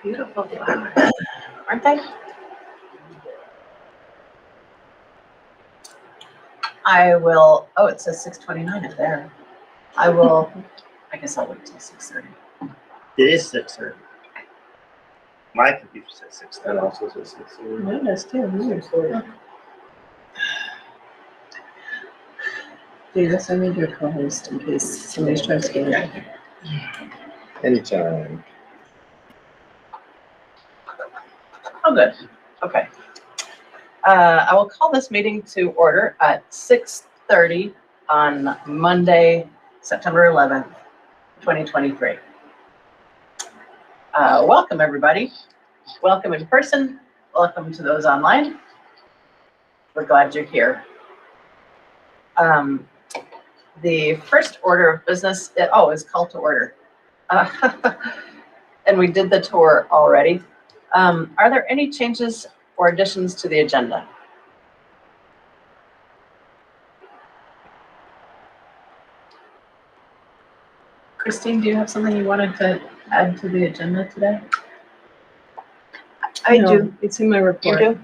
Beautiful flowers, aren't they? I will, oh, it says 6:29 up there. I guess I'll wait till 6:30. It is 6:30. My computer says 6:30. That also says 6:30. Mine does too. Davis, I need your co-host in case somebody's trying to get in. Anytime. Oh, good. Okay. I will call this meeting to order at 6:30 on Monday, September 11th, 2023. Welcome, everybody. Welcome in person. Welcome to those online. We're glad you're here. The first order of business, is call to order. And we did the tour already. Are there any changes or additions to the agenda? Christine, do you have something you wanted to add to the agenda today? I do. It's in my report. You do?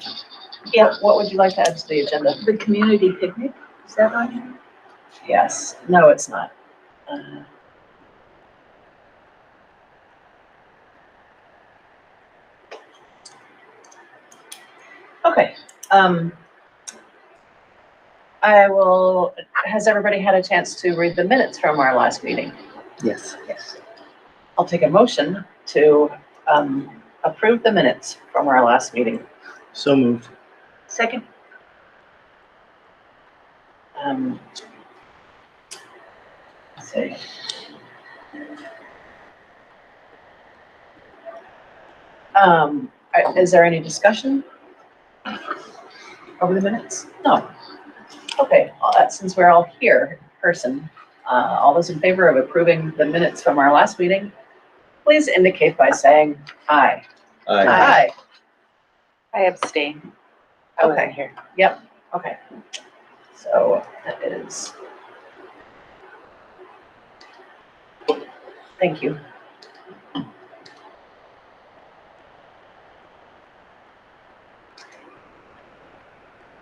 Yeah, what would you like to add to the agenda? The community picnic, is that on here? Yes, no, it's not. Okay. Has everybody had a chance to read the minutes from our last meeting? Yes. I'll take a motion to approve the minutes from our last meeting. So moved. Second. Let's see. Is there any discussion over the minutes? No. Okay, since we're all here in person, all those in favor of approving the minutes from our last meeting, please indicate by saying aye. Aye. I abstain. I wasn't Okay. here. Yep, okay. So that is. Thank you.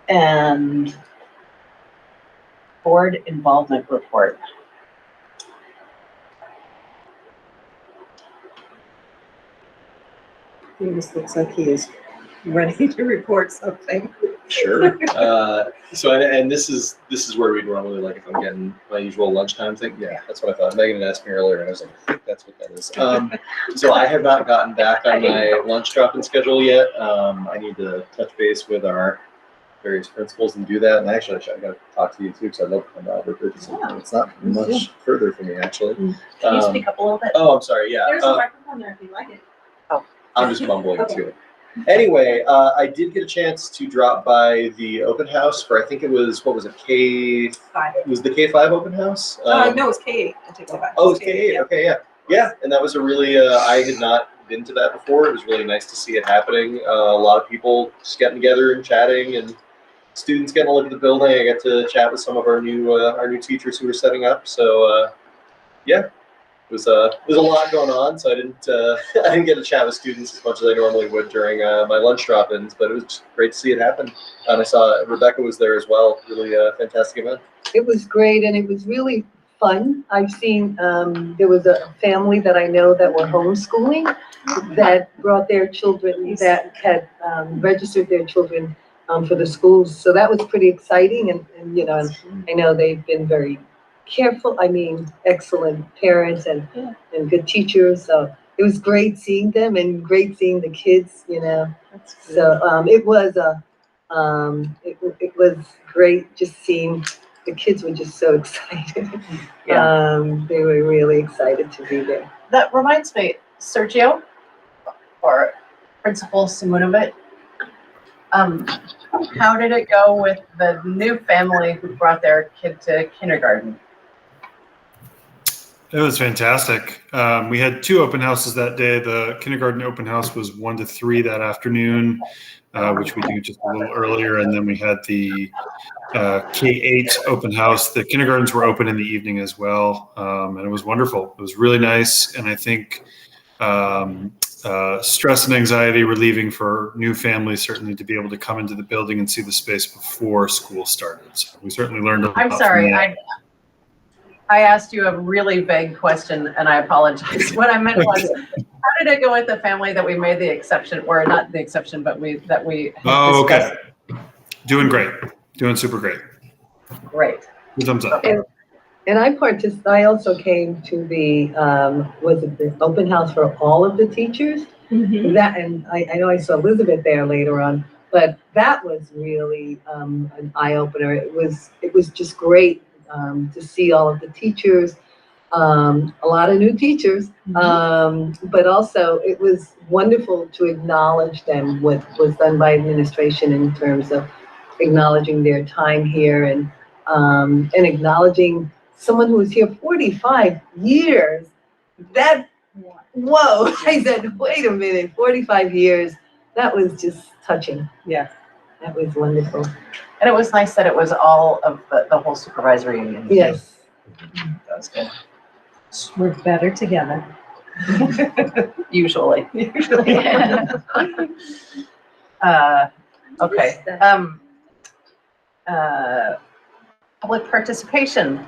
And board involvement report. Davis looks like he is ready to report something. Sure. And this is where we normally, like, if I'm getting my usual lunchtime thing. Yeah, that's what I thought. Megan had asked me earlier, and I was like, I think that's what that is. So I have not gotten back on my lunch drop-in schedule yet. I need to touch base with our various principals and do that. And actually, I got to talk to you too, because I'd love to come out. It's not much further for me, actually. Can you speak up a little bit? Oh, I'm sorry. Yeah. There's a microphone there if you like it. I'm just mumbling too. Anyway, I did get a chance to drop by the open house for, I think it was, what was it, K5? It was the K5 open house? No, it's K8. I take that back. Oh, it's K8. Yeah. Okay, yeah. Yeah, and that was a really, I had not been to that before. It was really nice to see it happening. A lot of people just getting together and chatting, and students getting a look at the building. I got to chat with some of our new teachers who were setting up. So, yeah. It was a lot going on, so I didn't get to chat with students as much as I normally would during my lunch drop-ins, but it was just great to see it happen. And I saw Rebecca was there as well. Really fantastic event. It was great, and it was really fun. I've seen, there was a family that I know that were homeschooling that brought their children, that had registered their children for the schools. So that was pretty exciting, and you know, I know they've been very careful, excellent parents and good teachers. So it was great seeing them and great seeing the kids, you know. So it was it was great just seeing the kids were just so excited. Yeah. They were really excited to be there. That reminds me, Sergio, or Principal Simunovic, how did it go with the new family who brought their kid to kindergarten? It was fantastic. We had two open houses that day. The kindergarten open house was 1 to 3 that afternoon, which we do just a little earlier. And then we had the K-8 open house. The kindergartens were open in the evening as well. And it was wonderful. It was really nice. And I think stress and anxiety relieving for new families, certainly, to be able to come into the building and see the space before school started. So we certainly learned a lot. I'm sorry, I asked you a really vague question, and I apologize. What I meant was, how did it go with the family that we made the exception, or not the exception, but we had Oh, discussed? okay. Doing great. Doing super great. Great. Thumbs up. And I also came to the, was it the open house for all of the teachers? That, and I know I saw Elizabeth there later on, but that was really an eye opener. It was just great to see all of the teachers, a lot of new teachers, but also it was wonderful to acknowledge them, what was done by administration in terms of acknowledging their time here and acknowledging someone who was here 45 years. That, whoa, I said, wait a minute, 45 years. That was just touching. Yeah. That was wonderful. And it was nice that it was all of the whole supervisory union. Yes. That was good. We're better together. Usually. Okay. Public participation.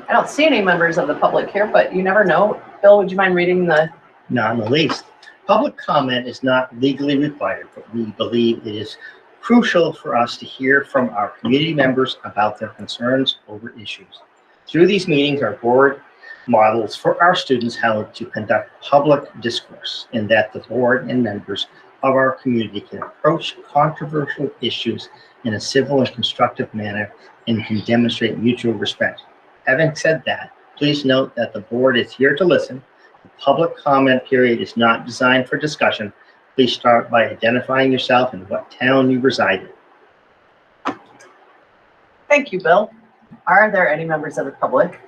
I don't see any members of the public here, but you never know. Bill, would you mind reading the? Not in the least. Public comment is not legally required, but we believe it is crucial for us to hear from our community members about their concerns over issues. Through these meetings, our board models for our students how to conduct public discourse, and that the board and members of our community can approach controversial issues in a civil and constructive manner and can demonstrate mutual respect. Having said that, please note that the board is here to listen. The public comment period is not designed for discussion. Please start by identifying yourself and what town you reside in. Thank you, Bill. Are there any members of the public?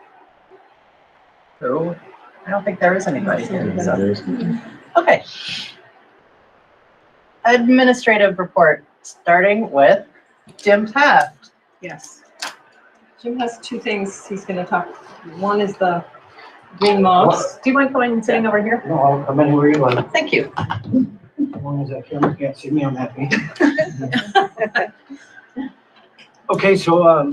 Who? I don't think there is anybody here. So. Okay. Administrative report, starting with Jim Taft. Yes. Jim has two things he's gonna talk. One is the green moss. Do you mind coming and sitting over here? No, I'll come anywhere you like. Thank you. As long as that camera can't see me, I'm happy. Okay, so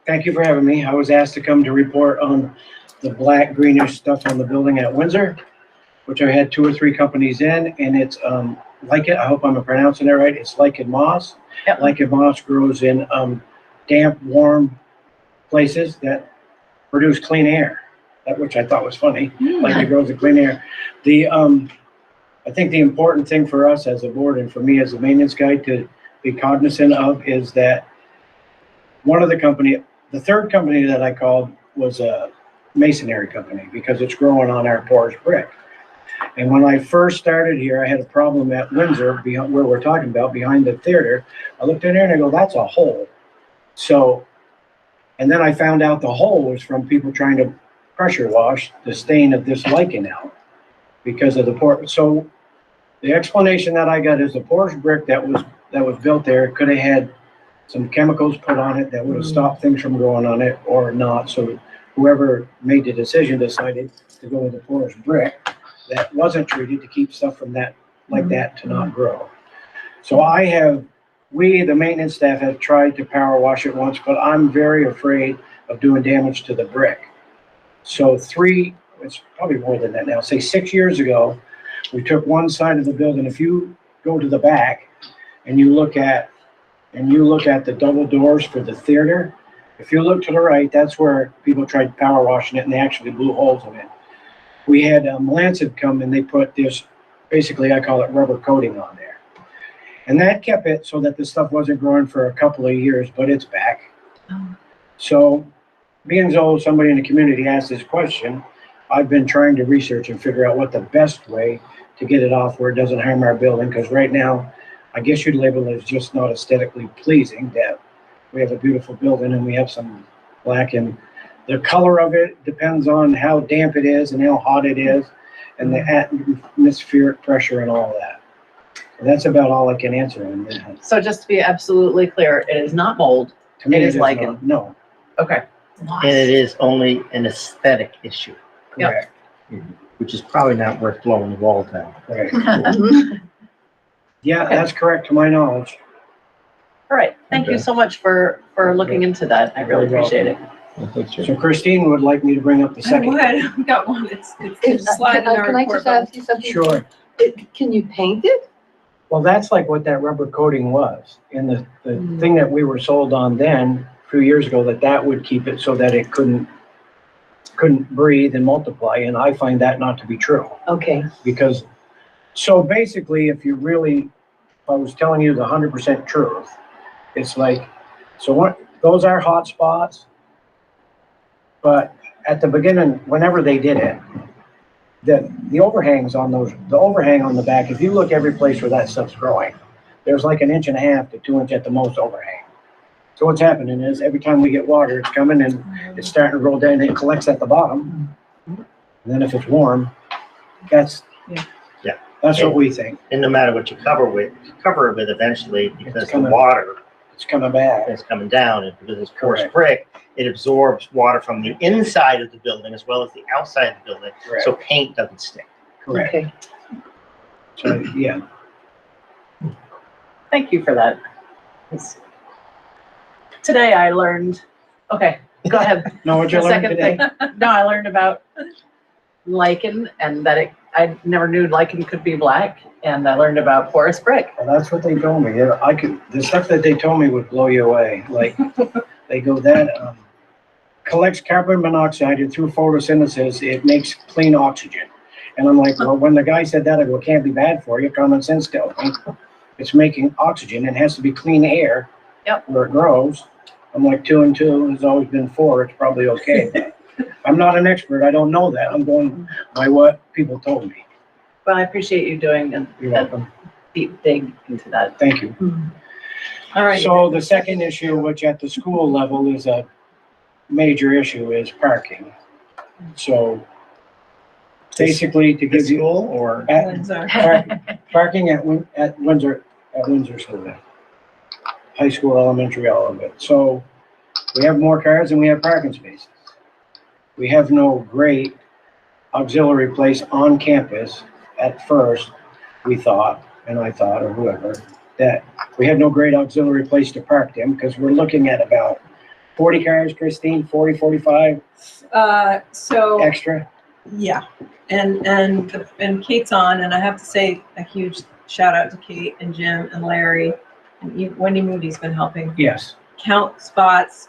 thank you for having me. I was asked to come to report on the black greenish stuff on the building at Windsor, which I had 2 or 3 companies in, and it's lichen. I hope I'm pronouncing it right. It's lichen moss. Yep. Lichen moss grows in damp, warm places that produce clean air. That, which I thought was funny. Like it grows in clean air. The I think the important thing for us as a board and for me as a maintenance guy to be cognizant of is that the third company that I called was a masonry company because it's growing on our porous brick. And when I first started here, I had a problem at Windsor, beyond where we're talking about, behind the theater. I looked in there and I go, that's a hole. So, and then I found out the hole was from people trying to pressure wash the stain of this lichen out because of the porous. So the explanation that I got is the porous brick that was built there could have had some chemicals put on it that would have stopped things from growing on it or not. So whoever made the decision decided to go with the porous brick that wasn't treated to keep stuff from that, like that, to not grow. So we, the maintenance staff, have tried to power wash it once, but I'm very afraid of doing damage to the brick. So it's probably more than that now, say 6 years ago, we took one side of the building. If you go to the back and you look at the double doors for the theater, if you look to the right, that's where people tried power washing it and they actually blew holes in it. We had Lancet come and they put this, basically I call it rubber coating on there. And that kept it so that the stuff wasn't growing for a couple of years, but it's back. So being as though somebody in the community asked this question, I've been trying to research and figure out what the best way to get it off where it doesn't harm our building. Because right now, I guess you'd label it as just not aesthetically pleasing that we have a beautiful building and we have some black, and the color of it depends on how damp it is and how hot it is and the atmospheric pressure and all that. That's about all I can answer on that. So just to be absolutely clear, it is not mold. To me, It is not- lichen. No, Okay. And it is only an aesthetic issue. Yep. correct. which is probably not worth blowing the wall down. Right. Yeah, that's correct to my knowledge. All right, thank you Okay. so much for looking into that. I really appreciate it. So Christine would like me to bring up the I second. would, I've got one, it's Can a slide in our can I report. just ask you something? Sure. Can you paint it? Well, that's like what that rubber coating was. And the thing that we were sold on then, a few years ago, that would keep it so that it couldn't breathe and multiply. And I find that not to be true. Okay, Because, so basically, if I was telling you the 100% truth, it's like, so what, those are hot spots. But at the beginning, whenever they did it, the overhangs on the overhang on the back, if you look every place where that stuff's growing, there's like 1.5 inches to 2 inches at the most overhang. So what's happening is every time we get water, it's coming and it's starting to roll down and it collects at the bottom. And then if it's warm, that's what we think. And no matter what you cover it with eventually, because the coming- water It's coming back. is coming down, and because it's porous Correct. brick, it absorbs water from the inside of the building as well as the outside of the building, so paint doesn't stick. Correct. okay. So, yeah. Thank you for that. It's- Today I learned, okay, go ahead. Know what you The learned second today? thing, no, I learned about lichen and that I never knew lichen could be black, and I learned about porous brick. Well, that's what they told me. The stuff that they told me would blow you away. Like, they go that, collects carbon monoxide and through photosynthesis, it makes clean oxygen. And I'm like, well, when the guy said that, I go, it can't be bad for you. Common sense tells me it's making oxygen. It has to be clean air. Yep. Where it grows. I'm like, 2 and 2 has always been 4. It's probably okay. But I'm not an expert. I don't know that. I'm going by what people told me. Well, I appreciate you doing a You're welcome. deep dig into that. Thank you. All right. So the second issue, which at the school level is a major issue, is parking. So basically to The give you school or? Windsor. parking at Windsor School, high school, elementary, all of it. So we have more cars than we have parking spaces. We have no great auxiliary place on campus. At first, we thought, and I thought, or whoever, that we had no great auxiliary place to park them because we're looking at about 40 cars, Christine, 40, 45 So, extra. yeah, and Kate's on, and I have to say a huge shout out to Kate and Jim and Larry, and Wendy Moody's been helping Yes. count spots.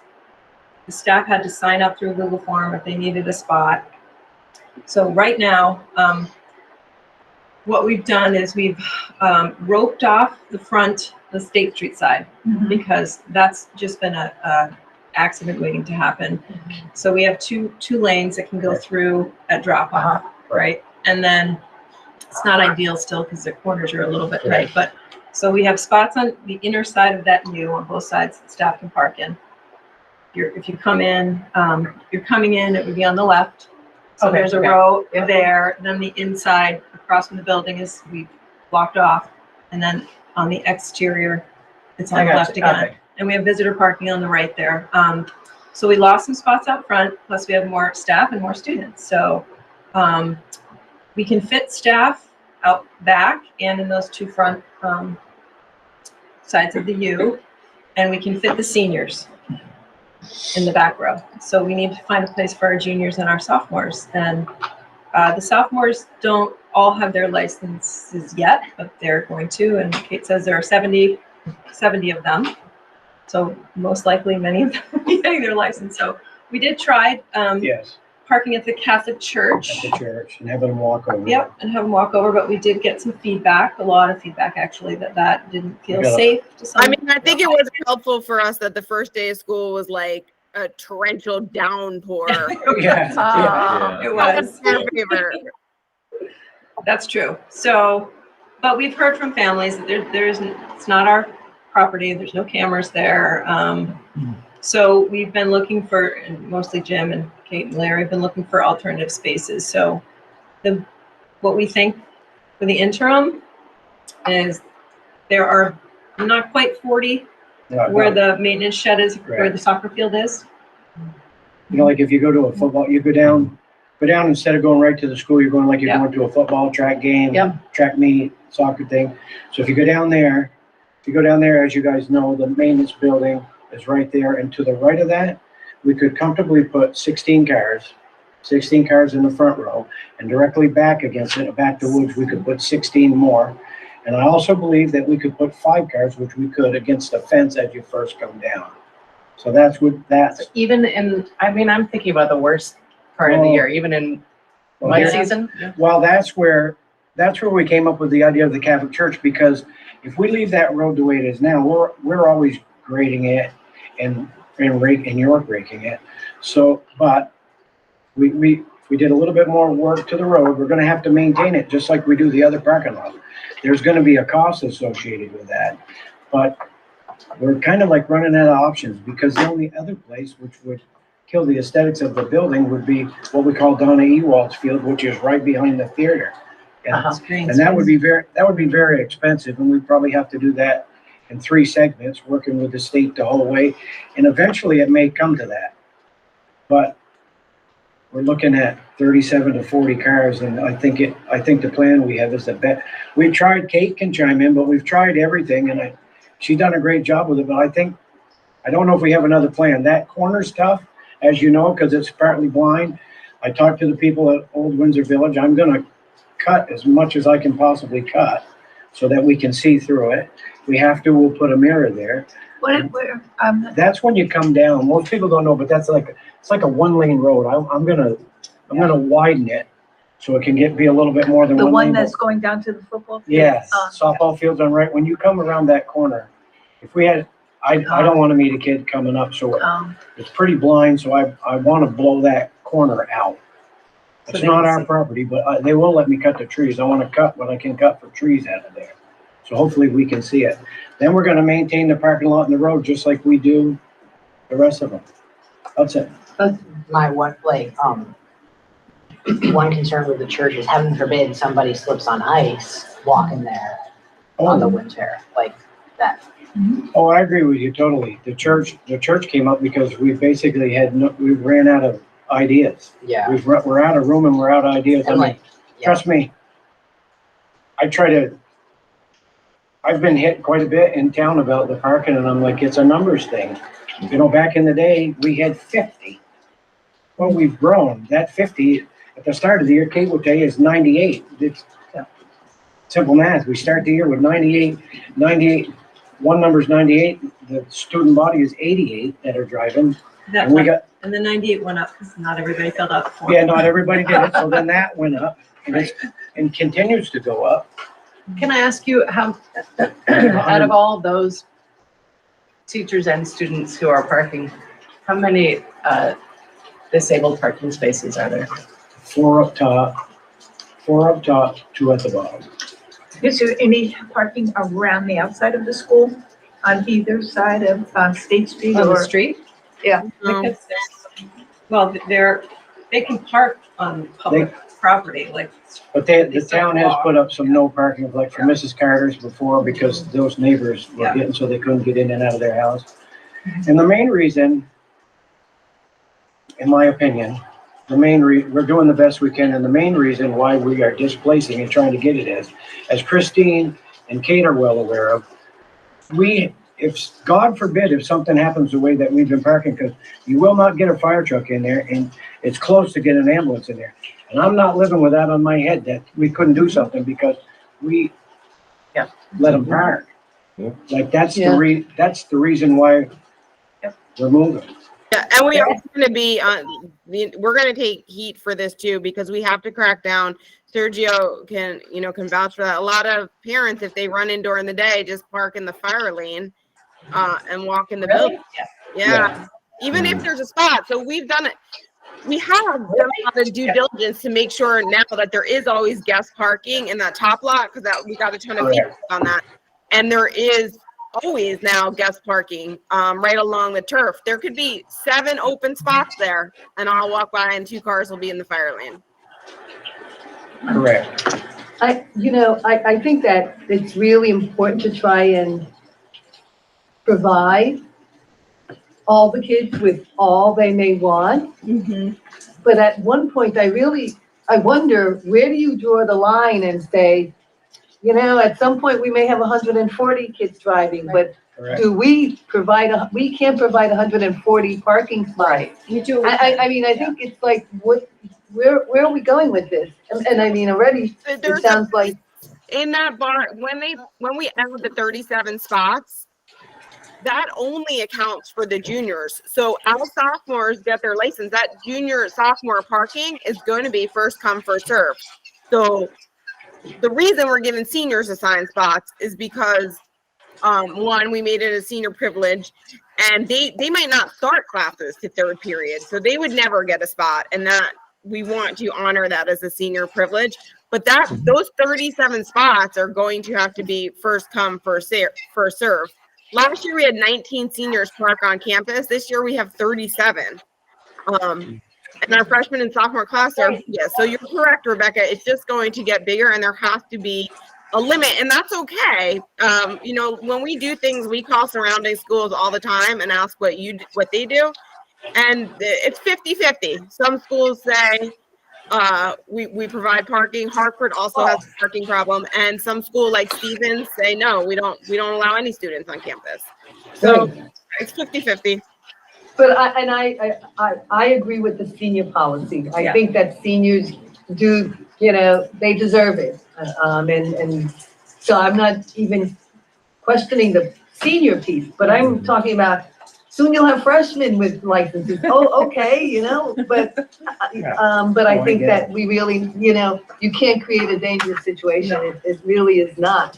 The staff had to sign up through Google form if they needed a spot. So right now, what we've done is we've roped off the front, the State Street side, because that's just been a accident waiting to happen. So we have two lanes that can go through at drop off, right? And then it's not ideal still because the corners are a little bit tight, but so we have spots on the inner side of that U on both sides that staff can park in. If you come in, you're coming in, it would be on the left. So Okay, there's a okay. row there, then the inside across from the building is we blocked off. And then on the exterior, it's on I the got left you. again. Okay. And we have visitor parking on the right there. So we lost some spots out front, plus we have more staff and more students. So we can fit staff out back and in those two front sides of the U, and we can fit the seniors in the back row. So we need to find a place for our juniors and our sophomores. And the sophomores don't all have their licenses yet, but they're going to. And Kate says there are 70 of them. So most likely many of them will be getting their license. So we did try Yes. parking at the Catholic Church. At the church and having them walk over. Yep, and have them walk over, but we did get some feedback, a lot of feedback actually, that didn't feel We got a- safe to some. I mean, I think it was helpful for us that the first day of school was like a torrential downpour. Yeah. Ah. It was. In our favor. That's true. So, but we've heard from families that it's not our property. There's no cameras there. So we've been looking for, and mostly Jim and Kate and Larry have been looking for alternative spaces. So what we think for the interim is there are not quite 40 Yeah, where the maintenance shed is, where Right. the soccer field is. You know, like if you go to a football, you go down go down instead of going right to the school, you're going like you're Yep. going to a football track game, Yep. track meet, soccer thing. So if you go down there, as you guys know, the maintenance building is right there. And to the right of that, we could comfortably put 16 cars in the front row, and directly back against it, back to Woods, we could put 16 more. And I also believe that we could put 5 cars, which we could, against the fence as you first come down. So that's Even in, I mean, I'm thinking about the worst part of the Well, year, even in well, mud here- season. well, that's where we came up with the idea of the Catholic Church, because if we leave that road the way it is now, we're always grading it and York raking it. So, but we did a little bit more work to the road. We're gonna have to maintain it just like we do the other parking lot. There's gonna be a cost associated with that, but we're kind of like running out of options, because the only other place which would kill the aesthetics of the building would be what we call Donna Ewald's field, which is right behind the theater. And Uh-huh. and that would be very expensive, and we'd probably have to do that in 3 segments, working with the state the whole way. And eventually it may come to that. But we're looking at 37 to 40 cars, and I think the plan we have is the best. We've tried, Kate can chime in, but we've tried everything, and she's done a great job with it, but I don't know if we have another plan. That corner stuff, as you know, because it's partly blind, I talked to the people at Old Windsor Village. I'm gonna cut as much as I can possibly cut so that we can see through it. If we have to, we'll put a mirror there. That's when you come down. Most people don't know, but it's like a 1-lane road. I'm gonna widen it so it can be a little bit more than The 1 one lane. that's going down to the football field? Yeah, softball fields on right. When you come around that corner, if we had, I don't want to meet a kid coming up, so it's pretty blind, so I want to blow that corner out. So It's they not can our see. property, but they will let me cut the trees. I want to cut what I can cut for trees out of there. So hopefully we can see it. Then we're gonna maintain the parking lot and the road just like we do the rest of them. That's it. My one, one concern with the church is, heaven forbid, somebody slips on ice walking there on the winter, like that. Oh, I agree with you totally. The church came up because we basically we ran out of ideas. Yeah. We're out of room and we're out of ideas. I And mean, like, yeah. trust me, I've been hit quite a bit in town about the parking, and I'm like, it's a numbers thing. You know, back in the day, we had 50. Well, we've grown. That 50, at the start of the year, Kate will tell you, is 98. It's simple math. We start the year with 98. One number's 98. The student body is 88 that are driving. And we got, And the 98 went up because not everybody filled out the form. yeah, not everybody did it. So then that went up, and continues to go up. Can I ask you how, out of all those teachers and students who are parking, how many disabled parking spaces are there? 4 up top, 2 at the bottom. Is there any parking around the outside of the school on either side of State Street On the or? street? Because they can park on public property, like. But the town has put up some no parking, like for Mrs. Carter's before, because those neighbors were getting, so they couldn't get in and out of their house. And the main reason, in my opinion, we're doing the best we can, and the main reason why we are displacing and trying to get it is, as Christine and Kate are well aware of, if God forbid, if something happens the way that we've been parking, because you will not get a fire truck in there, and it's close to get an ambulance in there. And I'm not living with that on my head that we couldn't do something because we let them park. Yeah. Like that's the reason why we're moving. Yeah, and we are going to be we're going to take heat for this too, because we have to crack down. Sergio can vouch for that. A lot of parents, if they run in during the day, just park in the fire lane and walk in the building. Yeah. Even if there's a spot. So we've done it. We have done a lot of due diligence to make sure now that there is always guest parking in that top lot, because we got a ton of feedback on that. And there is always now guest parking right along the turf. There could be 7 open spots there, and I'll walk by and 2 cars will be in the fire lane. Correct. I think that it's really important to try and provide all the kids with all they may want. But at one point, I wonder, where do you draw the line and say, you know, at some point, we may have 140 kids driving, but Correct. do we we can't provide 140 parking spots. You do. I mean, I think it's like, where are we going with this? And I mean, already, it There's sounds like, in that bar, when we add the 37 spots, that only accounts for the juniors. So as sophomores get their license, that junior sophomore parking is going to be first come, first serve. So the reason we're giving seniors assigned spots is because one, we made it a senior privilege, and they might not start classes to third period, so they would never get a spot, and that we want to honor that as a senior privilege. But those 37 spots are going to have to be first come, first serve. Last year we had 19 seniors park on campus. This year we have 37. And our freshman and sophomore class are, yeah, so you're correct, Rebecca. It's just going to get bigger, and there has to be a limit, and that's okay. You know, when we do things, we call surrounding schools all the time and ask what they do, and it's 50-50. Some schools say we provide parking. Hartford also has a parking problem, and some school like Stevens say no, we don't allow any students on campus. So it's 50-50. but I agree with the senior policy. I think that seniors do, you know, they deserve it. And so I'm not even questioning the senior piece, but I'm talking about soon you'll have freshmen with licenses. Oh, okay, you know, but I think that we really, you know, you can't create a dangerous situation. It really is not.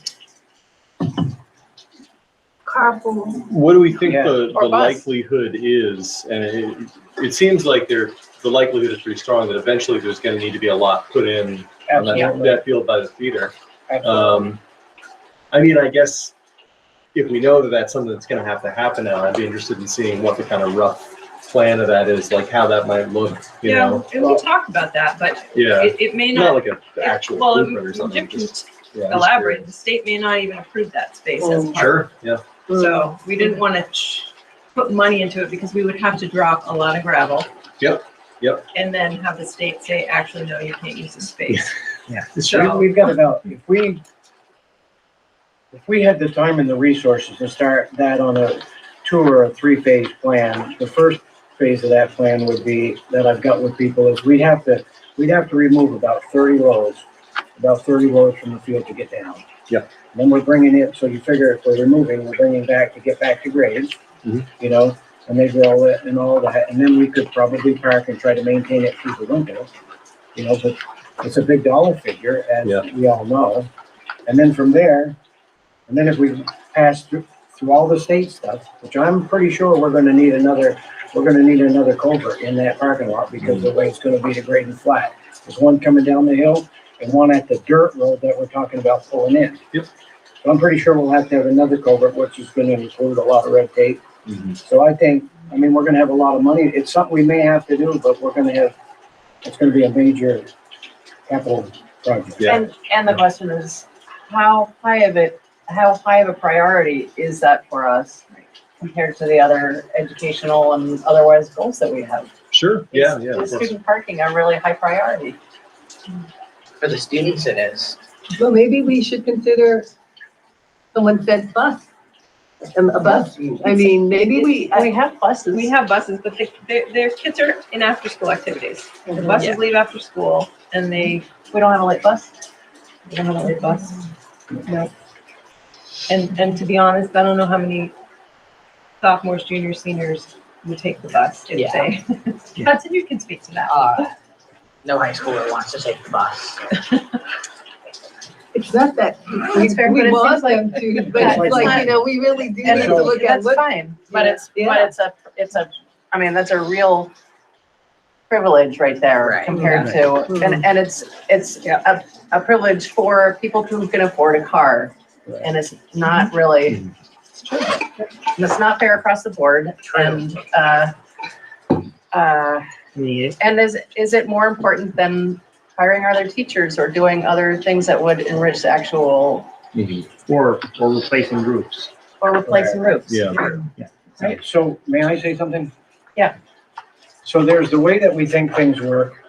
Carpool. What do we think the Or bus. likelihood is? And it seems like the likelihood is pretty strong that eventually there's going to need to be a lot put in on that field by the theater. I mean, I guess if we know that that's something that's going to happen now, I'd be interested in seeing what the kind of rough plan of that is, like how that might look, you know? And we talked about that, but Yeah, it may not not. like an actual Well, blueprint or something. Jim can Just, yeah, just elaborate. The state may not even approve that space as part. Sure, yeah. So we didn't want to put money into it because we would have to drop a lot of gravel. Yep. And then have the state say, actually, no, you can't use the space. Yeah. So- We've got about, if we had the time and the resources to start that on a 2 or a 3-phase plan, the first phase of that plan would be, that I've got with people, is we'd have to remove about 30 loads from the field to get down. Yep. Then we're bringing it, so you figure if we're removing, we're bringing back to get back to grade, you know, and they roll it and all that, and then we could probably park and try to maintain it through the winter, you know, but it's a big dollar figure, as we all know. And then from there, and then if we pass through all the state stuff, which I'm pretty sure we're gonna need another culvert in that parking lot, because the way it's gonna be to grade and flat. There's one coming down the hill and one at the dirt road that we're talking about pulling in. Yep. So I'm pretty sure we'll have to have another culvert, which is gonna include a lot of red tape. So I mean, we're gonna have a lot of money. It's something we may have to do, but it's gonna be a major capital project. Yeah. And the question is, how high of a priority is that for us compared to the other educational and otherwise goals that we have? Sure, yeah. Is student parking a really high priority? For the students, it is. Well, maybe we should consider, someone said bus. A bus, I mean, maybe we have buses. We have buses, but their kids are in after-school activities. The buses leave after school, and we don't have a late bus? We don't have a late bus. No. And to be honest, I don't know how many sophomores, juniors, seniors would take the bus if they. Hudson, you can speak to that. No high schooler wants to take the bus. It's not that, That's fair, but we it want seems them to, but it's like, you know, we really do need to look at That's what. fine, but Yeah. it's a, I mean, that's a real privilege right there Right. compared to, and it's a privilege for people who can afford a car. And it's not really, and it's not fair across the board. And, and is it more important than hiring other teachers or doing other things that would enrich the actual, Or replacing roofs. or replacing roofs? Yeah. Okay, so may I say something? Yeah. So there's the way that we think things work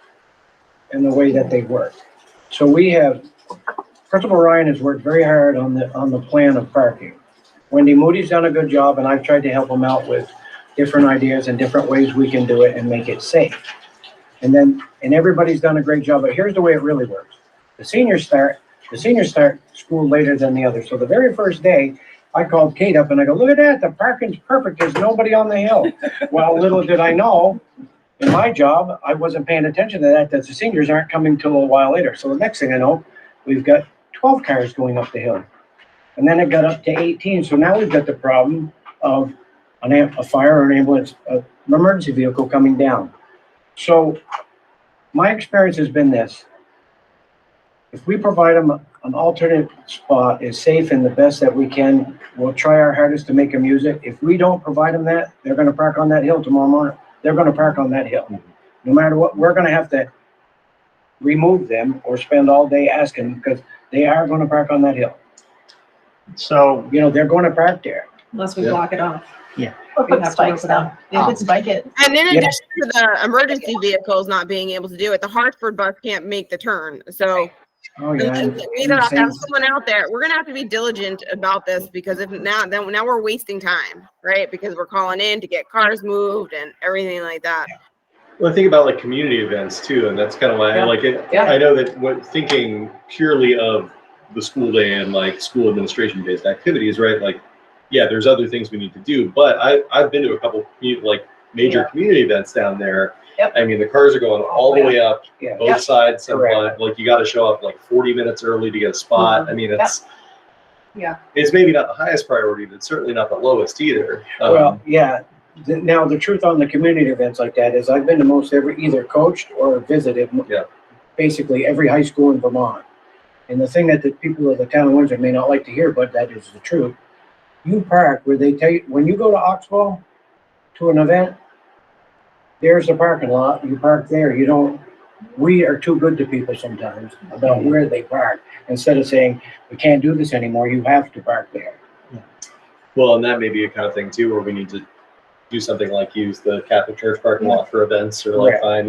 and the way that they work. So we have, Principal Ryan has worked very hard on the plan of parking. Wendy Moody's done a good job, and I've tried to help him out with different ideas and different ways we can do it and make it safe. And everybody's done a great job, but here's the way it really works. The seniors start school later than the others. So the very first day, I called Kate up and I go, look at that, the parking's perfect, there's nobody on the hill. Well, little did I know, in my job, I wasn't paying attention to that the seniors aren't coming till a while later. So the next thing I know, we've got 12 cars going up the hill. And then it got up to 18. So now we've got the problem of a fire or an ambulance, an emergency vehicle coming down. So my experience has been this. If we provide them an alternate spot is safe and the best that we can, we'll try our hardest to make them use it. If we don't provide them that, they're going to park on that hill tomorrow morning. They're going to park on that hill. No matter what, we're going to have to remove them or spend all day asking because they are going to park on that hill. So, They're going to park there. Unless we block it off. Or We put have to spikes open up. down. You could spike it. And in Yeah. addition to the emergency vehicles not being able to do it, the Hartford bus can't make the turn. So Oh, yeah. we either have to have someone out there. We're gonna have to be diligent about this because if now we're wasting time, right? Because we're calling in to get cars moved and everything like that. Well, I think about like community events too, and that's kind of why I Yeah. like it. Yeah. I know that when thinking purely of the school day and like school administration based activities, right? Like, yeah, there's other things we need to do, but I've been to a couple major community events down there. Yep. I mean, the cars are going all the way up, Yeah. both Yep. sides. Correct. Like you got to show up like 40 minutes early to get a spot. I mean, it's Yeah. it's maybe not the highest priority, but certainly not the lowest either. Well, yeah. Now, the truth on the community events like that is I've been to most either coached or visited basically every high school in Vermont. And the thing that the people of the town of Windsor may not like to hear, but that is the truth. You park where they tell you, when you go to Oxbow to an event, there's the parking lot, you park there. We are too good to people sometimes about where they park. Instead of saying, we can't do this anymore, you have to park there. well, and that may be a kind of thing too, where we need to do something like use the Catholic Church parking lot for events, or like Correct. find,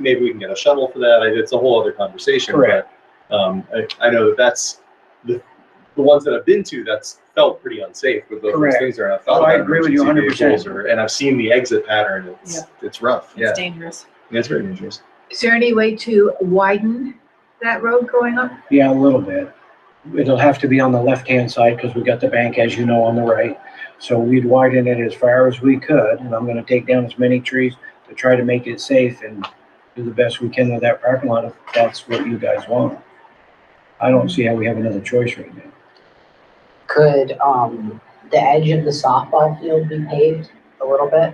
maybe we can get a shuttle for that. It's a whole other conversation. Correct. But I know that's the ones that I've been to. That's felt pretty unsafe with those Correct. things. There, I've thought Oh, I about agree with you emergency 100%. vehicles, and I've seen the exit pattern. It's rough. Yeah, It's dangerous. it's very dangerous. Is there any way to widen that road going up? Yeah, a little bit. It'll have to be on the left-hand side because we got the bank, as you know, on the right. So we'd widen it as far as we could, and I'm gonna take down as many trees to try to make it safe and do the best we can with that parking lot if that's what you guys want. I don't see how we have another choice right now. Could the edge of the softball field be paved a little bit?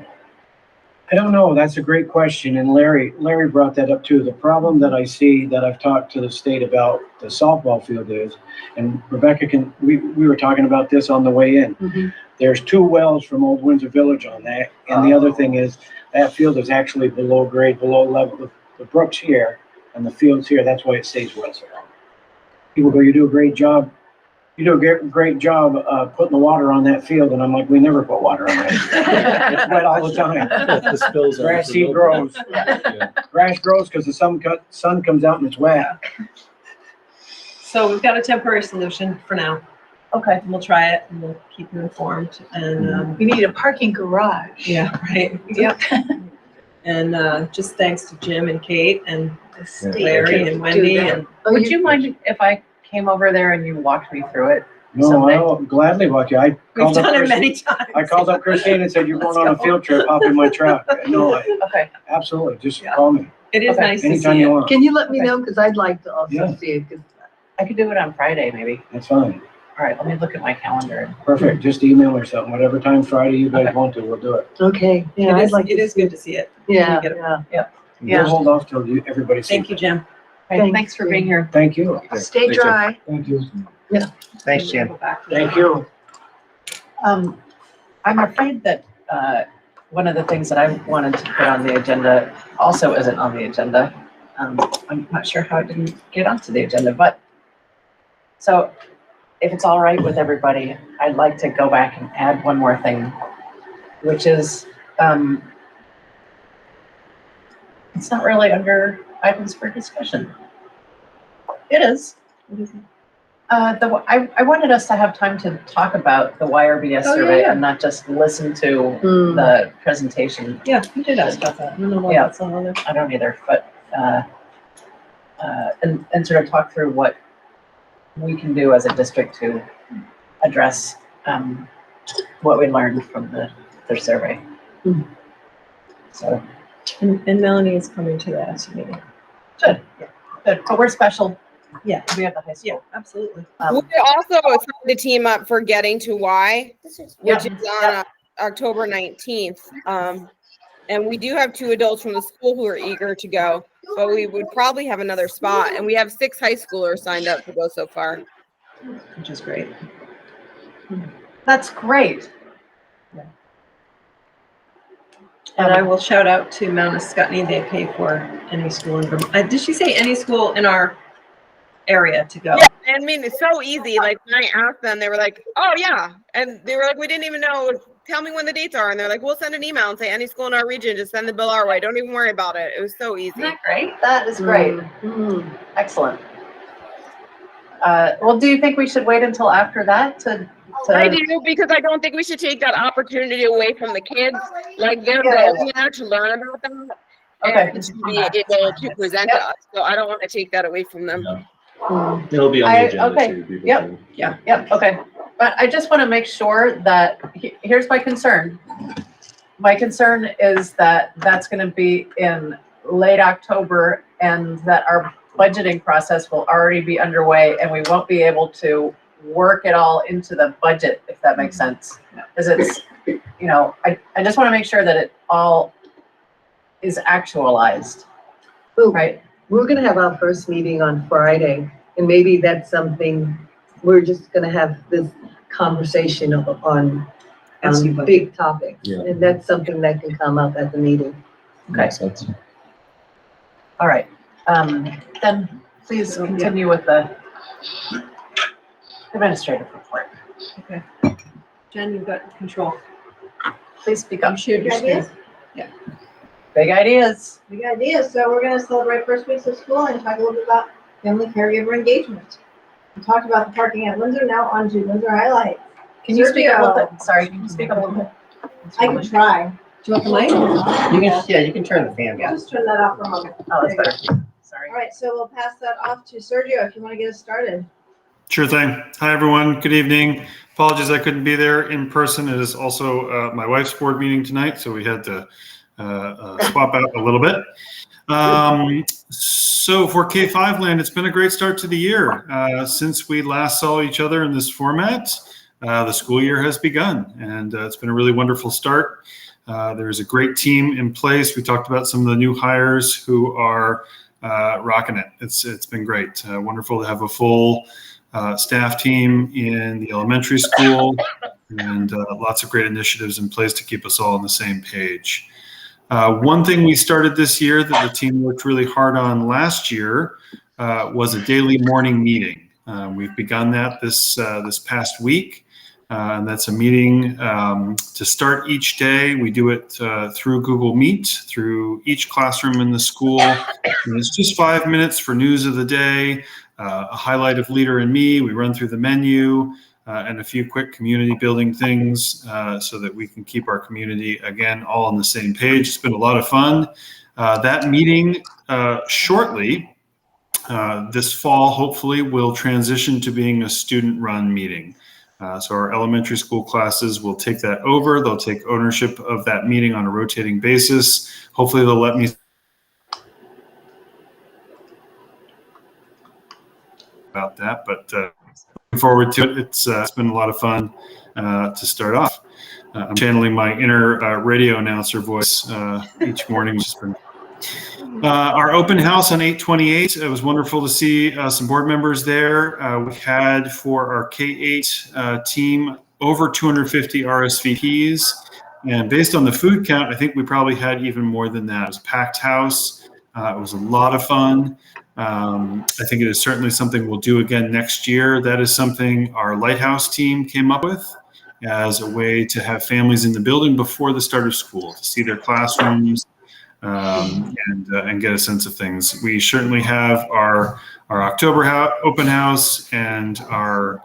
I don't know. That's a great question. And Larry brought that up too. The problem that I see that I've talked to the state about the softball field is, and Rebecca we were talking about this on the way in. Mm-hmm. There's 2 wells from Old Windsor Village on that. And the other thing is that field is actually below grade, below level. The brook's here and the field's here. That's why it stays wet so long. People go, you do a great job. You do a great job putting the water on that field. And I'm like, we never put water on that. It's wet all the time. The spills are Grass seed grows. Grass grows because the sun comes out and it's wet. So we've got a temporary solution for now. Okay. And we'll try it and we'll keep you informed. And We need a parking garage. yeah, right. Yep. And just thanks to Jim and Kate and The state Larry and Wendy that. and Would you mind if I came over there and you walked me through it? No, Someday. I'll gladly walk you. I we've called up done it Christine. many times. I called up Christine and said, you're going Let's on a go. field trip, hop in my truck. No, Okay. absolutely. Just Yeah. call me It is Okay. nice to anytime see you it. want. Can you let me Okay. know? Because I'd like to Yeah. also see it. 'Cause I could do it on Friday, maybe. That's fine. All right, let me look at my calendar. Perfect. Just email or something. Whatever time Friday you guys Okay. want to, we'll do it. Okay, yeah, It I'd is, like it to is see good to see it. Yeah, Get it. yeah. And Yeah. We'll hold off till everybody sees Thank you, it. Jim. Okay, thanks for being here. Thank you. Stay Thanks, Jim. dry. Thank you. Thanks, Jim. Go back to Thank you. I'm afraid that one of the things that I wanted to put on the agenda also isn't on the agenda. I'm not sure how it didn't get onto the agenda, but so if it's all right with everybody, I'd like to go back and add one more thing which is, it's not really under items for discussion. It is. I wanted us to have time to talk about the YRBS Oh, yeah, survey yeah. and not just listen to Hmm. the presentation. Yeah, you did ask about that. I don't know why Yeah. that's not on there. I don't either, but, and sort of talk through what we can do as a district to address, what we learned from their survey. Mhm. So, And Melanie is coming to the SU meeting. good, but we're special. Yeah. We have the high Yeah, school. absolutely. We also signed the team up for Getting to Why, which is on October 19th. And we do have 2 adults from the school who are eager to go, but we would probably have another spot. And we have 6 high schoolers signed up to go so far. Which is great. That's great. And I will shout out to Mount Escutney. They pay for any school in Vermont. Did she say any school in our area to go? Yeah, I mean, it's so easy. Like when I asked them, they were like, "Oh yeah," and they were like, "We didn't even know. Tell me when the dates are." And they're like, "We'll send an email and say any school in our region, just send the bill our way. Don't even worry about it." It was so easy. Isn't that great? That is great. Hmm. Excellent. Well, do you think we should wait until after that to? I do, because I don't think we should take that opportunity away from the kids. Like they're Yeah. the there to learn about that. Okay. And to be able to present to us. So I don't want to take that away from them. It'll be on the agenda Okay. too. People Yep. can- Yep, okay. But I just want to make sure that, here's my concern. My concern is that that's going to be in late October and that our budgeting process will already be underway and we won't be able to work it all into the budget, if that makes sense. Because it's, I just want to make sure that it all is actualized, Well, right? we're gonna have our first meeting on Friday, and maybe that's something, we're just gonna have this conversation on big topics. Yeah. And that's something that can come up at the meeting. Okay. Makes sense. All right. Then please continue with the administrative report. Jen, you've got control. Please speak up. Share your screen. Big ideas. Big idea. So we're going to celebrate first weeks of school and talk a little bit about family caregiver engagement. We talked about the parking at Windsor. Now on to Windsor highlights. Can you speak up a little Sergio. bit? Sorry, can you speak up a little bit? I can try. Do you want the mic? You can turn the fan down. Just turn that off for a moment. Oh, that's There you better. Sorry. All right, so we'll pass that off to Sergio if you want to get us started. Sure thing. Hi, everyone. Good evening. Apologies I couldn't be there in person. It is also my wife's board meeting tonight, so we had to swap out a little bit. So for K-5 land, it's been a great start to the year. Since we last saw each other in this format, the school year has begun, and it's been a really wonderful start. There's a great team in place. We talked about some of the new hires who are rocking it. It's been great. Wonderful to have a full staff team in the elementary school, and lots of great initiatives in place to keep us all on the same page. One thing we started this year that the team worked really hard on last year was a daily morning meeting. We've begun that this past week, and that's a meeting to start each day. We do it through Google Meet, through each classroom in the school. And it's just 5 minutes for news of the day, a highlight of Leader and Me. We run through the menu and a few quick community building things so that we can keep our community, again, all on the same page. It's been a lot of fun. That meeting shortly, this fall, hopefully, will transition to being a student-run meeting. So our elementary school classes will take that over. They'll take ownership of that meeting on a rotating basis. Hopefully they'll let me about that, but looking forward to it. It's been a lot of fun to start off. I'm channeling my inner radio announcer voice each morning, which has been our open house on 8/28. It was wonderful to see some board members there. We had for our K-8 team over 250 RSVPs. And based on the food count, I think we probably had even more than that. It was a packed house. It was a lot of fun. I think it is certainly something we'll do again next year. That is something our Lighthouse team came up with. as a way to have families in the building before the start of school, to see their classrooms, and get a sense of things. We certainly have our October open house and our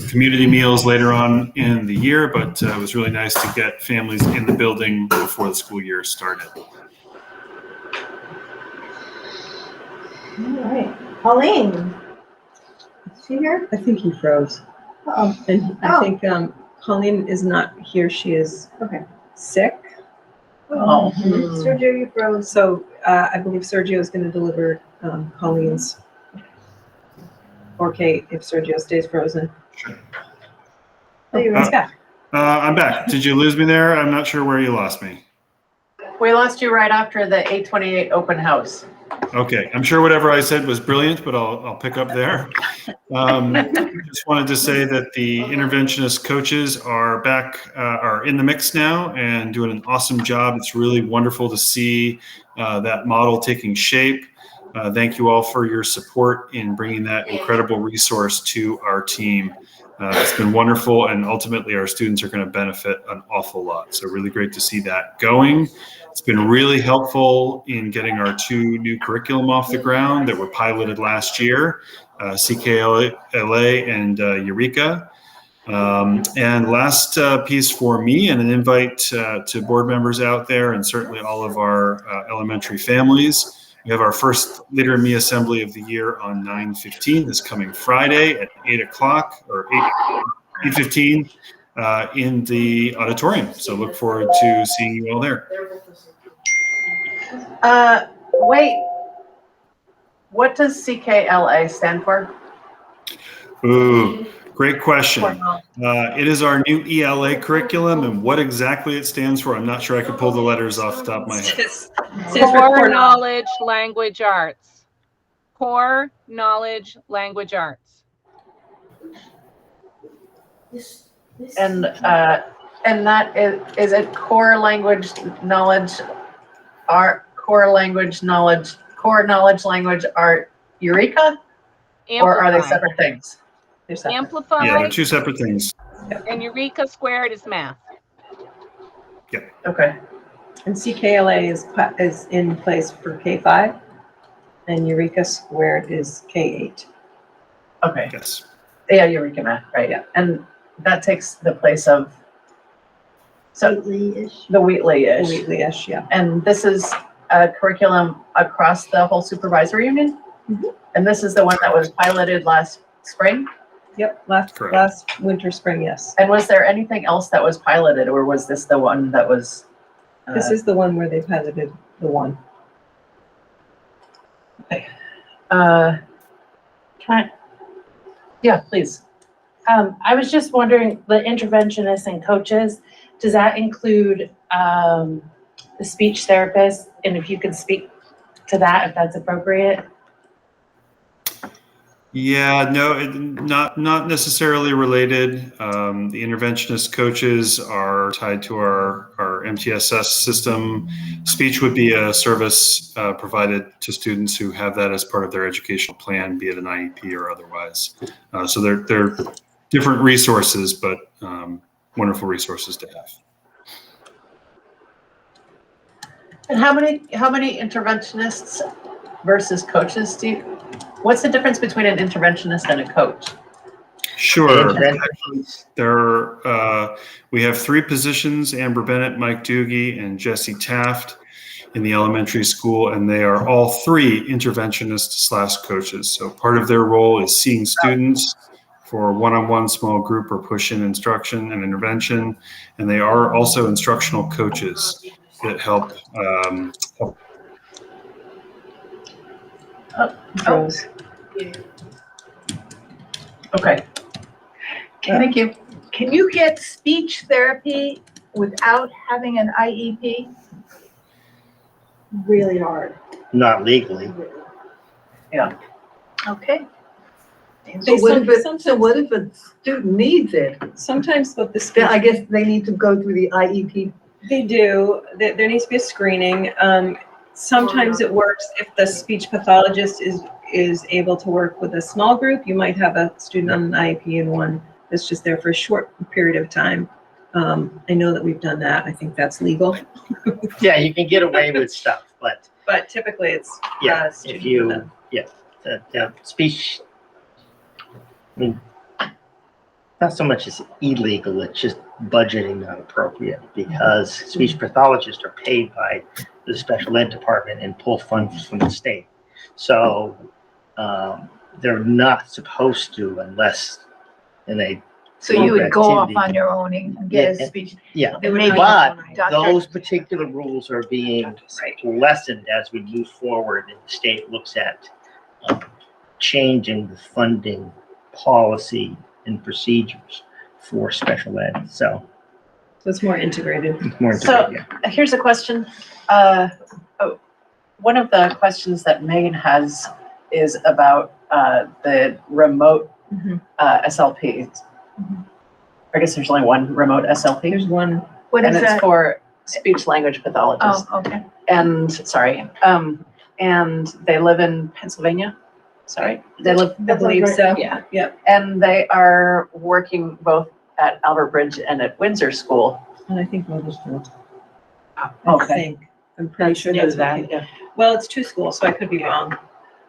community meals later on in the year, but it was really nice to get families in the building before the school year started. All right, Pauline. Is she here? I think he froze. Uh-oh. And I think Colleen is not here. She is sick. Oh. Sergio, you froze. So I believe Sergio is going to deliver Colleen's. Or Kate, if Sergio stays frozen. Sure. Oh, you're back. I'm back. Did you lose me there? I'm not sure where you lost me. We lost you right after the 828 open house. Okay, I'm sure whatever I said was brilliant, but I'll pick up there. Just wanted to say that the interventionist coaches are back, are in the mix now and doing an awesome job. It's really wonderful to see that model taking shape. Thank you all for your support in bringing that incredible resource to our team. It's been wonderful, and ultimately our students are going to benefit an awful lot. So really great to see that going. It's been really helpful in getting our 2 new curriculum off the ground that were piloted last year, CKLA and Eureka. And last piece for me, and an invite to board members out there, and certainly all of our elementary families. We have our first Leader in Me Assembly of the year on 9/15 this coming Friday at 8 o'clock or 8:15 in the auditorium. So look forward to seeing you all there. Wait, what does CKLA stand for? Ooh, great question. It is our new ELA curriculum, and what exactly it stands for, I'm not sure I could pull the letters off the top of my head. Core Knowledge Language Arts. Core Knowledge Language Arts. And that is it core language knowledge art, core knowledge language art Eureka? Or are they separate things? They're separate. Amplify. Yeah, they're 2 separate things. And Eureka Squared is math. Yeah. Okay. And CKLA is in place for K5, and Eureka Squared is K8. Okay. Yes. Yeah, Eureka Math, right? Yeah, and that takes the place of Wheatley-ish. the Wheatley-ish. Wheatley-ish, yeah. And this is a curriculum across the whole supervisory union? Mm-hmm. And this is the one that was piloted last spring? Yep, last winter, spring, yes. And was there anything else that was piloted, or was this the one that was? This is the one where they piloted the one. Okay. Yeah, please. I was just wondering, the interventionists and coaches, does that include the speech therapist? And if you could speak to that, if that's appropriate? Yeah, no, not necessarily related. The interventionist coaches are tied to our MTSS system. Speech would be a service provided to students who have that as part of their educational plan, be it an IEP or otherwise. So they're different resources, but wonderful resources to have. And how many interventionists versus coaches what's the difference between an interventionist and a coach? Sure. We have 3 positions: Amber Bennett, Mike Doogie, and Jesse Taft in the elementary school, and they are all 3 interventionists/coaches. So part of their role is seeing students for one-on-one, small group, or push-in instruction and intervention, and they are also instructional coaches that help. Okay. Thank you. Can you get speech therapy without having an IEP? Really hard. Not legally. Yeah. Okay. So what if a student needs it? Sometimes what the Then speech, I guess they need to go through the IEP. they do, there needs to be a screening. Sometimes it works if the speech pathologist is able to work with a small group. You might have a student on an IEP and one that's just there for a short period of time. I know that we've done that. I think that's legal. Yeah, you can get away with stuff, but But typically it's yeah, not a if student you, with them. yeah, the speech, I mean, not so much as illegal, it's just budgeting not appropriate because speech pathologists are paid by the special ed department and pull funds from the state. So they're not supposed to unless in a So you would go off activity. on your own and get a speech. Yeah, They would Maybe not but doctor- those particular rules are being lessened as we move forward and the state looks at changing the funding policy and procedures for special ed. So So it's more integrated. it's more So- integrated, yeah. Here's a question. One of the questions that Megan has is about the remote SLPs. I guess there's only one remote SLP. There's one. What And is it's that? for speech language pathologists. Oh, okay. And, sorry, and they live in Pennsylvania. Sorry, they live, I believe so. yeah. Yep. And they are working both at Albert Bridge and at Windsor School. And I think Weathersfield. I Okay. think. I'm pretty sure that's what Yeah. Well, it's two schools, so I could be wrong.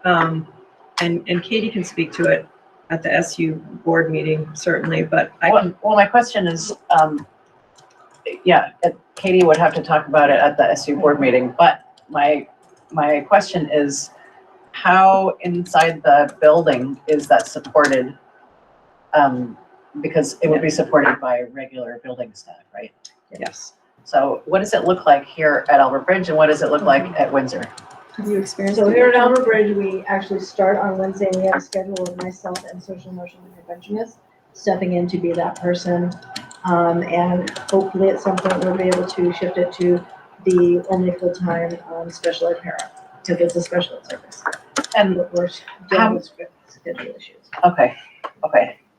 And Katie can speak to it at the SU board meeting, certainly, but I can, Well, my question is, Katie would have to talk about it at the SU board meeting, but my question is, how inside the building is that supported? Because it would be supported by regular building staff, right? yes. So what does it look like here at Albert Bridge and what does it look like at Windsor? Have you experienced So it? here at Albert Bridge, we actually start on Wednesday, and we have a schedule of myself and social emotional interventionist stepping in to be that person. And hopefully at some point we'll be able to shift it to the only full-time special ed para, if it's a special ed service. And Of course, dealing with schedule issues. okay.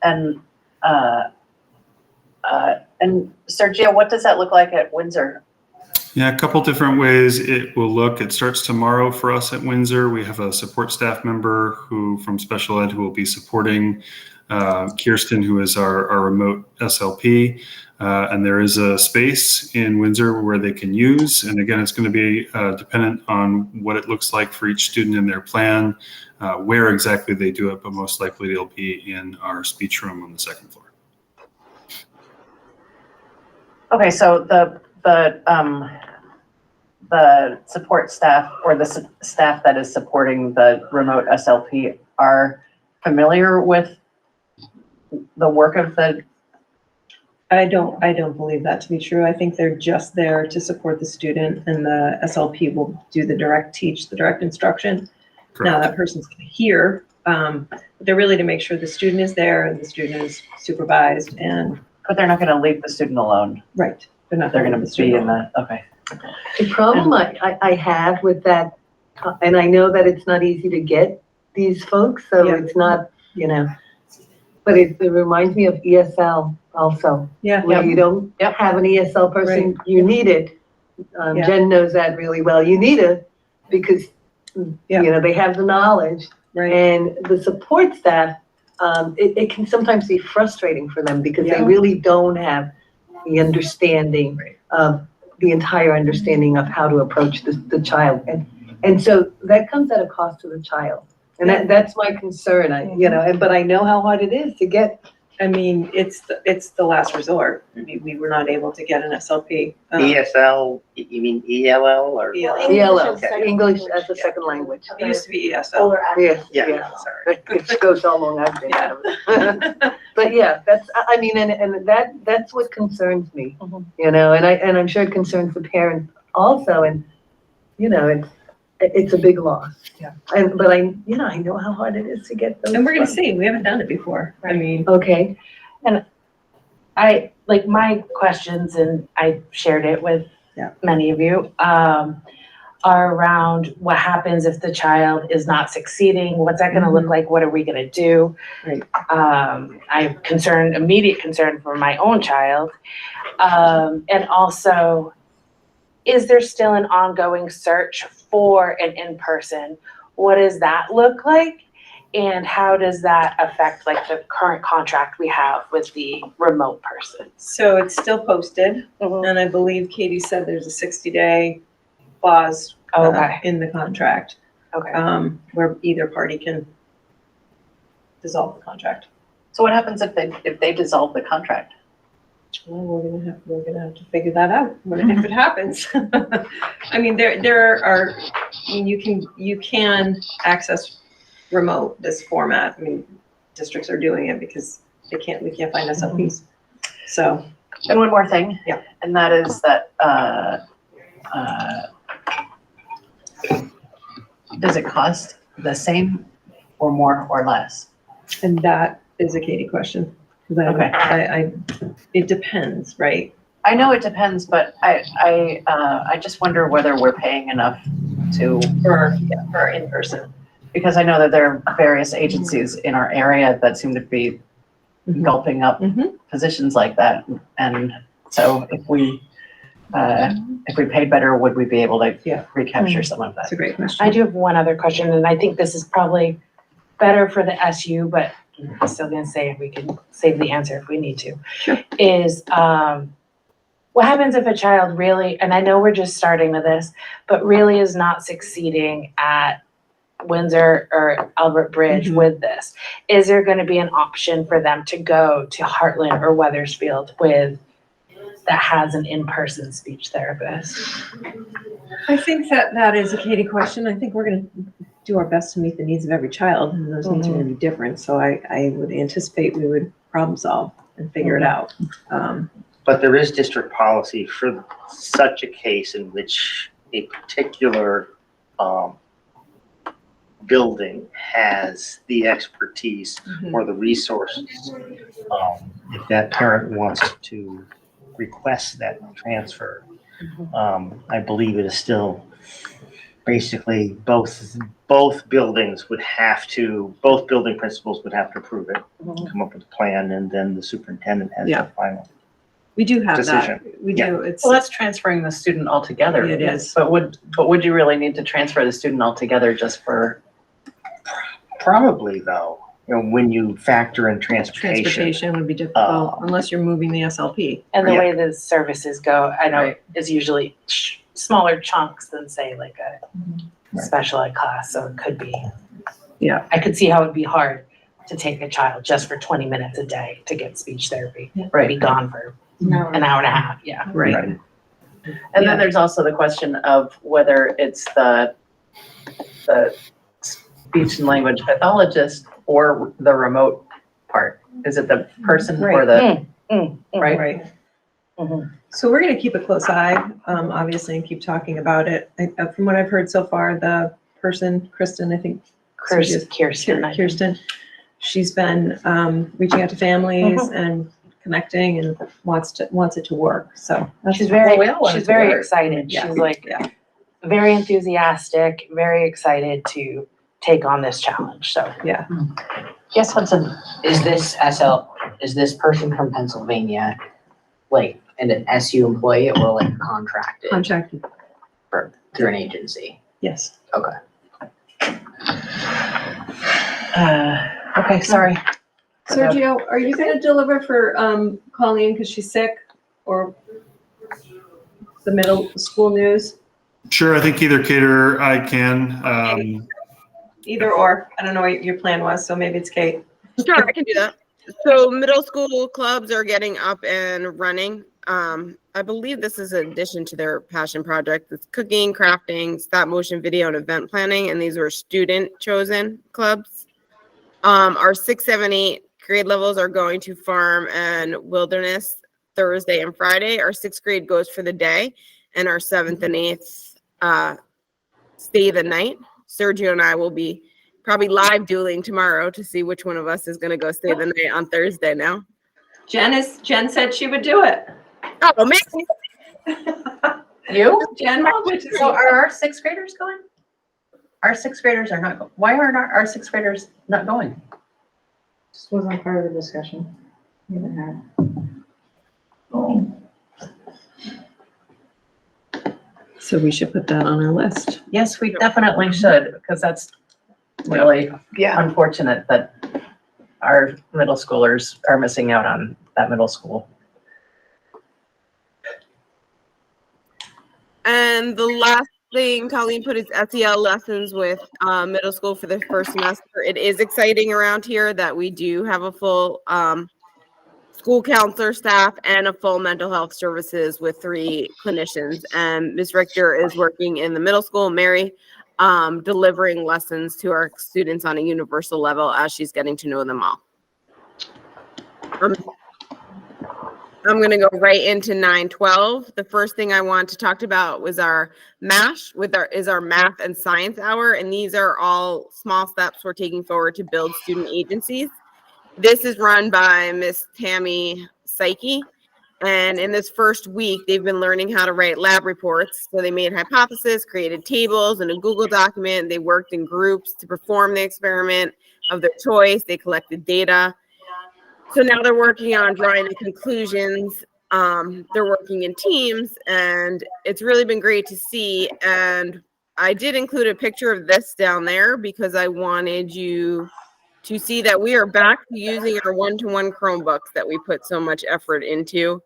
And Sergio, what does that look like at Windsor? Yeah, a couple different ways it will look. It starts tomorrow for us at Windsor. We have a support staff member from special ed who will be supporting Kirsten, who is our remote SLP. And there is a space in Windsor where they can use. And again, it's going to be dependent on what it looks like for each student in their plan, where exactly they do it, but most likely they'll be in our speech room on the second floor. Okay, so the support staff or the staff that is supporting the remote SLP are familiar with the work of the. I don't believe that to be true. I think they're just there to support the student and the SLP will do the direct instruction. Correct. Now that person's here, but they're really to make sure the student is there and the student is supervised and. But they're not going to leave the student alone. Right. They're not. They're going to be in the, okay. The problem I have with that, and I know that it's not easy to get these folks, so Yeah. it's not, but it reminds me of ESL also. Yeah. Where you don't have an ESL person, you need it. Yeah. Jen knows that really well. You need it because, they have the knowledge. Right. And the support staff, it can sometimes be frustrating for them because they Yeah. really don't have the understanding of the entire understanding of how to approach the child. And so that comes at a cost to the child. And that's my concern, but I know how hard it is to get. I mean, it's the last resort. I mean, we were not able to get an SLP. ESL, you mean ELL or? ELL. ELL, second English language. as a second language. It used to be ESL. Solar active. Yeah. Sorry. It goes so long I've been out of it. But yeah, and that's what concerns me, and I'm sure it concerns the parents also, and, it's a big loss. Yeah. But I know how hard it is to get those. And we're gonna funds. see. We haven't done it before. I mean, Okay, I, like my questions, and I shared it with many of you, are around what happens if the child is not succeeding? What's that gonna look like? What are we gonna do? Right. I'm immediate concern for my own child. And also, is there still an ongoing search for an in-person? What does that look like? And how does that affect like the current contract we have with the remote person? So it's still posted, Mhm. and I believe Katie said there's a 60-day clause Okay, in the contract, okay. where either party can dissolve the contract. So what happens if they dissolve the contract? Well, we're gonna have to figure that out, if it happens. I mean, there are, I mean, you can access remote, this format. I mean, districts are doing it because we can't find SLPs. So, And one more thing. Yeah. And that is that, does it cost the same or more or less? and that is a Katie question. 'Cause Okay. I, it depends, right? I know it depends, but I just wonder whether we're paying enough to, For in-person. because I know that there are various agencies in our area that seem to be gulping up Mhm. positions like that. And so if we paid better, would we be able to recapture some of That's that? a great question. I do have one other question, and I think this is probably better for the SU, but I'm still gonna say it, we can save the answer if we need to. Sure. Is, what happens if a child really, and I know we're just starting with this, but really is not succeeding at Windsor or Albert Bridge Mhm. with this? Is there gonna be an option for them to go to Heartland or Weathersfield that has an in-person speech therapist? I think that is a Katie question. I think we're gonna do our best to meet the needs of every child, and those needs are gonna be different. So I would anticipate we would problem solve and figure it out. But there is district policy for such a case in which a particular building has the expertise or the resources. If that parent wants to request that transfer, I believe it is still basically both buildings would have to, both building principals would have to approve it, come up with a plan, and then the superintendent has the final. We do have Decision. that. We do. It's, Well, that's transferring the student altogether. It is. But would you really need to transfer the student altogether just for? Probably though, when you factor in transportation. transportation would be difficult unless you're moving the SLP. And the Yeah. way the services go, I know Right. is usually smaller chunks than say like a Right. special ed class, so it could be. Yeah. I could see how it'd be hard to take a child just for 20 minutes a day to get speech therapy. Right. Be gone for an hour and a half, yeah. Right. And then there's also the question of whether it's the speech and language pathologist or the remote part. Is it the person or the, right? Right. Mhm. So we're gonna keep a close eye, obviously, and keep talking about it. From what I've heard so far, the person, Kristen, I think. Kirsten, she's been reaching out to families and connecting and wants it to work, so. She's very we all want it to work. excited. Yeah. She's like very enthusiastic, very excited to take on this challenge, so. Yeah. Yes, Hudson. Is this person from Pennsylvania, like an SU employee or like contracted Contracted, through an agency? yes. Okay. Okay, sorry. Sergio, are you gonna deliver for Colleen because she's sick, or the middle school news? Sure, I think either caterer I can. Either or. I don't know what your plan was, so maybe it's Kate. Sure, I can do that. So middle school clubs are getting up and running. I believe this is in addition to their passion project. It's cooking, crafting, stop motion video, and event planning. And these were student chosen clubs. Our 6, 7, 8 grade levels are going to farm and wilderness Thursday and Friday. Our 6th grade goes for the day, and our 7th and 8th stay the night. Sergio and I will be probably live dueling tomorrow to see which one of us is going to go stay the night on Thursday now. Jen said she would do it. Oh, man. You? Jen, So are our 6th graders going? Our 6th graders are not, why aren't our 6th graders not going? This wasn't part of the discussion. We haven't had. So we should put that on our list. Yes, we definitely should, because that's really Yeah. unfortunate that our middle schoolers are missing out on that middle school. And the last thing Colleen put is SEL lessons with middle school for the first semester. It is exciting around here that we do have a full school counselor staff and a full mental health services with 3 clinicians. And Ms. Richter is working in the middle school, Mary, delivering lessons to our students on a universal level as she's getting to know them all. I'm going to go right into 9:12. The first thing I want to talk about was our MASH, is our math and science hour, and these are all small steps we're taking forward to build student agencies. This is run by Miss Tammy Psyche, and in this first week, they've been learning how to write lab reports. So they made hypotheses, created tables in a Google document. They worked in groups to perform the experiment of their choice. They collected data. So now they're working on drawing the conclusions. They're working in teams, and it's really been great to see. And I did include a picture of this down there because I wanted you to see that we are back to using our one-to-one Chromebooks that we put so much effort into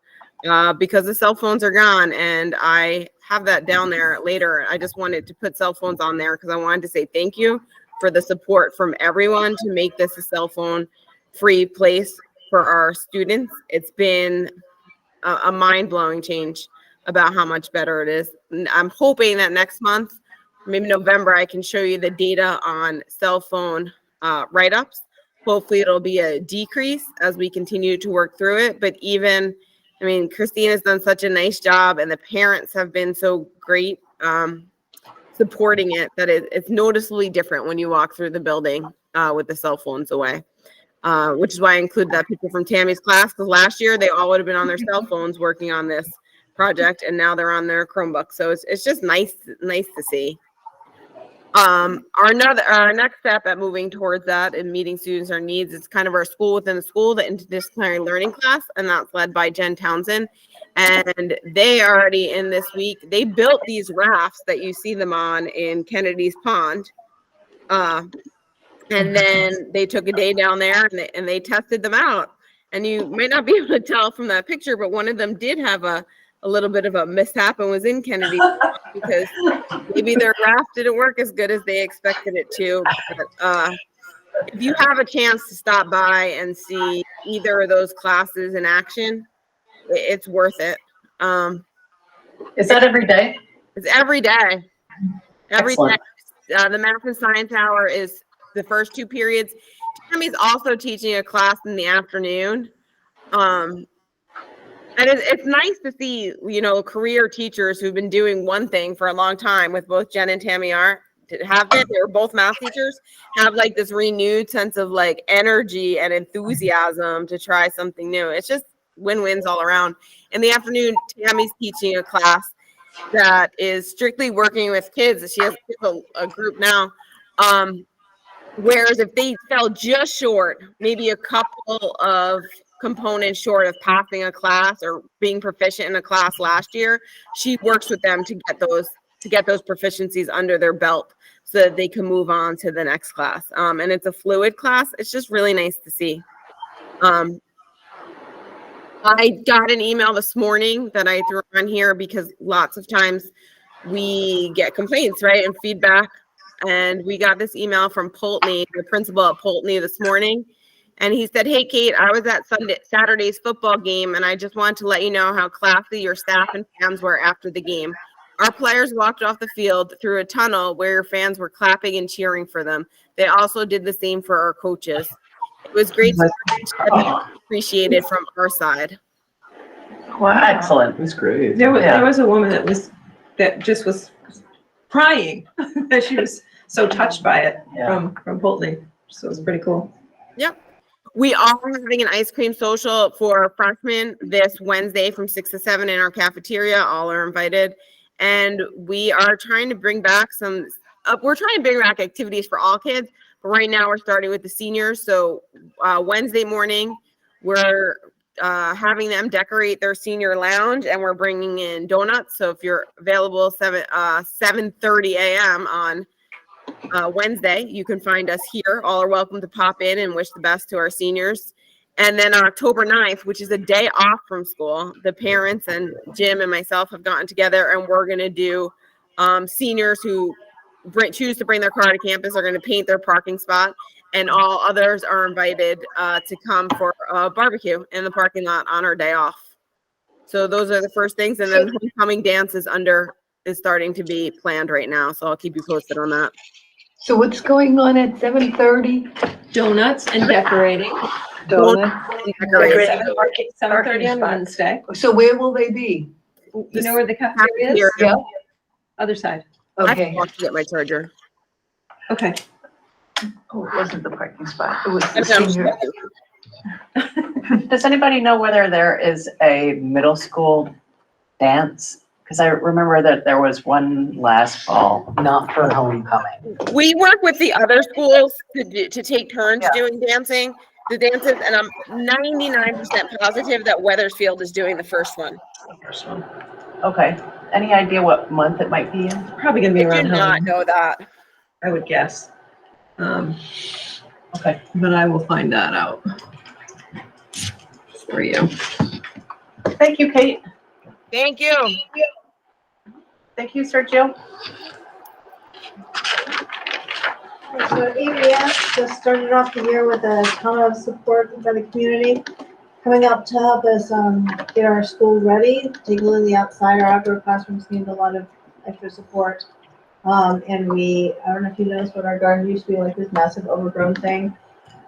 because the cell phones are gone. And I have that down there later. I just wanted to put cell phones on there because I wanted to say thank you for the support from everyone to make this a cell phone free place for our students. It's been a mind-blowing change about how much better it is. And I'm hoping that next month, maybe November, I can show you the data on cell phone write-ups. Hopefully it'll be a decrease as we continue to work through it. But even, I mean, Christine has done such a nice job and the parents have been so great supporting it that it's noticeably different when you walk through the building with the cell phones away. Which is why I include that picture from Tammy's class, because last year they all would have been on their cell phones working on this project, and now they're on their Chromebook. So it's just nice to see. Our next step at moving towards that and meeting students' our needs is kind of our school within the school, the interdisciplinary learning class, and that's led by Jen Townsend. And they already in this week, they built these rafts that you see them on in Kennedy's Pond. And then they took a day down there and they tested them out. And you might not be able to tell from that picture, but one of them did have a little bit of a mishap and was in Kennedy because maybe their raft didn't work as good as they expected it to. But if you have a chance to stop by and see either of those classes in action, it's worth it. Is that every day? It's every day. Every Excellent. day. The math and science hour is the first 2 periods. Tammy's also teaching a class in the afternoon. And it's nice to see, career teachers who've been doing one thing for a long time with both Jen and Tammy they were both math teachers, have like this renewed sense of like energy and enthusiasm to try something new. It's just win-wins all around. In the afternoon, Tammy's teaching a class that is strictly working with kids. She has a group now. Whereas if they fell just short, maybe a couple of components short of passing a class or being proficient in a class last year, she works with them to get those proficiencies under their belt so that they can move on to the next class. And it's a fluid class. It's just really nice to see. I got an email this morning that I threw on here because lots of times we get complaints, right, and feedback. And we got this email from Pulteney, the principal at Pulteney this morning. And he said, "Hey, Kate, I was at Saturday's football game, and I just wanted to let you know how classy your staff and fans were after the game. Our players walked off the field through a tunnel where your fans were clapping and cheering for them. They also did the same for our coaches. It was great to appreciated from our side." Wow. Excellent. It was great. There was a woman that just was crying that she was so touched by it from Pulteney. So it was pretty cool. Yep. We are having an ice cream social for freshmen this Wednesday from 6 to 7 in our cafeteria. All are invited. And we are trying to bring back activities for all kids. But right now we're starting with the seniors. So Wednesday morning, we're having them decorate their senior lounge, and we're bringing in donuts. So if you're available 7:30 a.m. on Wednesday. You can find us here. All are welcome to pop in and wish the best to our seniors. And then on October 9th, which is a day off from school, the parents and Jim and myself have gotten together and we're going to do seniors who choose to bring their car to campus are going to paint their parking spot, and all others are invited to come for a barbecue in the parking lot on our day off. So those are the first things. And then homecoming dance is starting to be planned right now. So I'll keep you posted on that. So what's going on at 7:30? Donuts and decorating. Donuts. Decorating. 7:30 on Wednesday. So where will they be? You know where the cafeteria is? Yeah. Other side. I have Okay. to walk to get my charger. Okay. Oh, it wasn't the parking spot. It was the Okay, I'm senior. Does anybody know whether there is a middle school dance? Because I remember that there was one last fall. Not for homecoming. We work with the other schools to take turns doing the dances, and I'm 99% positive that Weathersfield is doing the first one. First one. Okay. Any idea what month it might be in? Probably gonna be I around do not Halloween, know that. I would guess. Okay. But I will find that out for you. Thank you, Kate. Thank you. Thank you, Sergio. So ABS just started off the year with a ton of support by the community, coming up to help us get our school ready, particularly the outside. Our outdoor classrooms need a lot of extra support. And I don't know if you noticed, but our garden used to be like this massive overgrown thing,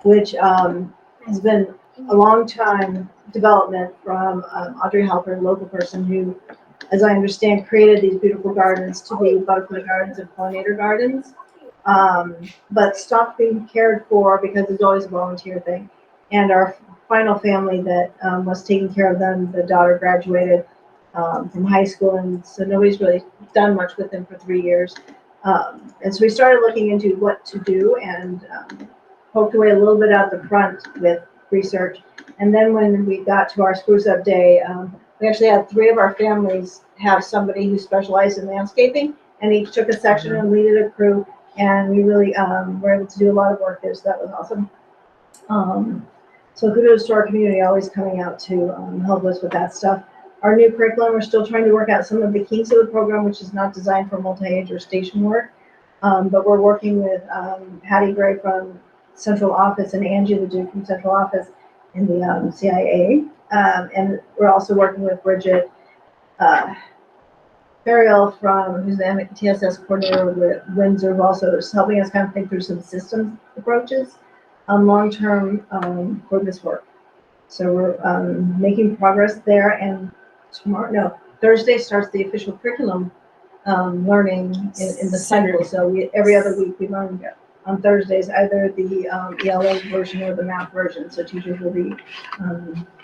which has been a long time development from Audrey Halper, a local person who, as I understand, created these beautiful gardens to be butterfly gardens and pollinator gardens, but stopped being cared for because it's always a volunteer thing. And our final family that was taking care of them, the daughter graduated from high school, and so nobody's really done much with them for 3 years. And so we started looking into what to do and poked away a little bit out the front with research. And then when we got to our Spruce Up Day, we actually had 3 of our families have somebody who specialized in landscaping, and each took a section and leaded a crew, and we really were able to do a lot of work there, so that was awesome. So kudos to our community always coming out to help us with that stuff. Our new curriculum, we're still trying to work out some of the kinks of the program, which is not designed for multi-age or station work, but we're working with Patty Gray from Central Office and Angie the Duke from Central Office in the CIA. And we're also working with Bridget Burial who's the TSS coordinator with Windsor, who also is helping us kind of think through some systems approaches long-term for this work. So we're making progress there, and Thursday starts the official curriculum learning in the cycle. So every other week we learn on Thursdays, either the ELA version or the math version. So teachers will be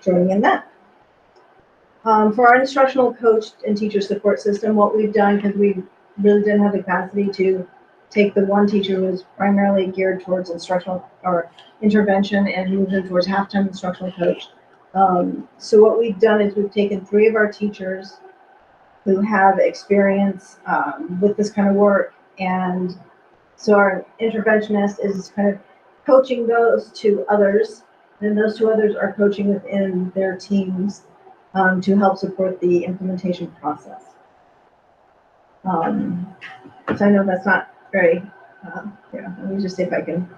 joining in that. For our instructional coach and teacher support system, what we've done, because we really didn't have the capacity to take the one teacher who was primarily geared towards instructional or intervention and move them towards half-time instructional coach. So what we've done is we've taken 3 of our teachers who have experience with this kind of work, and so our interventionist is kind of coaching those 2 others, and those 2 others are coaching within their teams to help support the implementation process. So I know that's not very, let me just see if I can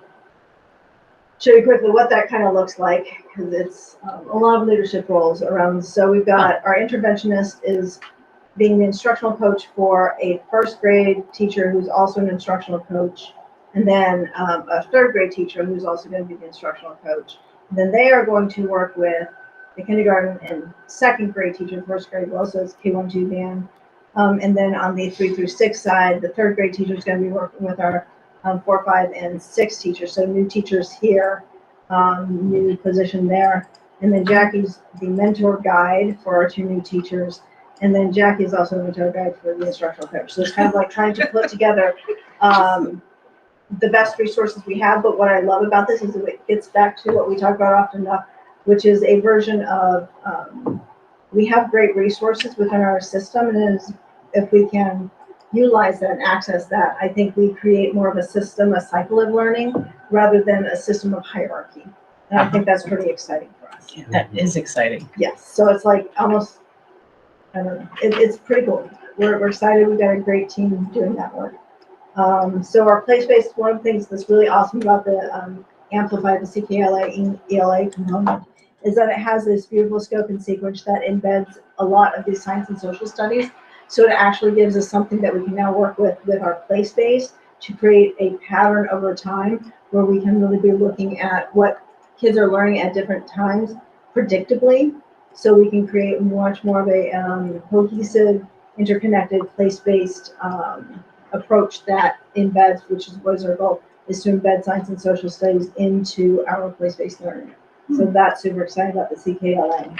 show you quickly what that kind of looks like, because it's a lot of leadership roles around. So we've got our interventionist is being the instructional coach for a 1st grade teacher who's also an instructional coach, and then a 3rd grade teacher who's also going to be the instructional coach. And then they are going to work with the kindergarten and 2nd grade teacher. 1st grade also is K1-2 band. And then on the 3 through 6 side, the 3rd grade teacher is going to be working with our 4, 5, and 6 teachers. So new teachers here, new position there. And then Jackie's the mentor guide for our 2 new teachers. And then Jackie is also the mentor guide for the instructional coach. So it's kind of like trying to put together the best resources we have. But what I love about this is it gets back to what we talk about often enough, which is a version of we have great resources within our system, and if we can utilize that and access that, I think we create more of a system, a cycle of learning, rather than a system of hierarchy. And I think that's pretty exciting for us. Yeah, that is exciting. Yes, so it's like almost, I don't know, it's pretty cool. We're excited, we've got a great team doing that work. So our place-based, one of the things that's really awesome about the Amplify, the CKLA ELA component, is that it has this beautiful scope and sequence that embeds a lot of these science and social studies. So it actually gives us something that we can now work with our place-based to create a pattern over time where we can really be looking at what kids are learning at different times predictably. So we can create much more of a cohesive, interconnected, place-based approach that embeds, which was our goal, is to embed science and social studies into our place-based learning. So that's super exciting about the CKLA.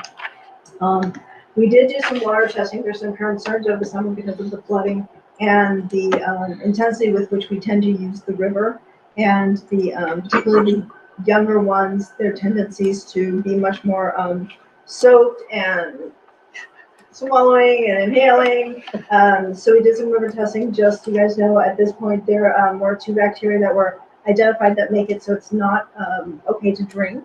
We did do some water testing. There's some concerns over the summer because of the flooding and the intensity with which we tend to use the river, and the particularly the younger ones, their tendencies to be much more soaked and swallowing and inhaling. So we did some river testing. Just so you guys know, at this point, there were 2 bacteria that were identified that make it so it's not okay to drink.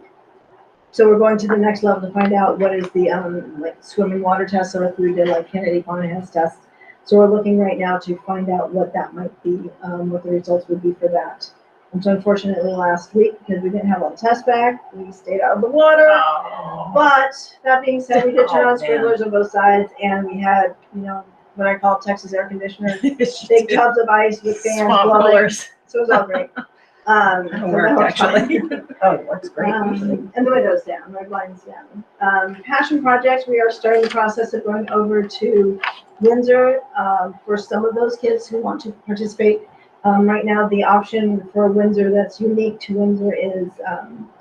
So we're going to the next level to find out what is the like swimming water test, or if we did like Kennedy-Conahans test. So we're looking right now to find out what that might be, what the results would be for that. And so unfortunately last week, because we didn't have all the tests back, we stayed out of the water. Oh. But that being said, we did turn on Oh, man. sprinklers on both sides, and we had, you know, what I call Texas air conditioner, big tubs of ice with fans Swamp blowing. blowers. So it was all great. So that Worked, was actually. fun. Oh, it works great. And the windows down, my blinds down. Passion projects, we are starting the process of going over to Windsor for some of those kids who want to participate. Right now, the option for Windsor that's unique to Windsor is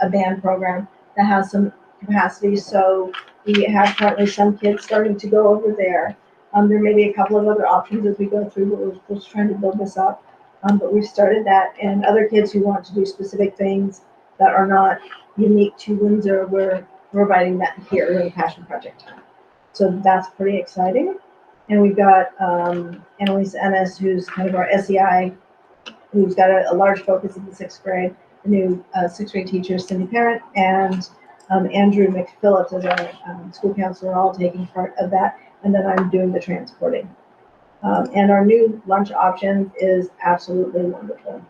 a band program that has some capacity. So we have currently some kids starting to go over there. There may be a couple of other options as we go through, but we're just trying to build this up. But we've started that, and other kids who want to do specific things that are not unique to Windsor, we're providing that here in the Passion Project time. So that's pretty exciting. And we've got Annalise Ennis, who's kind of our SEI, who's got a large focus in the 6th grade, the new 6th grade teacher, Cindy Parent, and Andrew McPhillips as our school counselor, all taking part of that. And then I'm doing the transporting. And our new lunch option is absolutely wonderful.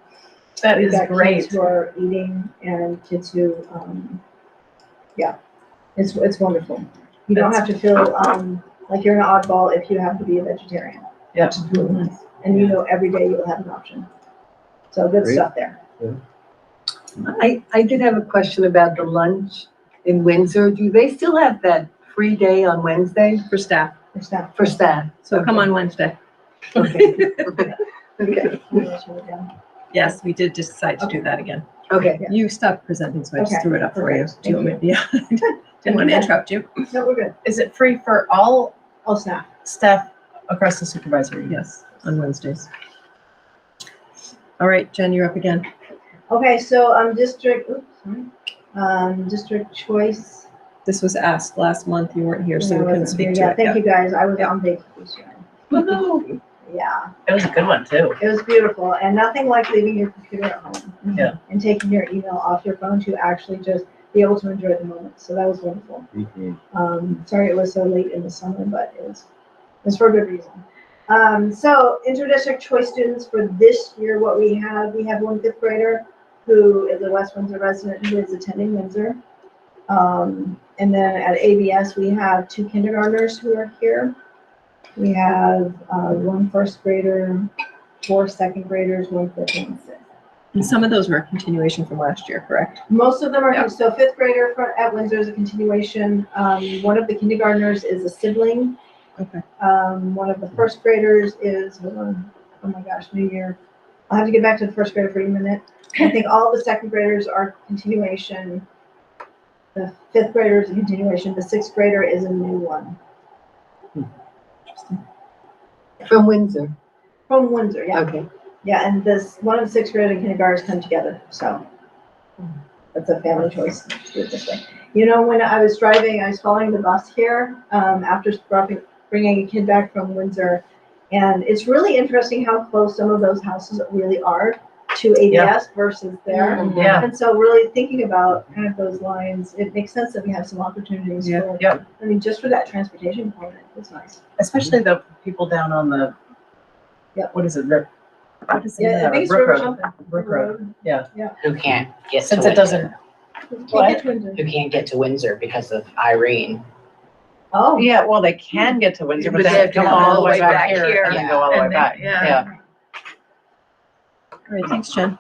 That We've is got great. kids who are eating and kids who, yeah, it's wonderful. You don't have to feel like you're an oddball if you have to be a vegetarian. Yep. It's really nice. And you know every day you'll have an option. So good Great. stuff there. I did have a question about the lunch in Windsor. Do they still have that free day on Wednesday For staff. For staff. for staff? So come on Wednesday. Okay. Okay. Yes, we did decide to do that again. Okay. You stopped presenting, so I just Okay, threw it up for you. perfect. Do you want me? Yeah. Didn't want to interrupt you. No, we're good. Is it free for all All staff. staff across the supervisory? Yes, on Wednesdays. All right, Jen, you're up again. Okay, so district, district choice. This was asked last month. You weren't here, so we couldn't speak to Yeah, it. thank you guys. I was on vacation. Yeah, It was a good one too. it was beautiful, and nothing like leaving your computer at home. Yeah. And taking your email off your phone to actually just be able to enjoy the moment. So that was wonderful. Sorry it was so late in the summer, but it was for a good reason. So interdistrict choice students for this year, what we have one 5th grader who is a West Windsor resident who is attending Windsor. And then at ABS, we have 2 kindergartners who are here. We have 1 1st grader, 4 2nd graders, 1 5th and 6th. And some of those were a continuation from last year, correct? Most of them are, Yeah. so 5th grader at Windsor is a continuation. One of the kindergartners is a sibling. Okay. One of the 1st graders is, hold on, oh my gosh, new year. I'll have to get back to the 1st grader for a minute. I think all of the 2nd graders are continuation. The 5th grader is a continuation. The 6th grader is a new one. From Windsor. From Windsor, yeah. Okay. Yeah, and one of the 6th grade and kindergartens come together, so that's a family choice to do it this way. You know, when I was driving, I was following the bus here, after bringing a kid back from Windsor, And it's really interesting how close some of those houses really are to ADS versus there. Yeah. And so really thinking about kind of those lines, it makes sense that we have some opportunities for, Yep. I mean, just for that transportation component, it's nice. Especially the people down on the, what is it, what is the name Yeah, I of think it? it's Brook River Road. something. Brook Road, yeah. Who can't get to Since it Windsor. doesn't, Can't get to Windsor. Who can't get to Windsor because of Irene. Oh. yeah, well, they can get to Windsor, but But they have to come all the way back here here. and then go all the way And then- back, yeah. yeah. All right, thanks, Jen.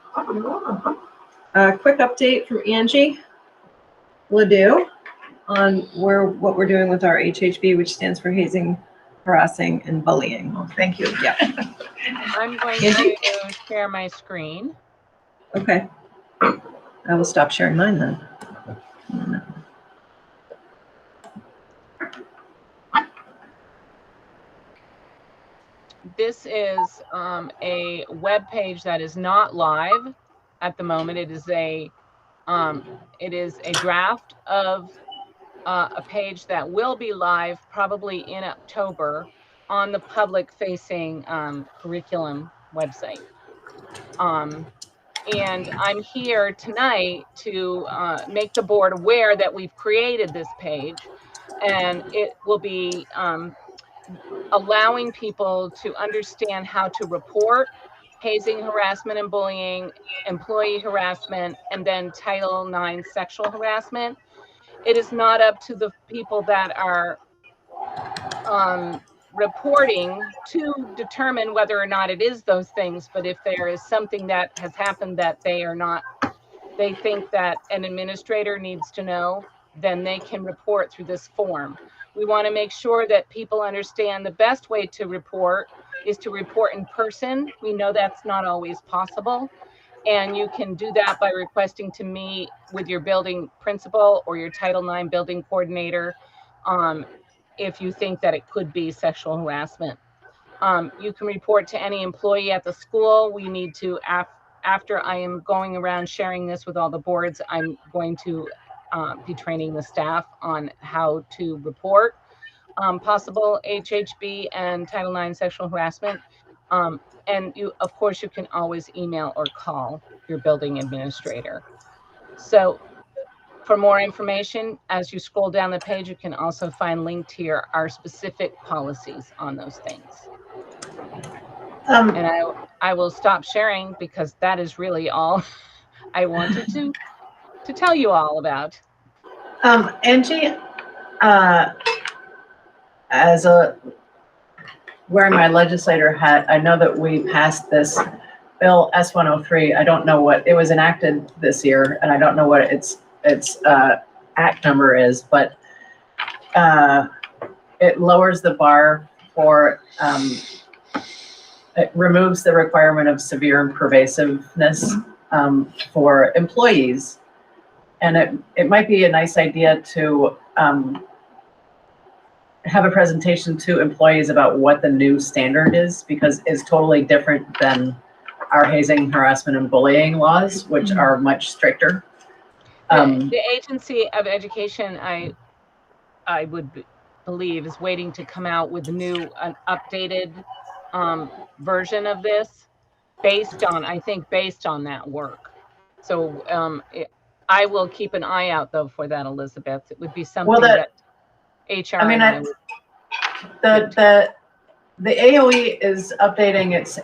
Quick update from Angie Ledoux on what we're doing with our HHB, which stands for hazing, harassing, and bullying. Oh, thank you. Yeah. I'm going Angie? to share my screen. Okay. I will stop sharing mine then. This is a web page that is not live at the moment. It is a draft of a page that will be live probably in October on the public-facing curriculum website. And I'm here tonight to make the board aware that we've created this page, and it will be allowing people to understand how to report hazing, harassment, and bullying, employee harassment, and then Title IX sexual harassment. It is not up to the people that are reporting to determine whether or not it is those things, but if there is something that has happened that they think that an administrator needs to know, then they can report through this form. We want to make sure that people understand the best way to report is to report in person. We know that's not always possible. And you can do that by requesting to meet with your building principal or your Title IX building coordinator if you think that it could be sexual harassment. You can report to any employee at the school. We need to, after I am going around sharing this with all the boards, I'm going to be training the staff on how to report possible HHB and Title IX sexual harassment. And you, of course, you can always email or call your building administrator. So for more information, as you scroll down the page, you can also find linked here our specific policies on those things. And I will stop sharing because that is really all I wanted to tell you all about. Angie, wearing my legislator hat, I know that we passed this bill S-103. I don't know what, it was enacted this year, and I don't know what its act number is, but it lowers the bar for, it removes the requirement of severe and pervasiveness for employees. And it might be a nice idea to have a presentation to employees about what the new standard is, because it's totally different than our hazing, harassment, and bullying laws, which are much stricter. The Agency of Education, I would believe, is waiting to come out with an updated version of this based on that work. So I will keep an eye out though for that, Elizabeth. It would be something that HR I mean, and I would the AOE is updating its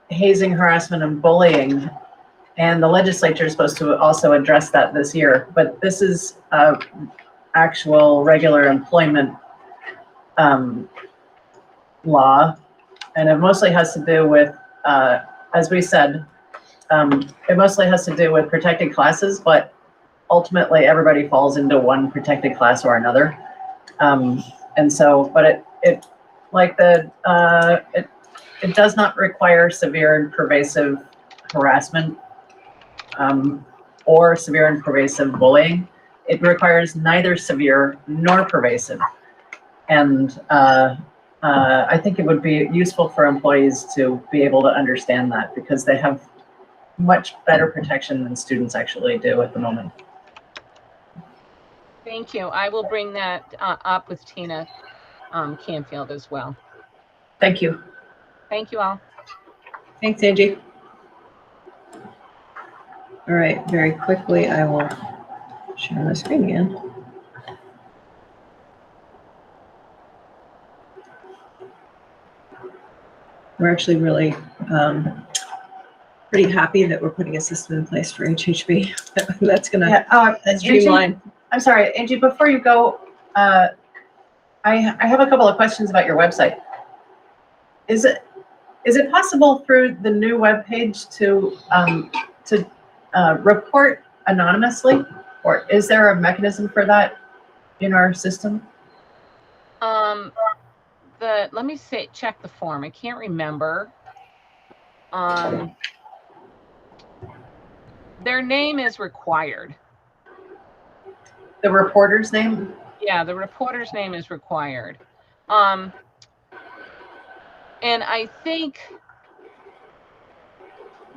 hazing, harassment, and bullying, and the legislature is supposed to also address that this year. But this is actual regular employment law, and it mostly has to do with, as we said, it mostly has to do with protected classes, but ultimately everybody falls into one protected class or another. And so, but it does not require severe and pervasive harassment or severe and pervasive bullying. It requires neither severe nor pervasive. And I think it would be useful for employees to be able to understand that, because they have much better protection than students actually do at the moment. Thank you. I will bring that up with Tina Canfield as well. Thank you. Thank you all. Thanks, Angie. All right, very quickly, I will share my screen again. We're actually really pretty happy that we're putting a system in place for HHB. That's gonna streamline. Angie, I'm sorry, Angie, before you go, I have a couple of questions about your website. Is it possible through the new webpage to report anonymously, or is there a mechanism for that in our system? Let me check the form. I can't remember. Their name is required. The reporter's name? Yeah, the reporter's name is required. And I think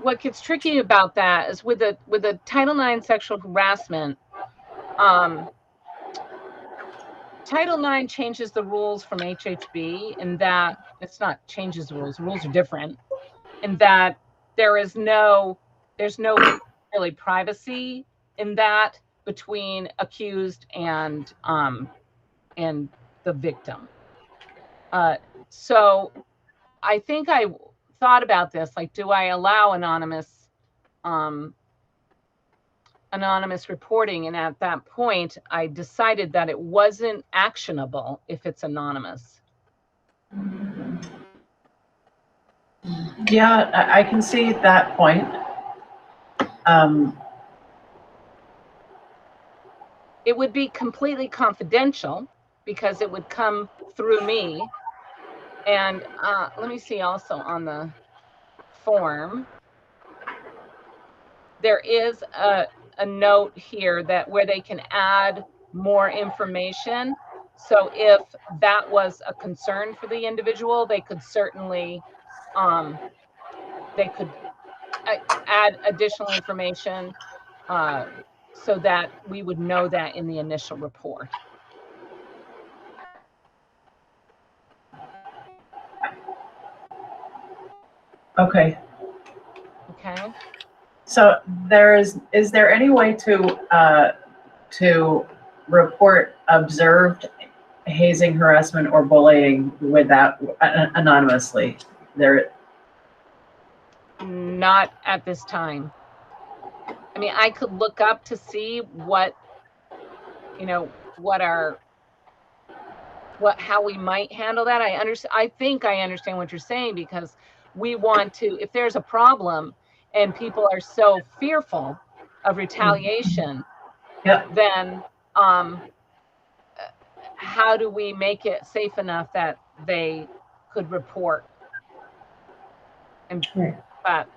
what gets tricky about that is with the Title IX sexual harassment, Title IX changes the rules from HHB in that it's not changes the rules are different, in that there's no really privacy in that between accused and the victim. So I think I thought about this, like, do I allow anonymous reporting? And at that point, I decided that it wasn't actionable if it's anonymous. Yeah, I can see that point. It would be completely confidential because it would come through me. And let me see also on the form, there is a note here that where they can add more information. So if that was a concern for the individual, they could certainly add additional information so that we would know that in the initial report. Okay. Okay. So is there any way to report observed hazing, harassment, or bullying without anonymously? Not at this time. I mean, I could look up to see how we might handle that. I think I understand what you're saying, because we want to, if there's a problem and people are so fearful of retaliation, then how do we make it safe enough that they could report? But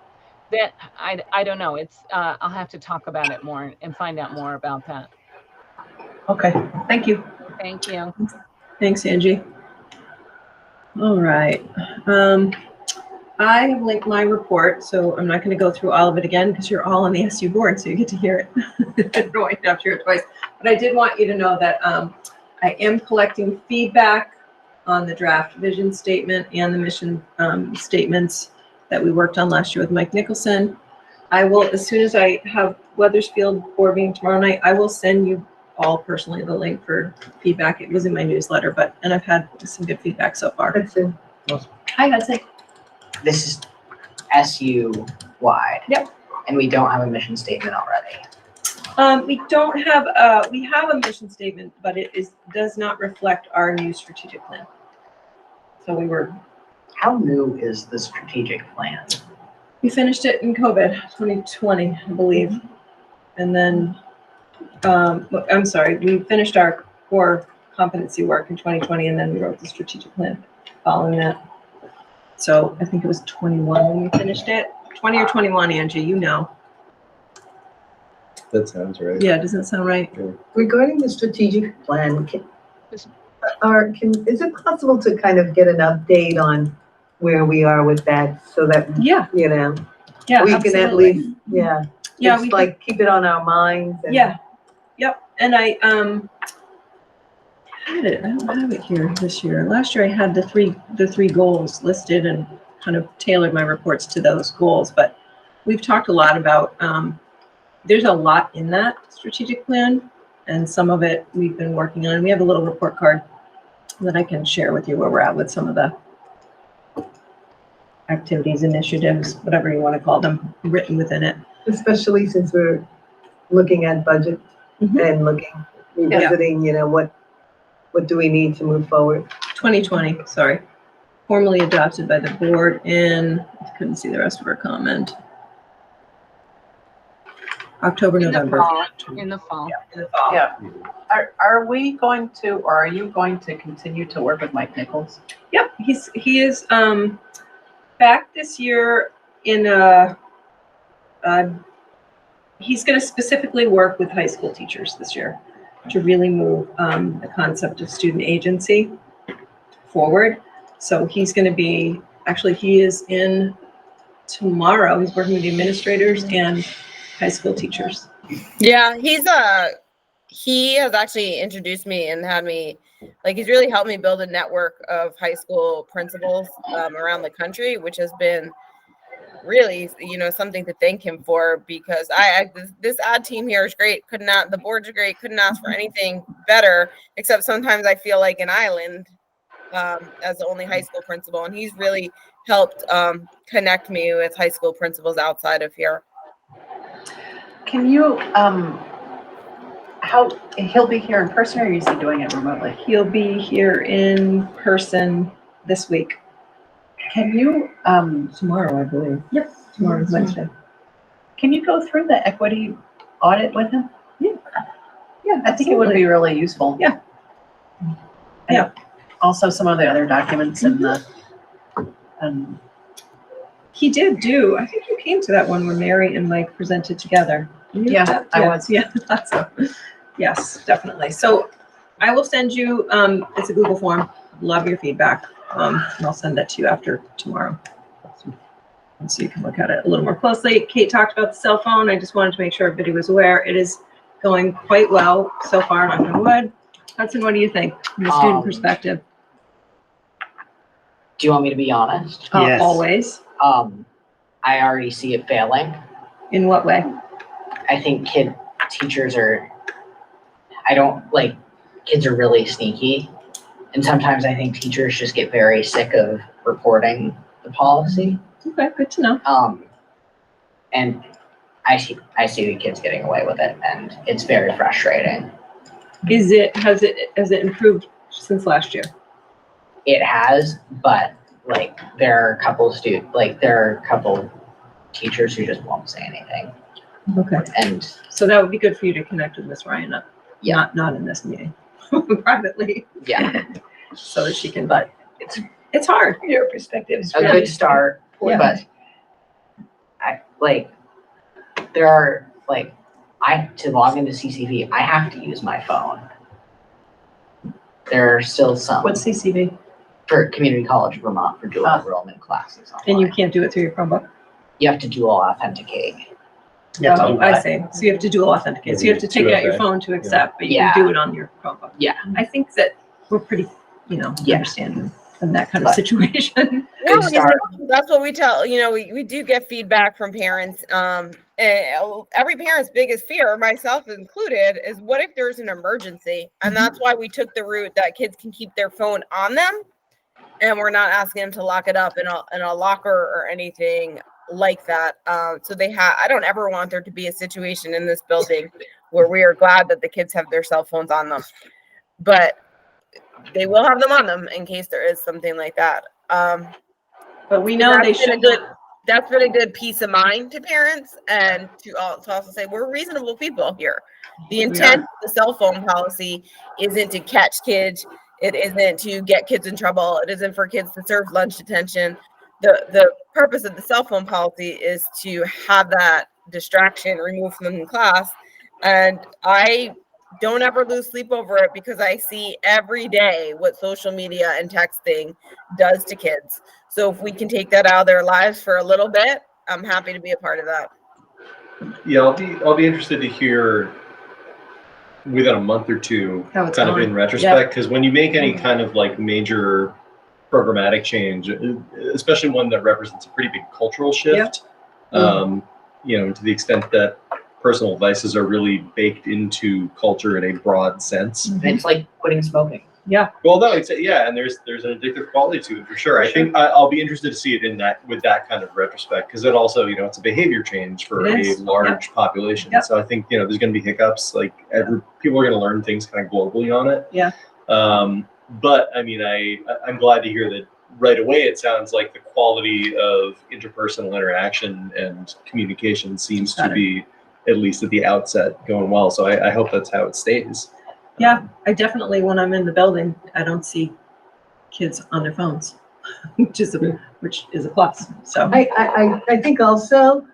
that I don't know. It's I'll have to talk about it more and find out more about that. Okay, thank you. Thank you. Thanks, Angie. All right. I have linked my report, so I'm not going to go through all of it again because you're all on the SU board, so you get to hear it. I don't have to hear it twice. But I did want you to know that I am collecting feedback on the draft vision statement and the mission statements that we worked on last year with Mike Nicholson. I will, as soon as I have Weathersfield board meeting tomorrow night, I will send you all personally the link for feedback. It was in my newsletter, and I've had some good feedback so far. Hudson. Hi, Hudson. This is SU wide. Yep. And we don't have a mission statement already. We don't have we have a mission statement, but it does not reflect our new strategic plan. So how new is the strategic plan? We finished it in COVID 2020, I believe. And then I'm sorry, we finished our core competency work in 2020, and then we wrote the strategic plan following that. So I think it was 21 when we finished it. 20 or 21, Angie, you know. That sounds right. Yeah, doesn't that sound right? Yeah. Regarding the strategic plan, is it possible to kind of get an update on where we are with that, so that, we absolutely. can at least, we like keep it on our minds? And, yep. And I don't have it here this year. Last year I had the three goals listed and kind of tailored my reports to those goals, but we've talked a lot about, there's a lot in that strategic plan, and some of it we've been working on. We have a little report card that I can share with you where we're at with some of the activities, initiatives, whatever you want to call them, written within it. Especially since we're looking at budget and revisiting, what do we need to move forward? 2020, sorry. Formally adopted by the board I couldn't see the rest of her comment. October, In the November. fall. In the fall. In the fall. Yeah. Are we going to, or are you going to continue to work with Mike Nichols? Yep, he is back this year in he's going to specifically work with high school teachers this year to really move the concept of student agency forward. So he's going to be, actually he is in tomorrow, he's working with the administrators and high school teachers. Yeah, he has actually introduced me and had me, like, he's really helped me build a network of high school principals around the country, which has been really, something to thank him for, because this ad team here is great. The board's great. Couldn't ask for anything better, except sometimes I feel like an island as the only high school principal, and he's really helped connect me with high school principals outside of here. Can you, he'll be here in person, or is he doing it remotely? He'll be here in person this week. Can you, Tomorrow, I believe. Yep. Tomorrow's Wednesday. Can you go through the equity audit with him? Yeah. Yeah, I think it would be really useful. Yeah. And Yeah. Also some of the other documents in the, He did do, I think you came to that one where Mary and Mike presented together. Yeah, I was. Yeah, that's so. Yes, definitely. So I will send you, it's a Google form. Love your feedback. And I'll send that to you after tomorrow. And so you can look at it a little more closely. Kate talked about the cell phone. I just wanted to make sure everybody was aware. It is going quite well so far, knock on wood. Hudson, what do you think from a student perspective? Do you want me to be honest? Yes. Always. I already see it failing. In what way? I think teachers are, kids are really sneaky. And sometimes I think teachers just get very sick of reporting the policy. Okay, good to know. And I see the kids getting away with it, and it's very frustrating. Has it improved since last year? It has, but there are a couple teachers who just won't say anything. Okay. And So that would be good for you to connect with Miss Ryan, Yeah. not in this meeting, privately, yeah, so that she can, but it's hard. Your perspective is a good start, Yeah. but there are to log into CCV, I have to use my phone. There are still some What's CCV? for Community College of Vermont for dual enrollment classes online. And you can't do it through your Chromebook? You have to dual authenticate. Yeah, Oh, I see. So you have to dual authenticate. So you have to take it out your phone to accept, but you can do it on your Chromebook. Yeah. I think that we're pretty, Yeah. understanding in that kind of situation. Yeah, Good start. that's what we tell, we do get feedback from parents. And every parent's biggest fear, myself included, is what if there's an emergency? And that's why we took the route that kids can keep their phone on them, and we're not asking them to lock it up in a locker or anything like that. So I don't ever want there to be a situation in this building where we are glad that the kids have their cell phones on them, but they will have them on them in case there is something like that. But we know they should. That's been a good peace of mind to parents, and to also say we're reasonable people here. The intent of the cell phone policy isn't to catch kids. It isn't to get kids in trouble. It isn't for kids to serve lunch detention. The purpose of the cell phone policy is to have that distraction removed from the class. And I don't ever lose sleep over it, because I see every day what social media and texting does to kids. So if we can take that out of their lives for a little bit, I'm happy to be a part of that. Yeah, I'll be interested to hear within a month or two, How it's kind of going. in retrospect, because when you make any kind of like major programmatic change, especially one that represents a pretty big cultural shift, you know, to the extent that personal vices are really baked into culture in a broad sense. It's like quitting smoking. Well, no, it's yeah, and there's an addictive quality to it for sure. I think I'll be interested to see it in that with that kind of retrospect, because it also, you know, it's a behavior change for It a is. large population. Yep. So I think, you know, there's going to be hiccups. Like people are going to learn things kind of globally on it. Yeah. But I mean, I'm glad to hear that right away. It sounds like the quality of interpersonal interaction and communication seems to be, at least at the outset, going well. So I hope that's how it stays. Yeah, I definitely, when I'm in the building, I don't see kids on their phones, which is a plus. So I think also,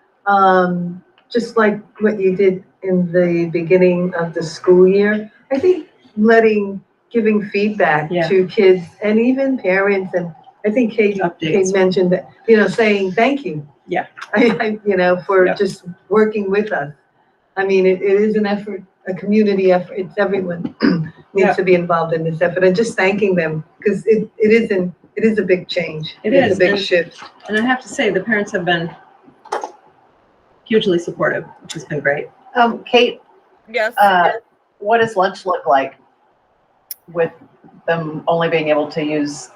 just like what you did in the beginning of the school year, I think giving feedback to kids and even parents, and I think Kate mentioned that, you know, saying thank you. Yeah. You know, for just working with us. I mean, it is an effort, a community effort. It's everyone needs to be involved in this effort, and just thanking them, because it is a big change. It is a big shift. And I have to say, the parents have been hugely supportive, which has been great. Kate, Yes. what does lunch look like with them only being able to use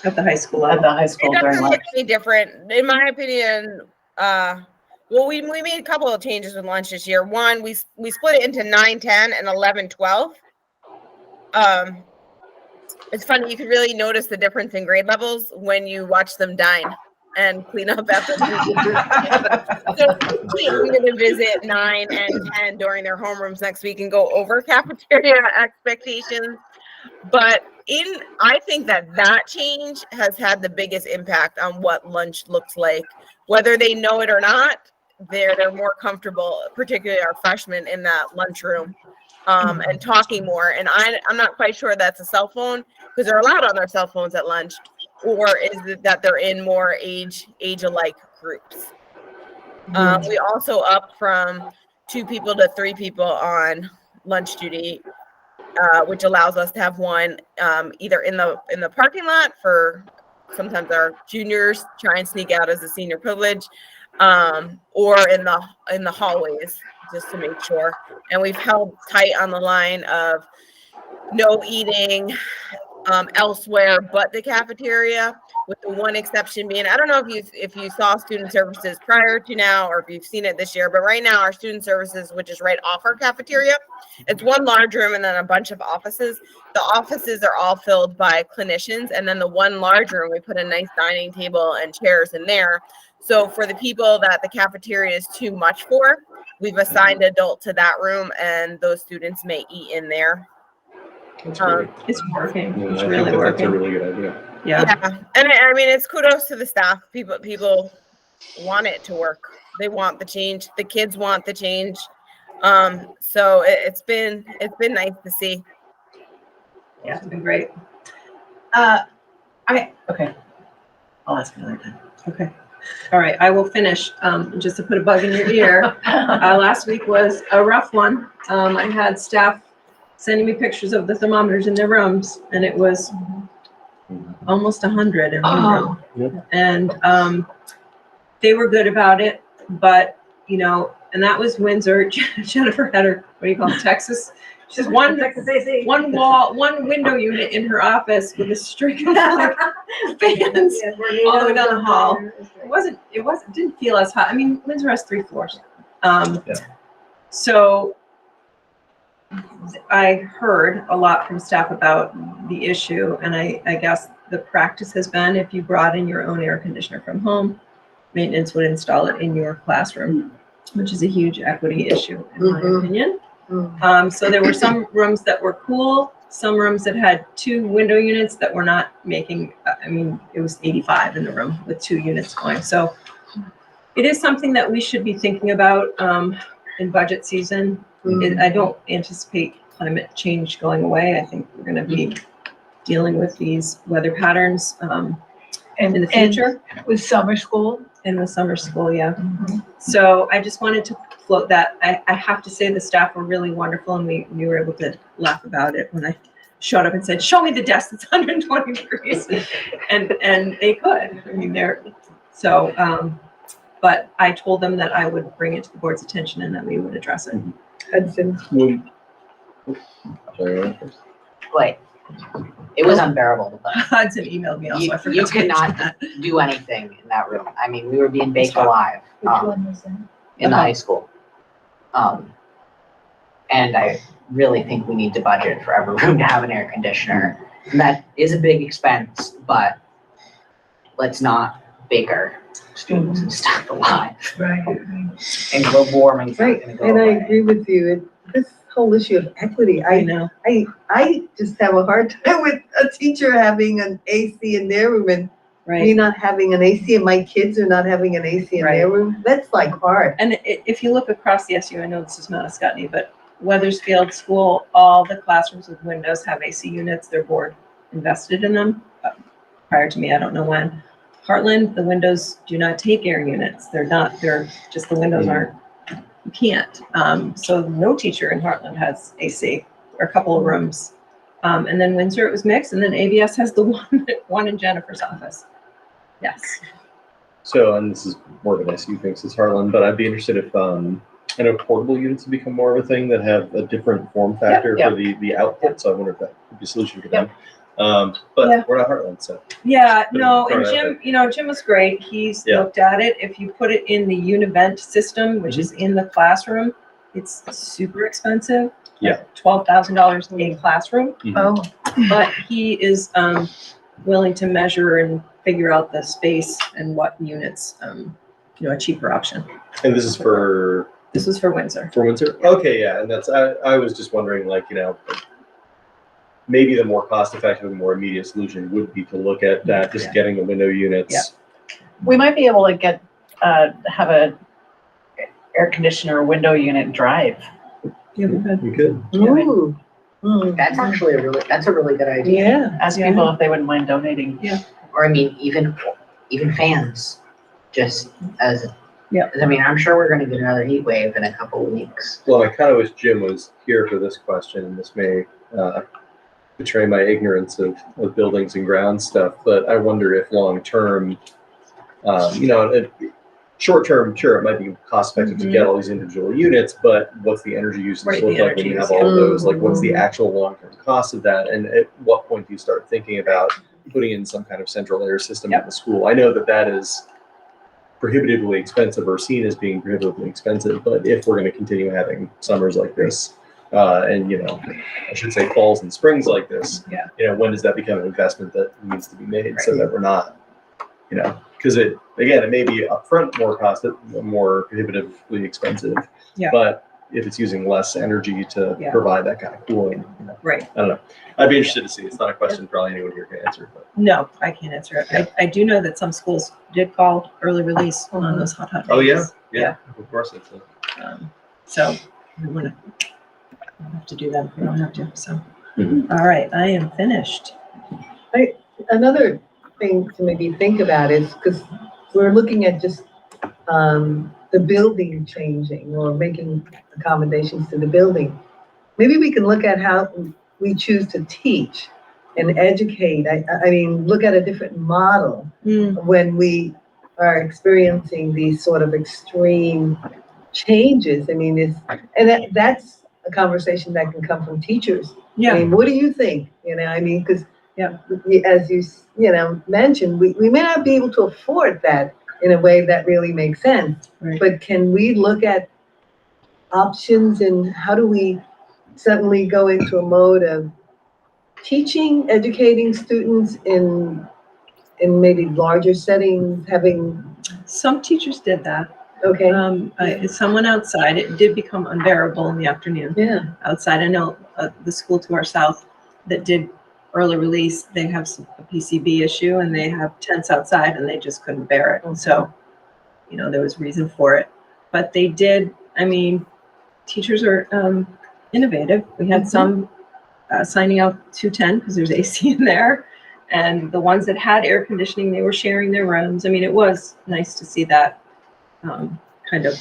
at the high school It during doesn't lunch? look any different, in my opinion. Well, we made a couple of changes with lunch this year. One, we split it into 9, 10, and 11, 12. It's funny, you could really notice the difference in grade levels when you watch them dine and clean up after So we're going to visit 9 and 10 during their homerooms next week and go over cafeteria expectations. But I think that change has had the biggest impact on what lunch looks like, whether they know it or not. They're more comfortable, particularly our freshmen, in that lunchroom, and talking more. And I'm not quite sure that's a cell phone, because they're allowed on their cell phones at lunch, or is it that they're in more age-alike groups. We also upped from 2 people to 3 people on lunch duty, which allows us to have one either in the parking lot for sometimes our juniors try and sneak out as a senior privilege, or in the hallways, just to make sure. And we've held tight on the line of no eating elsewhere but the cafeteria, with the one exception being, I don't know if you saw student services prior to now, or if you've seen it this year, but right now our student services, which is right off our cafeteria, it's one large room and then a bunch of offices. The offices are all filled by clinicians, and then the one large room, we put a nice dining table and chairs in there. So for the people that the cafeteria is too much for, we've assigned adult to that room, and those students may eat in there. It's working. Yeah, It's I really think working. that's a really good idea. Yeah. And I mean, it's kudos to the staff. People want it to work. They want the change. The kids want the change. So it's been nice to see. Yeah, it's been great. Okay. I'll ask another time. Okay. All right, I will finish. Just to put a bug in your ear. Last week was a rough one. I had staff sending me pictures of the thermometers in their rooms, and it was almost 100 in one room. Yep. And they were good about it, but you know, and that was Windsor. Jennifer had her, what do you call it, Texas? She's one window unit in her office with a string of like fans all the way down the hall. It didn't feel as hot. I mean, Windsor has 3 floors. So I heard a lot from staff about the issue, and I guess the practice has been, if you brought in your own air conditioner from home, maintenance would install it in your classroom, which is a huge equity issue in my opinion. So there were some rooms that were cool, some rooms that had 2 window units that were not making, I mean, it was 85 in the room with 2 units going. So it is something that we should be thinking about in budget season. I don't anticipate climate change going away. I think we're going to be dealing with these weather patterns in the future. And with summer school, In the summer school, yeah. So I just wanted to float that. I have to say the staff were really wonderful, and we were able to laugh about it when I showed up and said, show me the desk that's 120 degrees. And they could. I mean, but I told them that I would bring it to the board's attention and that we would address it. Hudson. Like, it was unbearable. But Hudson emailed me also. you, I forgot you to could mention not that. do anything in that room. I mean, we were being baked hot. alive Which one was that? in the high school. And I really think we need to budget for every room to have an air conditioner. And that is a big expense, but let's not bake our students and staff alive. Right. And global warming's not Right, gonna go and I away. agree with you. This whole issue of equity, I know. I just have a hard time with a teacher having an AC in their room and me Right. not having an AC and my kids are not having an AC in their room. That's like hard. And if you look across the SU, I know this is Mount but Weathersfield School, all the classrooms with windows have AC units. Their board invested in them prior to me. I don't know when. Heartland, the windows do not take air units. They're just the windows aren't, you can't. So no teacher in Heartland has AC, or a couple of rooms. And then Windsor, it was mixed, and then ABS has the one in Jennifer's office. Yes. So, and this is more of an SU thing since Harlan, but I'd be interested if, I know portable units have become more of a thing that have a different form factor Yep. for the output. So I wonder if that could be a solution for Yep. them. But Yeah. we're not Heartland, so. Yeah, But no, throw and it out Jim was great. He's Yeah. looked at it. If you put it in the Univent system, which is in the classroom, it's super expensive. Yeah. $12,000 a classroom, Oh, but he is willing to measure and figure out the space and what units, a cheaper option. And this is for This was for Windsor. Windsor? Okay, yeah, and I was just wondering, like, maybe the more cost-effective and more immediate solution would be to look at that, just Yeah. getting the window units. We might be able to have a air conditioner window unit drive. Yeah, we could. We could. ooh. Mm. That's actually that's a really good idea. Yeah. Ask Yeah. people if they wouldn't mind donating. Or I mean, even fans, just as. Yeah. I mean, I'm sure we're gonna get another heat wave in a couple of weeks. Well, I kind of wish Jim was here for this question, and this may betray my ignorance of buildings and ground stuff, but I wonder if long-term, short-term, sure, it might be cost-effective to get all these individual units, but what's the energy usage Right, look the like when you energy have use, all of those? Like, what's the actual long-term cost of that? And at what point do you start thinking about putting in some kind of central air system at the school? I know that is prohibitively expensive, or seen as being prohibitively expensive, but if we're going to continue having summers like this, and I should say falls and springs like this, when does that become an investment that needs to be made so that we're not, because it may be upfront more prohibitively expensive, but if it's using less energy to provide that kind of cooling, Right. I don't know. I'd be interested to see. It's not a question probably anyone here can answer, but. No, I can't answer it. Yeah. I do know that some schools did call early release on those hot days. Oh, yeah. Of course, it's So we want to have to do that if we don't have to. So, Mhm. All right, I am finished. Another thing to maybe think about is, because we're looking at just the building changing or making accommodations to the building. Maybe we can look at how we choose to teach and educate. I mean, look at a different model when we are experiencing these sort of extreme changes. I mean, that's a conversation that can come from teachers. I mean, what do you think? I mean, because as you mentioned, we may not be able to afford that in a way that really makes sense. Right. But can we look at options, and how do we suddenly go into a mode of teaching, educating students in maybe larger settings, having. Some teachers did that. Okay. Someone outside, it did become unbearable in the afternoon. Yeah. Outside, I know the school to our south that did early release, they have a PCB issue and they have tents outside and they just couldn't bear it. And so, there was reason for it. But they did, teachers are innovative. We had some signing out 210 because there's AC in there. And the ones that had air conditioning, they were sharing their rooms. I mean, it was nice to see that kind of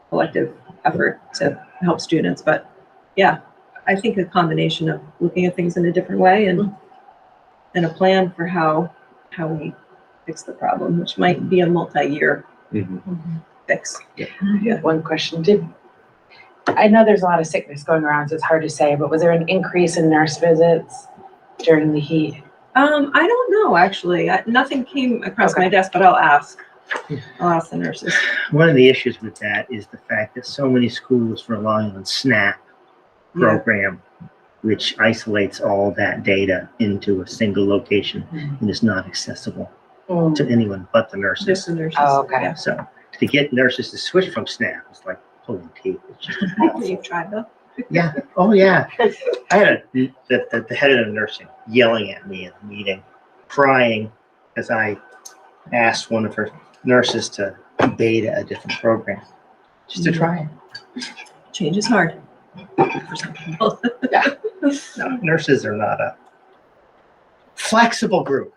collective effort to help students. But yeah, I think a combination of looking at things in a different way and a plan for how we fix the problem, which might be a multi-year fix. Yeah. One question, I know there's a lot of sickness going around, so it's hard to say, but was there an increase in nurse visits during the heat? I don't know, actually. Nothing came across my desk, but I'll ask the nurses. One of the issues with that is the fact that so many schools rely on SNAP program, which isolates all that data into a single location and is not accessible to anyone but the nurses. Just the nurses. Oh, okay. Yeah. So to get nurses to switch from SNAP is like pulling teeth. It's just You've tried though? yeah. Oh yeah. I had the head of the nursing yelling at me in the meeting, crying as I asked one of her nurses to beta a different program just to try it. Change is hard for some people. No, nurses are not a flexible group.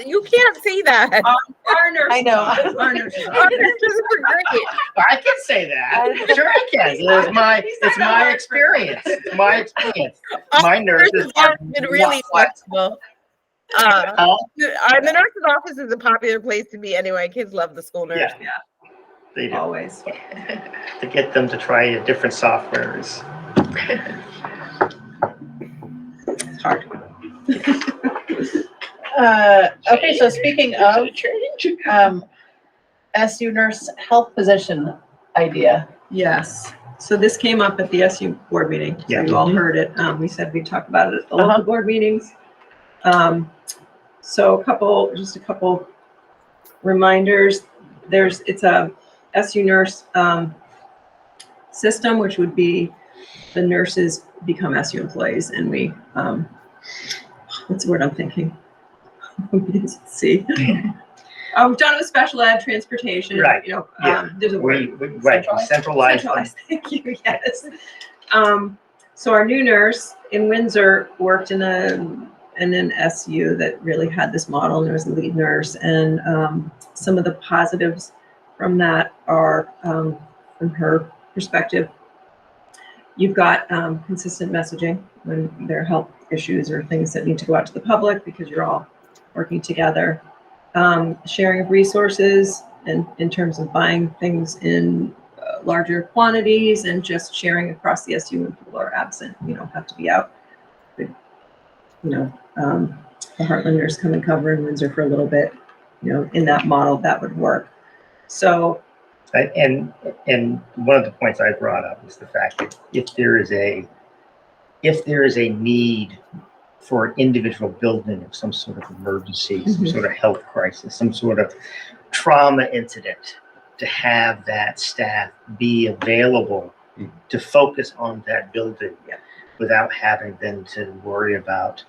You can't say that. Our nurses. I know. Our nurses. Our nurses are great. I can say that. Sure, I can. It's my experience. It's my experience. My nurses have are been really flexible. Oh, The nurse's office is a popular place to be anyway. Kids love the school nurse. yeah, they do. Always. To get them to try a different software is Hard. Okay, so speaking of SU nurse health position idea. Yes. So this came up at the SU board meeting. So Yeah. you all heard it. We said we'd talk about it at the local board meetings. So just a couple reminders. It's a SU nurse system, which would be the nurses become SU employees, and we what's the word I'm thinking? Let's see. We've done it with special ed, transportation. Right. You know, Yeah. there's a we word. right centralized. Thank you. Yes. So our new nurse in Windsor worked in an SU that really had this model, and there was a lead nurse. And some of the positives from that are, from her perspective, you've got consistent messaging when there are health issues or things that need to go out to the public because you're all working together. Sharing of resources and in terms of buying things in larger quantities and just sharing across the SU when people are absent. You don't have to be out. The Heartlanders come and cover in Windsor for a little bit. You know, in that model, that would work. So. And one of the points I brought up is the fact that if there is a need for an individual building of some sort of emergency, some sort of health crisis, some sort of trauma incident, to have that staff be available to focus on that building without having them to worry about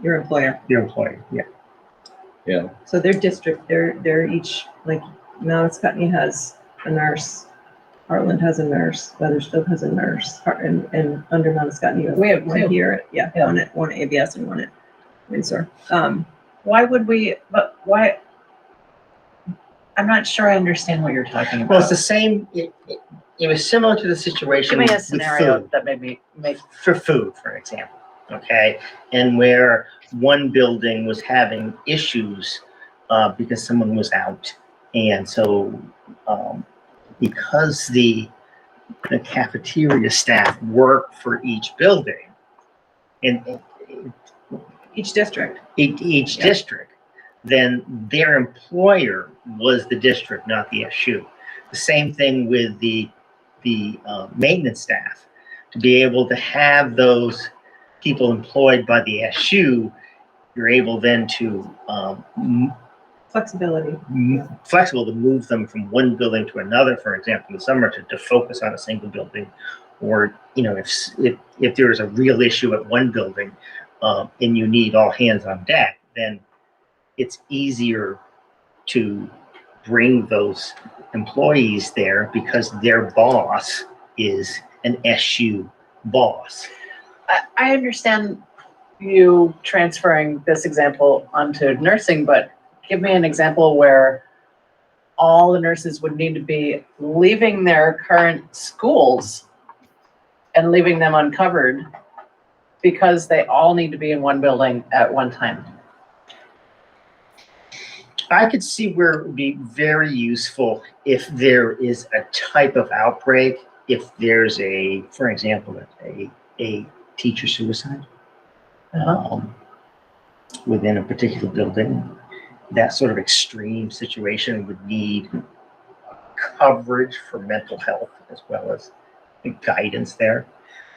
your employer. Yeah. So their district, they're each like. Mount Scottney has a nurse, Heartland has a nurse, Weathersfield has a nurse, and under Mount Scottney We have one two. here, one at ABS and one at Windsor. Why would we, but why? I'm not sure I understand what you're talking about. Well, it's the same. It was similar to the situation Give me a with scenario food. that maybe make. For food, for example, okay, and where one building was having issues because someone was out, and so because the cafeteria staff worked for each building, and Each district. each district, then their employer was the district, not the SU. The same thing with the maintenance staff. To be able to have those people employed by the SU, you're able then to Flexibility. flexible to move them from one building to another, for example, in the summer to focus on a single building, or if there is a real issue at one building and you need all hands on deck, then it's easier to bring those employees there because their boss is an SU boss. I understand you transferring this example onto nursing, but give me an example where all the nurses would need to be leaving their current schools and leaving them uncovered because they all need to be in one building at one time. I could see where it would be very useful if there is a type of outbreak, if there's for example, a teacher suicide within a particular building. That sort of extreme situation would need coverage for mental health as well as guidance there.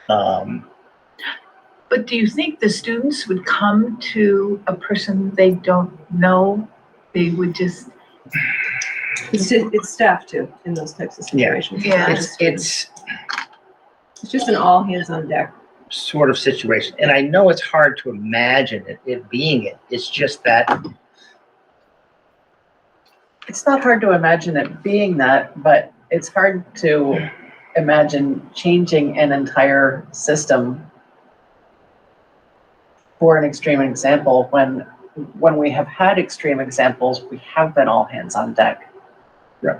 But do you think the students would come to a person they don't know? They would just, It's staff too, in those types of situations. It's not Yeah. just students. It's just an all hands on deck. Sort of situation. And I know it's hard to imagine it being it. It's just that It's not hard to imagine it being that, but it's hard to imagine changing an entire system for an extreme example when we have had extreme examples, we have been all hands on deck. Right.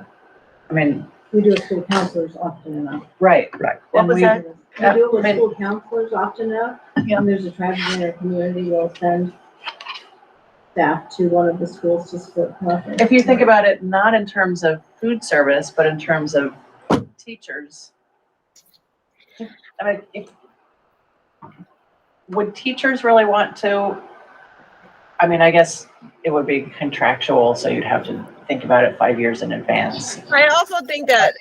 I mean, We do it with school counselors often enough. right. Right. What And was we- that? We do it with I mean- school counselors often enough. Yeah. When there's a tragedy in our community, we'll send staff to one of the schools to support profit. If you think about it, not in terms of food service, but in terms of teachers. I mean, would teachers really want to? I mean, I guess it would be contractual, so you'd have to think about it 5 years in advance. I also think that,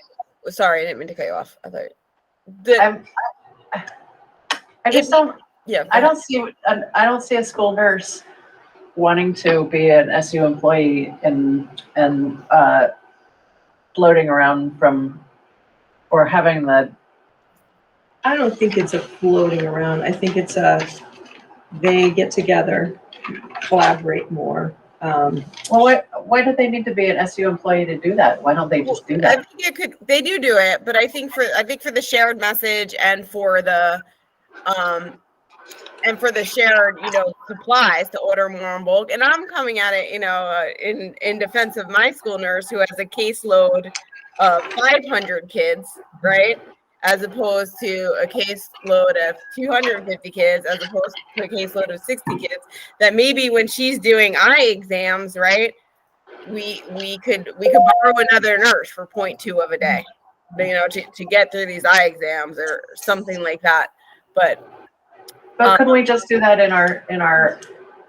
sorry, I didn't mean to cut you off. I thought I just don't. yeah. I don't see a school nurse wanting to be an SU employee and floating around from or having the. I don't think it's a floating around. I think it's they get together, collaborate more. Well, why do they need to be an SU employee to do that? Why don't they just do I that? think they do it, but I think for the shared message and for the shared, supplies to order more in bulk. And I'm coming at it, in defense of my school nurse who has a caseload of 500 kids, right? As opposed to a caseload of 250 kids, as opposed to a caseload of 60 kids, that maybe when she's doing eye exams, right, we could borrow another nurse for 0.2 of a day, to get through these eye exams or something like that. But couldn't we just do that in our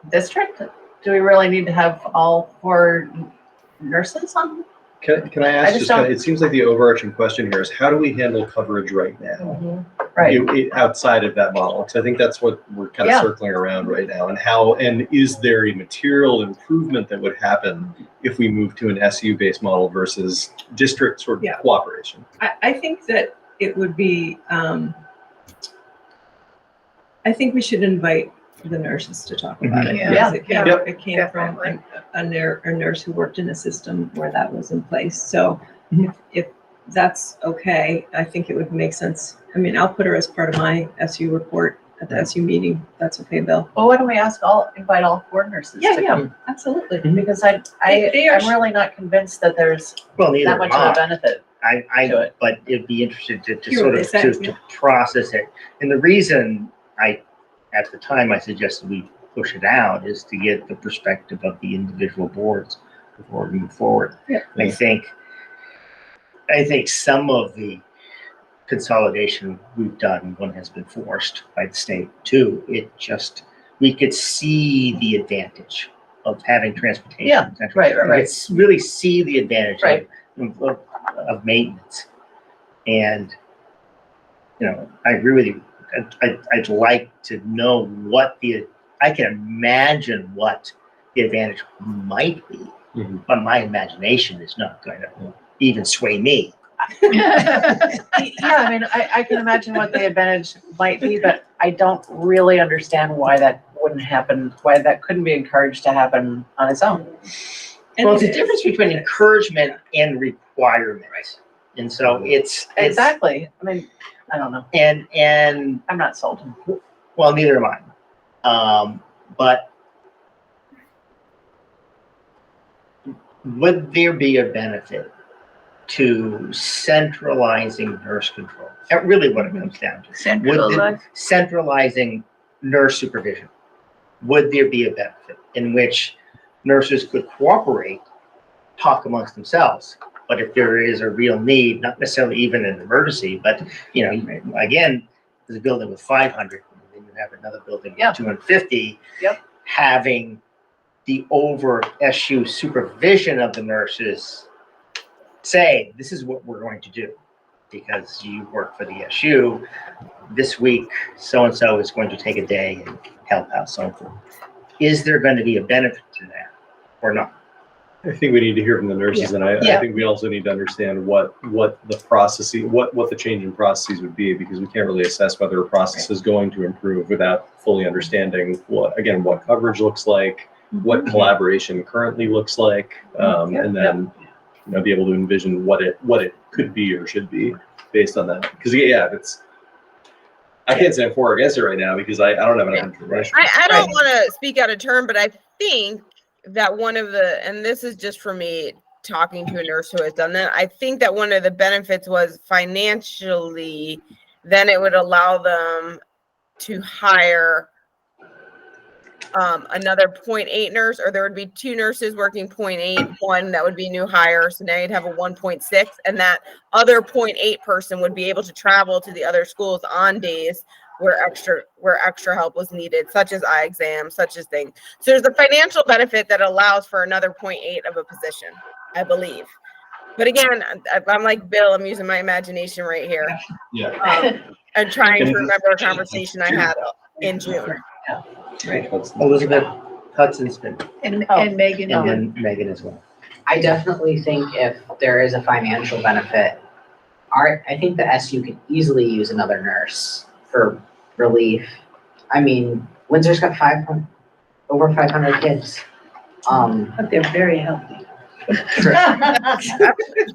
district? Do we really need to have all 4 nurses on? Can I ask, it seems like the overarching question here is how do we handle coverage right now? Right. Outside of that model? Because I think that's what we're kind of circling around right now. And is there a material improvement that would happen if we move to an SU-based model versus district sort of cooperation? I think that it would be, I think we should invite the nurses to talk about it. Yeah. Because it came from a nurse who worked in a system where that was in place. So if that's okay, I think it would make sense. I mean, I'll put her as part of my SU report at the SU meeting. That's okay, Bill. Well, why don't we invite all 4 nurses to come? Absolutely. Because I'm really not convinced that there's that much of a benefit. But it'd be interesting to Hear sort what of they say, to process it. And the reason at the time I suggested we push it out is to get the perspective of the individual boards before we move forward. Yeah. And I think some of the consolidation we've done, one has been forced by the state too. We could see the advantage of having transportation. Yeah, right. It's really see the advantage Right. of maintenance. And, I agree with you. I'd like to know I can imagine what the advantage might be, but my imagination is not going to even sway me. I mean, I can imagine what the advantage might be, but I don't really understand why that wouldn't happen, why that couldn't be encouraged to happen on its own. Well, it's a difference between encouragement and requirement. And so it's Exactly. I mean, I don't know. And I'm not sold. Well, neither am I. But would there be a benefit to centralizing nurse control? That's really what it comes down to. Centralizing nurse supervision. Would there be a benefit in which nurses could cooperate, talk amongst themselves? But if there is a real need, not necessarily even an emergency, but again, there's a building with 500, and then you have another building with 250. Yep. Having the over SU supervision of the nurses say, this is what we're going to do because you work for the SU. This week, so-and-so is going to take a day and help out so forth. Is there going to be a benefit to that or not? I think we need to hear from the nurses, and I think we also need to understand what the processes, what the change in processes would be, because we can't really assess whether a process is going to improve without fully understanding what coverage looks like, what collaboration currently looks like, and then be able to envision what it could be or should be based on that. Because I can't say I'm for or against it right now because I don't have enough information. I don't want to speak out of turn, but I think that one of the, and this is just for me talking to a nurse who has done that, I think that one of the benefits was financially, then it would allow them to hire another 0.8 nurse, or there would be 2 nurses working 0.8, one that would be new hire. So now you'd have a 1.6, and that other 0.8 person would be able to travel to the other schools on days where extra help was needed, such as eye exams, such as things. So there's a financial benefit that allows for another 0.8 of a position, I believe. But again, I'm like Bill, I'm using my imagination right here. Yeah. I'm trying to remember a conversation I had in June. Right. Elizabeth Hudson's been, And Megan. and then Megan as well. I definitely think if there is a financial benefit, I think the SU could easily use another nurse for relief. I mean, Windsor's got over 500 kids. But they're very healthy.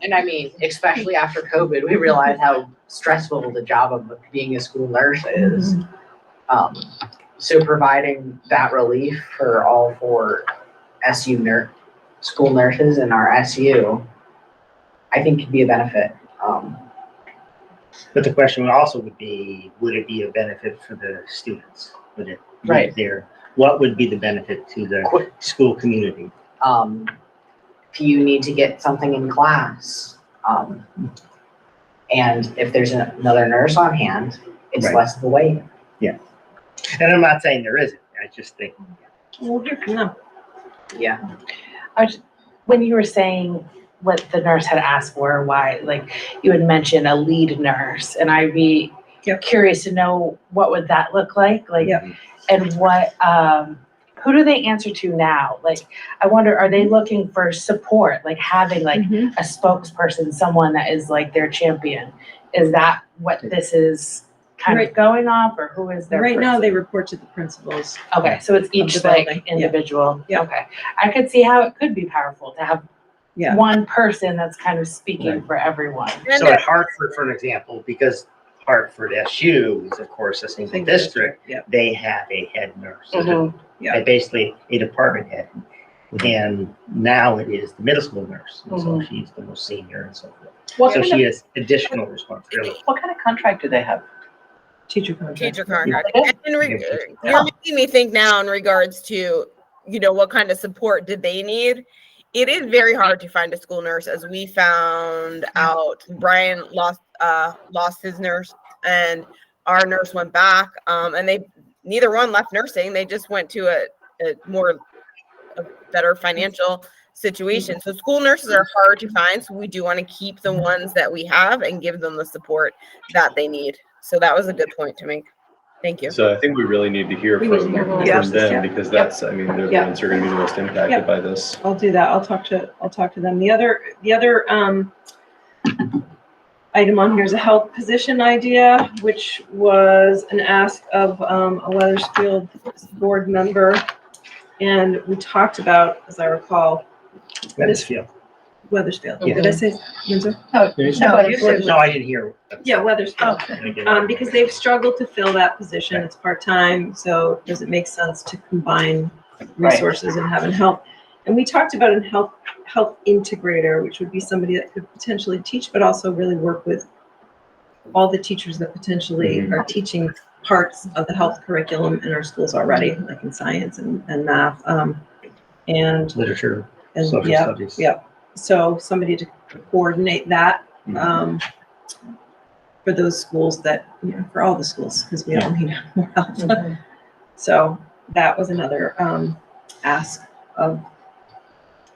And I mean, especially after COVID, we realized how stressful the job of being a school nurse is. So providing that relief for all 4 SU school nurses in our SU, I think could be a benefit. But the question also would be, would it be a benefit for the students? Would it be what would be the benefit to the school community? If you need to get something in class, and if there's another nurse on hand, it's less of a wait. Yeah. And I'm not saying there isn't. I just think. We'll hear from them. Yeah. When you were saying what the nurse had asked for, why, like you had mentioned a lead nurse, and I'd be curious to know what would that look like, and what, who do they answer to now? Like, I wonder, are they looking for support, like having like a spokesperson, someone that is like their champion? Is that what this is kind of going off, or who is their Right now, person? they report to the principals. Okay, so it's each the like building. individual. Yeah. Okay, I could see how it could be powerful to have one person that's kind of speaking for everyone. So at Hartford, for an example, because Hartford SU is of course a single district, they have a head nurse. They basically a department head. And now it is the middle school nurse. And so she's the most senior and so forth. So she has additional responsibility. What kind of contract do they have? Teacher contract. Teacher contract. And you're making me think now in regards to, what kind of support did they need? It is very hard to find a school nurse, as we found out. Brian lost his nurse, and our nurse went back, and neither one left nursing. They just went to a better financial situation. So school nurses are hard to find. So we do want to keep the ones that we have and give them the support that they need. So that was a good point to make. Thank you. So I think we really need to hear from them, because that's, they're the ones who are going to be the most impacted by this. I'll do that. I'll talk to them. The other item on here is a health position idea, which was an ask of a Weathersfield board member, and we talked about, as I recall, Weathersfield. Weathersfield. Yeah. Did I say Windsor? No, There's no, no, you said- no, I didn't hear. Yeah, Weathersfield. Okay. Because they've struggled to fill that position. It's part-time, so does it make sense to combine resources and having help? And we talked about a health integrator, which would be somebody that could potentially teach, but also really work with all the teachers that potentially are teaching parts of the health curriculum in our schools already, like in science and math, and Literature, and social yeah, studies. yeah. So somebody to coordinate that for those schools that, for all the schools, because we all need more help. So that was another ask of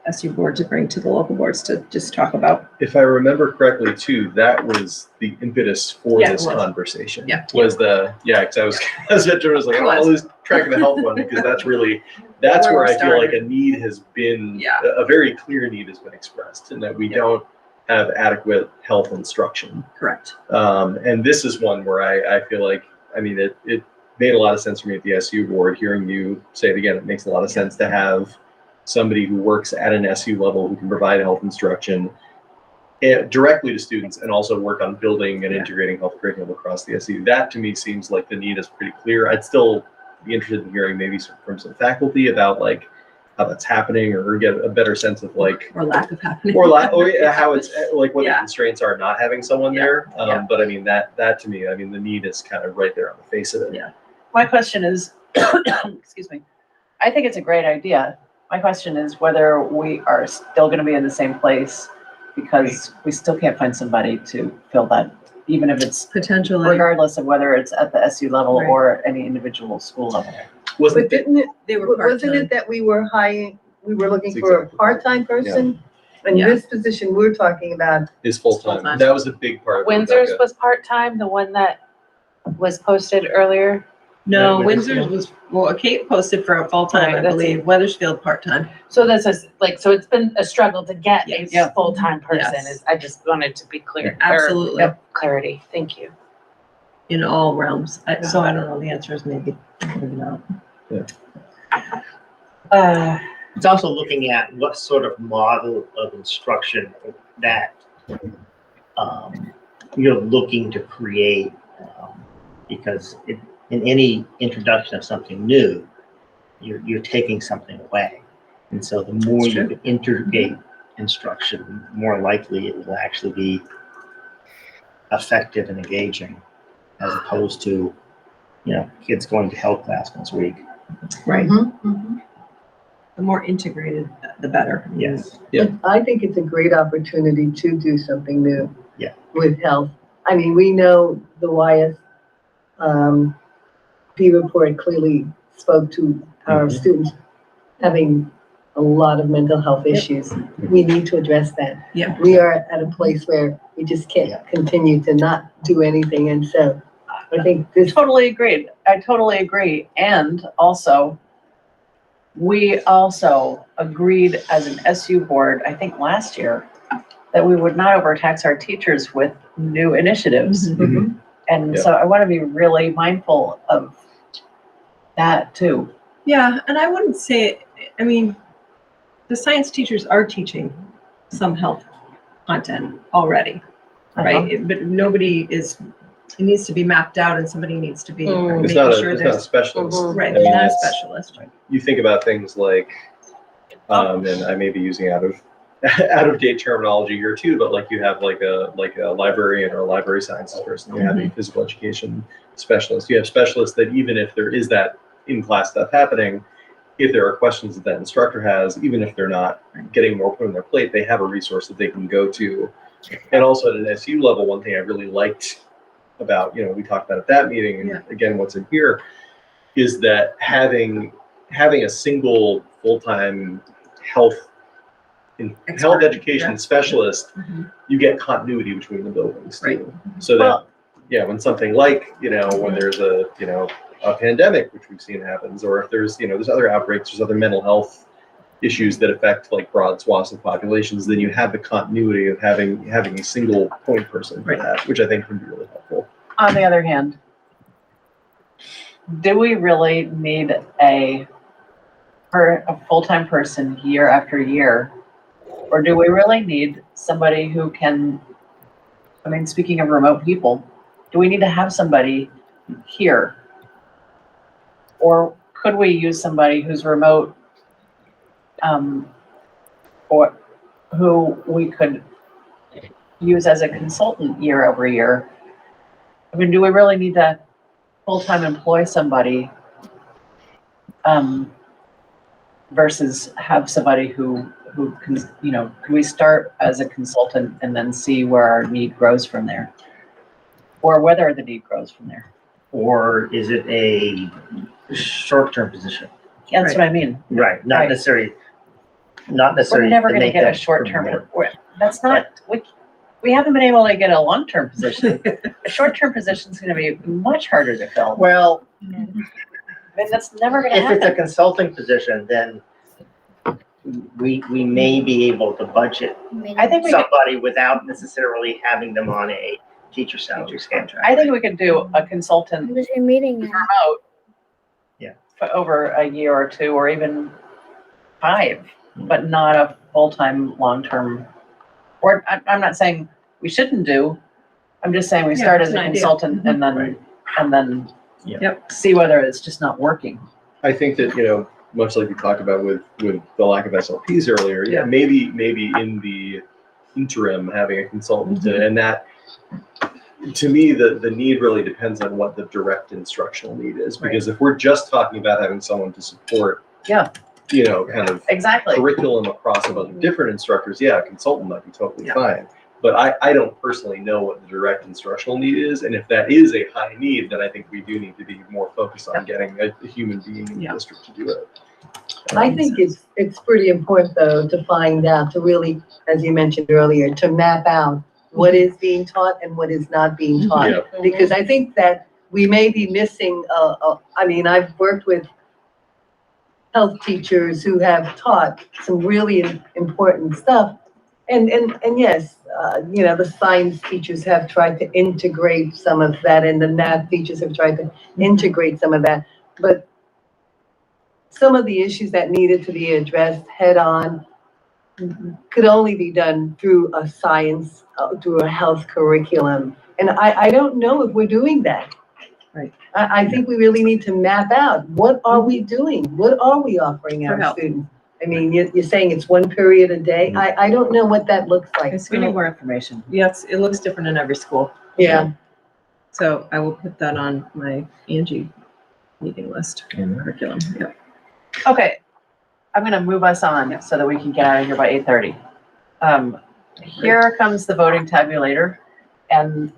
SU board to bring to the local boards to just talk about. If I remember correctly too, that was the impetus for Yeah, it this was. conversation. Yeah. Was because I was like, I don't want to lose track of the health one, because that's where Where I we feel like started. a need has been, Yeah. a very clear need has been expressed, and that we don't have adequate health instruction. Correct. And this is one where I feel like, it made a lot of sense for me at the SU board, hearing you say it again. It makes a lot of sense to have somebody who works at an SU level who can provide health instruction directly to students, and also work on building and integrating health curriculum across the SU. That to me seems like the need is pretty clear. I'd still be interested in hearing maybe from some faculty about like how that's happening, or get a better sense of like, Or lack of happening. or how it's like what the constraints are not having someone there. But that to me, the need is kind of right there on the face of it. Yeah. My question is, excuse me, I think it's a great idea. My question is whether we are still going to be in the same place, because we still can't find somebody to fill that, even if it's Potentially. regardless of whether it's at the SU level Right. or any individual school level. But didn't it, They were wasn't part-time. it that we were looking That's for a exactly. part-time person? And Yeah. this position we're talking about, Is full-time. Full-time. That was a big part of Windsor's Rebecca. was part-time, the one that was posted earlier. No, Yeah, Windsor's was, Kate posted for a full-time, Right, I that's believe. Weathersfield part-time. So this is so it's been a struggle to get a Yeah. full-time person. Yes. I just wanted to be clear. or, Absolutely. clarity. Thank you. In all realms. So I don't know. The answer is maybe not. It's also looking at what sort of model of instruction that you're looking to create, because in any introduction of something new, you're taking something away, and so the more That's you true. can integrate instruction, the more likely it will actually be effective and engaging, as opposed to kids going to health class once a week. Right. Mhm. The more integrated, the better. Yes. Yeah. I think it's a great opportunity to do something new. Yeah. With health. I mean, we know the YSP report clearly spoke to our students having a lot of mental health issues. We need to address that. Yeah. We are at a place where we just can't continue to not do anything, and so I think this. Totally agreed. I totally agree. And also, we also agreed as an SU board, I think last year, that we would not overtax our teachers with new initiatives. Mhm. And Yeah. so I want to be really mindful of that too. Yeah, and I wouldn't say, the science teachers are teaching some health content already, right? But nobody is, it needs to be mapped out, and somebody needs to be Mm. It's making not sure a there's, specialist. right, I they're mean, not a it's- specialist. You think about things like, and I may be using out of date terminology here too, but like you have like a librarian or a library sciences person, you have a physical education specialist. You have specialists that even if there is that in-class stuff happening, if there are questions that that instructor has, even if they're not getting more put on their plate, they have a resource that they can go to. And also at an SU level, one thing I really liked about, we talked about at that meeting, and again, what's in here, is that having a single full-time health education specialist, you get continuity between the buildings too. Right. So that when something like when there's a pandemic, which we've seen happens, or if there's there's other outbreaks, there's other mental health issues that affect like broad swaths of populations, then you have the continuity of having a single point person for that, which I think would be really helpful. On the other hand, do we really need a full-time person year after year Or do we really need somebody who can, I mean, speaking of remote people, do we need to have somebody here? Or could we use somebody who's remote, or who we could use as a consultant year over year? I mean, do we really need to full-time employ somebody versus have somebody who can, you know, can we start as a consultant and then see where our need grows from there? Or whether the need grows from there? Or is it a short-term position? Yeah, that's what I mean. Right, not Right. necessarily, We're never to gonna make get a them short-term, permanent. that's not, we haven't been able to get a long-term position. A short-term position is gonna be much harder to fill. Well, I mean, that's never gonna if it's a happen. consulting position, then we may be able to budget I think we could, somebody without necessarily having them on a teacher salary contract. I think we could do a consultant Was your meeting now? remote. Yeah. For over a year or two, or even 5, but not a full-time, long-term. Or I'm not saying we shouldn't do, I'm just saying we Yeah, start it's as a an idea. consultant and then, Right. and then Yep. see whether it's just not working. I think that, much like we talked about with the lack of SLPs earlier, Yeah. maybe in the interim, having a consultant, and that, to me, the need really depends on what the direct instructional need is, because if we're just talking about having someone to support, Yeah. Kind of Exactly. curriculum across a bunch of different instructors, a consultant might be totally fine. But I don't personally know what the direct instructional need is, and if that is a high need, then I think we do need to be more focused on getting a human being in the district to do it. I think it's pretty important though to find out, to really, as you mentioned earlier, to map out what is being taught and what is not being taught. Yeah. Because I think that we may be missing, I mean, I've worked with health teachers who have taught some really important stuff. And yes, the science teachers have tried to integrate some of that, and the math teachers have tried to integrate some of that. But some of the issues that needed to be addressed head on could only be done through a science, through a health curriculum. And I don't know if we're doing that. Right. I think we really need to map out, what are we doing? What are we offering For our help. students? I mean, you're saying it's 1 period a day? I don't know what that looks like. We need more information. Yes, it looks different in every school. Yeah. So I will put that on my Angie meeting list, curriculum, yep. Okay, I'm gonna move us on so that we can get out of here by 8:30. Here comes the voting tabulator, and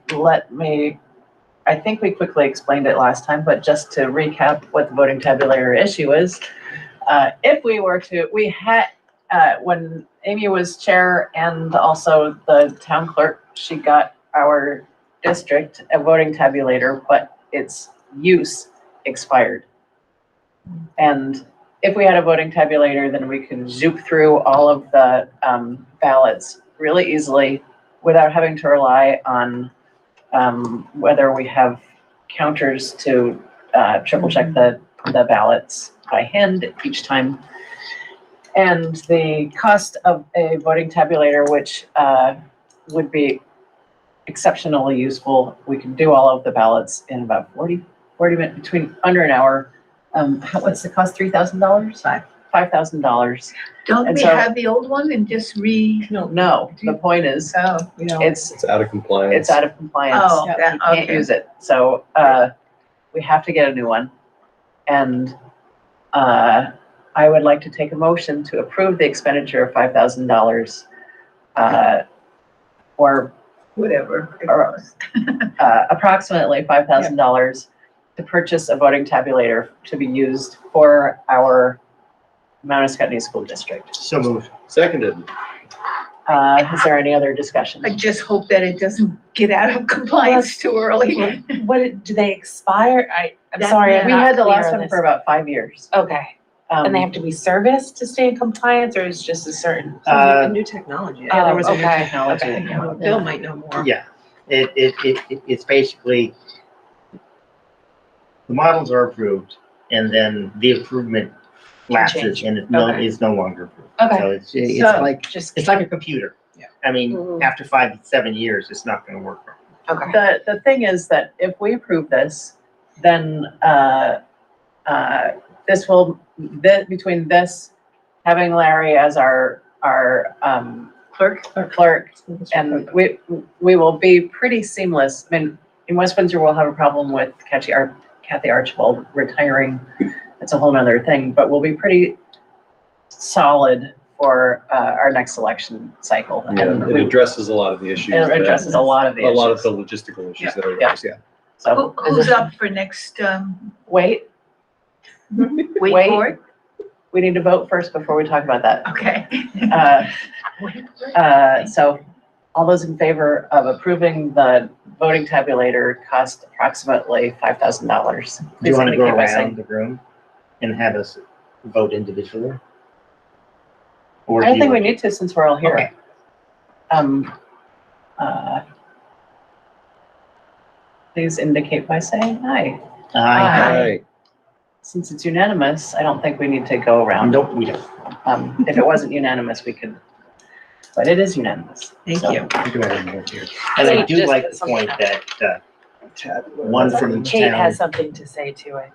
I think we quickly explained it last time, but just to recap what the voting tabulator issue is. If we were to, we had, when Amy was chair and also the town clerk, she got our district a voting tabulator, but its use expired. And if we had a voting tabulator, then we could zoop through all of the ballots really easily without having to rely on whether we have counters to triple check the ballots by hand each time. And the cost of a voting tabulator, which would be exceptionally useful, we can do all of the ballots in about 40 minutes, between under an hour. What's the cost? $3,000? $5,000. Don't And we so- have the old one and just No, the point is, It's out of compliance. it's out of compliance. Oh, You that- can't okay. use it. So, we have to get a new one. And, I would like to take a motion to approve the expenditure of $5,000, or whatever it Or- was. approximately $5,000 to purchase a voting tabulator to be used for our Mount Escutney School District. So moved. Seconded. Is there any other discussion? I just hope that it doesn't get out of compliance too early. Do they expire? I'm That- sorry, I'm We not had the clear last on one this. for about 5 years. Okay, and they have to be serviced to stay in compliance, or is just a certain? A new technology. Yeah, there was a new okay, technology. okay. Yeah, Bill might know more. Yeah, it's basically, the models are approved, and then the improvement lapses change. and Okay. is no longer approved. Okay. So it's So, like, Just, it's like a computer. Yeah. I mean, Mhm. after 5 to 7 years, it's not gonna work. okay. the thing is that if we approve this, then, this will, between this, having Larry as our, clerk, and we will be pretty seamless. I mean, in West Windsor, we'll have a problem with Kathy Archibald retiring. It's a whole nother thing, but we'll be pretty solid for, our next election cycle. Yeah, And it addresses a lot of the issues. it addresses a lot of the A lot of issues. the logistical issues that are Yeah. raised, yeah. So, Who's up for next, wait, wait for it? we need to vote first before we talk about that. Okay. So all those in favor of approving the voting tabulator cost approximately $5,000. Do you wanna go Please indicate by around saying- the room and have us vote individually? Or I do don't you think we want- need to since we're all here. Okay. Please indicate by saying aye. Aye. Since it's unanimous, I don't think we need to go around. Nope, we don't. If it wasn't unanimous, we could, but it is unanimous. Thank So- you. We do have a vote here. And I do Just like the something point else. that, one from Kate town. has something to say too, I think.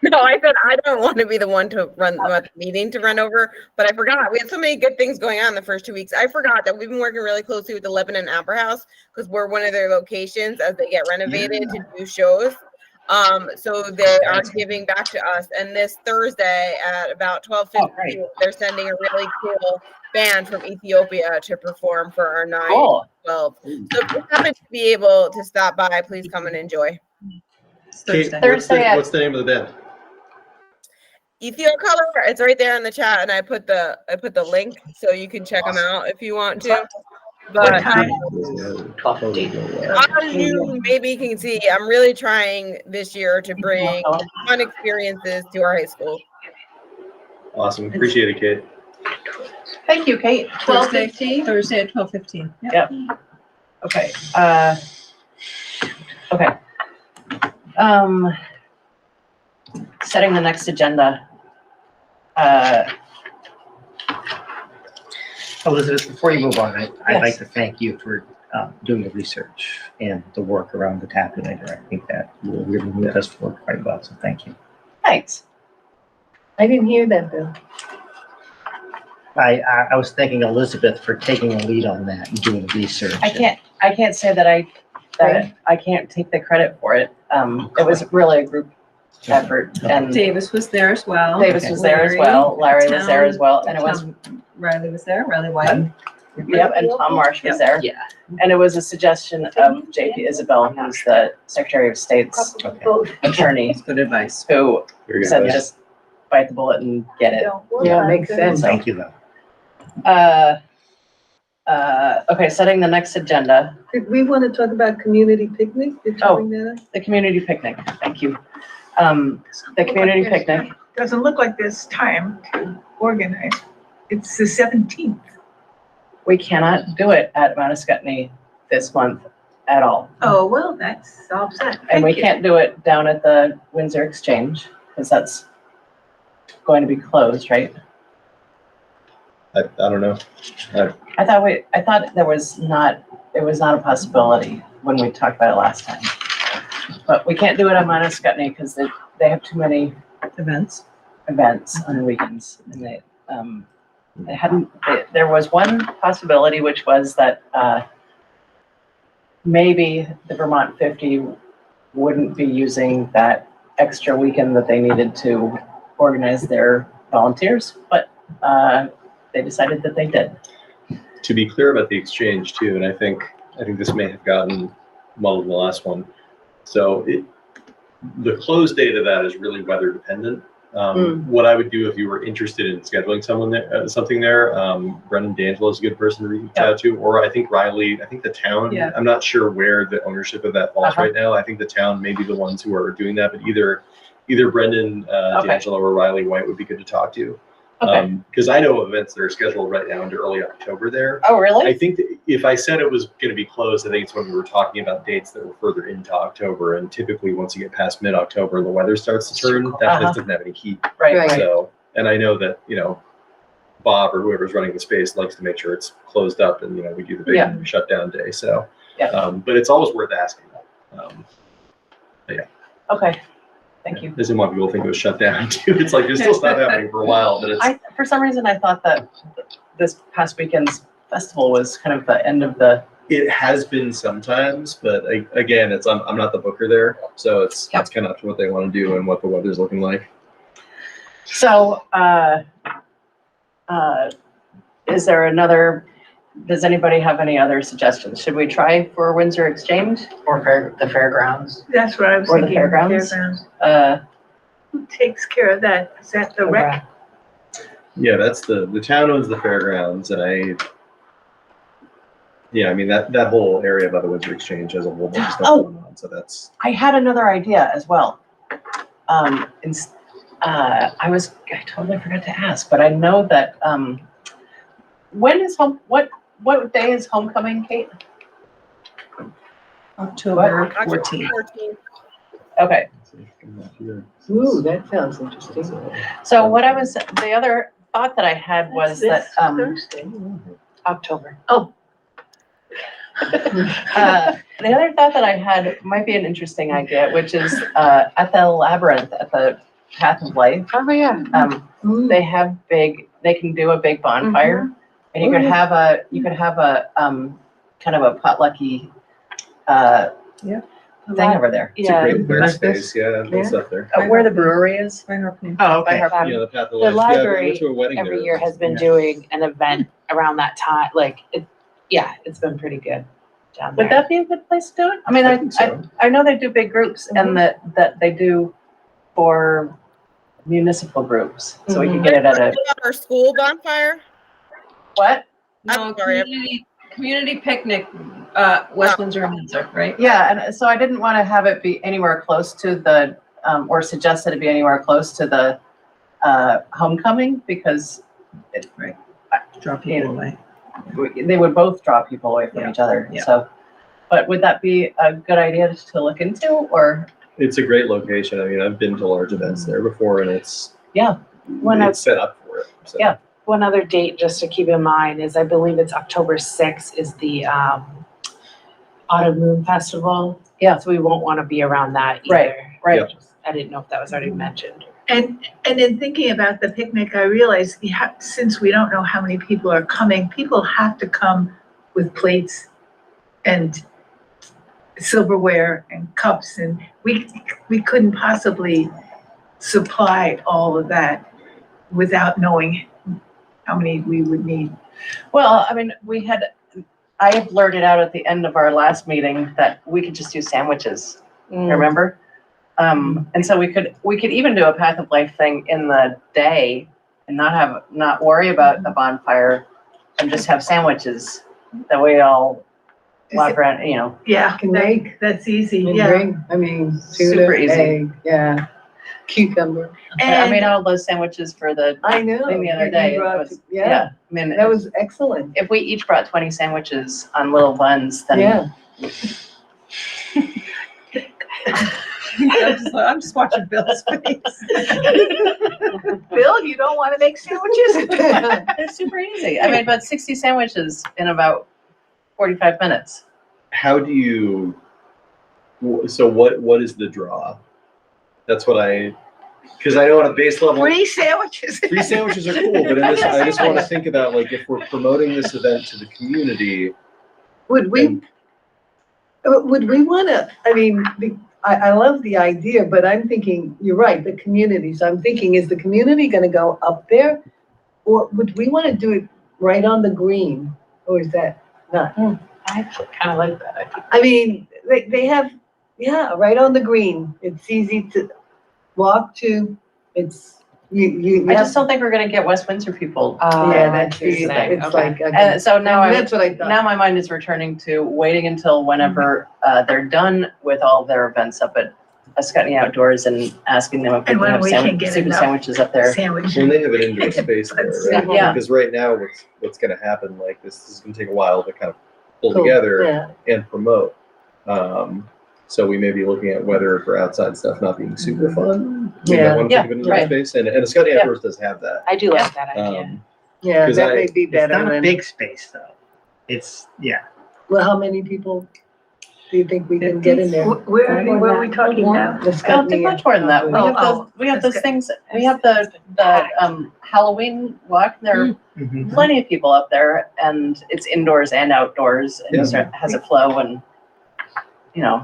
No, I said I don't want to be the one to run the meeting to run over, but I forgot. We had so many good things going on the first 2 weeks. I forgot that we've been working really closely with the Lebanon Opera House because we're one of their locations as they get renovated to do shows. So they are giving back to us. And this Thursday at about 12:15, great. they're sending a really cool band from Ethiopia to perform for our 9 Cool. 12. So if you happen to be able to stop by, please come and enjoy. It's Kate, Thursday. what's the name of the band? Ethio Color, it's right there in the chat, and I put the link so you can check them out if you want to. But What time? as you maybe can see, I'm really trying this year to bring fun experiences to our high school. Awesome, appreciate it, Kate. Thank you, Kate. 12:15? Thursday at 12:15. Yep. Okay, okay. Setting the next agenda. Elizabeth, before you move on, I'd like Yes. to thank you for doing the research and the work around the tabulator. I think that will really let us work quite well, so thank you. Thanks. I didn't hear that, Bill. I was thanking Elizabeth for taking the lead on that and doing the research. I can't say that I can't take the credit for it. It was really a group effort, and Davis was there as well. Davis was there as well, Larry was there as well, and it was, Riley was there, Riley White. yep, and Tom Marsh was there. Yeah. And it was a suggestion of J.P. Isabel, who's the Secretary of State's attorney, That's good advice. who Very good said advice. just bite the bullet and get it. Yeah, makes sense. Thank you, though. Okay, setting the next agenda, Did we want to talk about community picnic? Did you Oh. bring that up? the community picnic, thank you. The community picnic, Doesn't look like there's time to organize. It's the 17th. we cannot do it at Mount Escutney this month at all. Oh, well, that solves that. And we Thank you. can't do it down at the Windsor Exchange, because that's going to be closed, right? I don't know. I thought it was not a possibility when we talked about it last time. But we can't do it on Mount Escutney because they have too many events on the weekends. And there was one possibility, which was that, maybe the Vermont 50 wouldn't be using that extra weekend that they needed to organize their volunteers, but, they decided that they did. To be clear about the exchange too, and I think this may have gotten muddled in the last one. So the close date of that is really weather dependent. What I would do if you were interested in scheduling something there, Brendan D'Angelo is a good person to reach out to, or I think Riley, I think the town, Yeah. I'm not sure where the ownership of that falls Uh-huh. right now. I think the town may be the ones who are doing that, but either Brendan D'Angelo or Riley White would be good to talk to. Okay. Because I know of events that are scheduled right now into early October there. Oh, really? I think that if I said it was going to be closed, I think it's when we were talking about dates that were further into October. And typically, once you get past mid-October and the weather starts to turn, that place doesn't have any heat. Right. So And I know that, Bob or whoever's running the space likes to make sure it's closed up and, we do the big shutdown day. So, but it's always worth asking. Okay, thank you. I didn't want people to think it was shut down too. It's like there's still stuff happening for a while, but it's. For some reason, I thought that this past weekend's festival was kind of the end of the. It has been sometimes, but again, I'm not the booker there, so it's kind of up to what they want to do and what the weather's looking like. So, is there another? Does anybody have any other suggestions? Should we try for Windsor Exchange Or the fairgrounds. That's what I was or the thinking. fairgrounds? Who takes care of that? Is that the rec? Yeah, that's the town owns the fairgrounds, and I mean that whole area by the Windsor Exchange has a whole bunch of stuff going on. So that's. I had another idea as well. I totally forgot to ask, but I know that when is what day is homecoming, Kate? October 14th. Okay. Ooh, that sounds interesting. So the other thought that I had was that Thursday. October. Oh. The other thought that I had might be an interesting idea, which is at the labyrinth at the Path of Life. Oh, yeah. They can do a big bonfire, and you could have a kind of a potlucky thing over there. It's a great clear space. Yeah, good stuff there. Where the brewery is. Oh, okay. The Path of The Life. library we went to a wedding every there. year has been doing an event around that time. Like, it's been pretty good down there. Would that be a good place to do it? I mean, I think so. I know they do big groups, and that they do for municipal groups, so we could get it at a. Our school bonfire. What? No, community picnic, West Windsor and Windsor, right? Yeah, and so I didn't want to have it be anywhere close to the, or suggest that it be anywhere close to the homecoming, because Draw people away. they would both draw people away from each other. Yeah. So, but would that be a good idea to look into, or? It's a great location. I mean, I've been to large events there before, and it's it's set up for it. So. Yeah. One other date just to keep in mind is I believe it's October 6th is the Autumn Moon Festival. Yeah. So we won't want to be around that either. Right. Yep. I didn't know if that was already mentioned. And in thinking about the picnic, I realized since we don't know how many people are coming, people have to come with plates and silverware and cups, and we couldn't possibly supply all of that without knowing how many we would need. Well, I mean, I had blurted out at the end of our last meeting that we could just do sandwiches. Remember? And so we could even do a Path of Life thing in the day and not worry about the bonfire and just have sandwiches that we all walk around, Yeah, Can make. that's easy, And yeah. drink, I mean, tuna, Super easy. egg, yeah, cucumber. I made all those sandwiches for the I know. thing the other you day. It brought- was- Yeah, I mean, that was excellent. if we each brought 20 sandwiches on little buns, then. Yeah. I'm just watching Bill's face. Bill, you don't want to make sandwiches? They're super easy. I made about 60 sandwiches in about 45 minutes. How do you? So what is the draw? That's what because I know on a base level. Free sandwiches. Free sandwiches are cool, but in this, I just want to think about like if we're promoting this event to the community. Would we want to, I mean, I love the idea, but I'm thinking, you're right, the community. So I'm thinking, is the community going to go up there? Or would we want to do it right on the green? Or is that not? I actually kind of like that idea. I mean, they have, right on the green. It's easy to walk to. It's, I just don't think we're gonna get West Windsor people. that's you're easy. saying, It's okay. like. And so now That's what I thought. now my mind is returning to waiting until whenever they're done with all their events up at Ascutney Outdoors and asking them if we And can when have we can get super enough sandwiches up there. Sandwich. When they have an indoor space there, right? Yeah. Because right now, what's going to happen? Like this is going to take a while to kind of pull Cool. together Yeah. and promote. So we may be looking at weather for outside stuff not being super fun. We might Yeah. want to think of an indoor right. space, and a Scotty Yeah. Outdoors does have that. I do like that idea. Yeah, 'Cause that I- may be It's better not a than, big space though. It's, yeah. well, how many people do you think we can get in there? Where are we talking now? The I don't think much more than that. We have Oh, we have that's those good. things, we have the Halloween walk, there are Mhm. plenty of people up there, and it's indoors and outdoors, and Yeah. it has a flow, and, you know,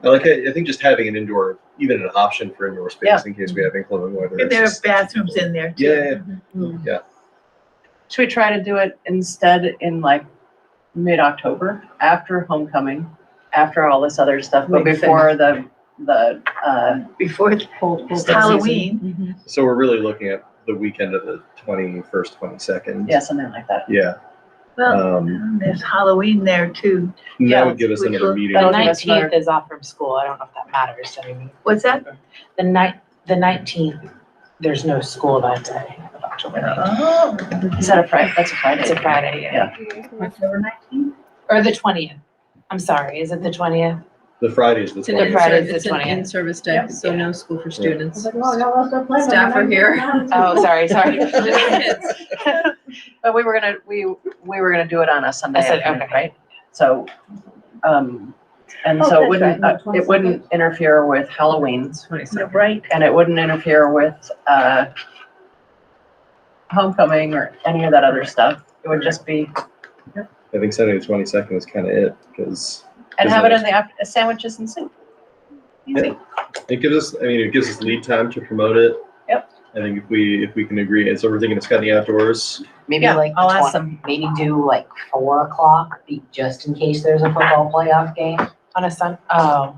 I think just having an indoor, even an option for indoor space in case we have inclement weather. And it's there are just- bathrooms in there too. Yeah. should we try to do it instead in like mid-October, after homecoming, after all this other stuff, but Makes before the, Before it's Halloween. So we're really looking at the weekend of the 21st, 22nd. yeah, something like that. Yeah. Well, there's Halloween there too. And Yeah, that would give us which another will- meeting. That'll The give us another- 19th is off from school. I don't know if that matters to anyone. What's that? The 19th, there's no school that day of October 19th. Oh. Is that a Friday? That's a Friday. It's a Friday, yeah. October 19th? Or the 20th. I'm sorry, is it the 20th? The Friday is the It's an 20th. Friday is the it's an 20th. in-service day, so no school for I students. was like, oh, y'all all start playing on the Staff are 19th. here. Oh, sorry. But we were gonna do it on a Sunday I said, afternoon, okay. right? So, and Oh, so that's right, no, it wouldn't interfere with Halloween, Right. and it wouldn't interfere with, homecoming or any of that other stuff. It would just be, I think Saturday the 22nd is kind of it, because and have it in the sandwiches and soup. Easy. it gives us lead time to promote it. Yep. I think if we can agree, and so we're thinking of Scotty Outdoors. Maybe Yeah, like I'll the ask 20 them. maybe do like 4 o'clock, just in case there's a football playoff game. On a Sun, oh,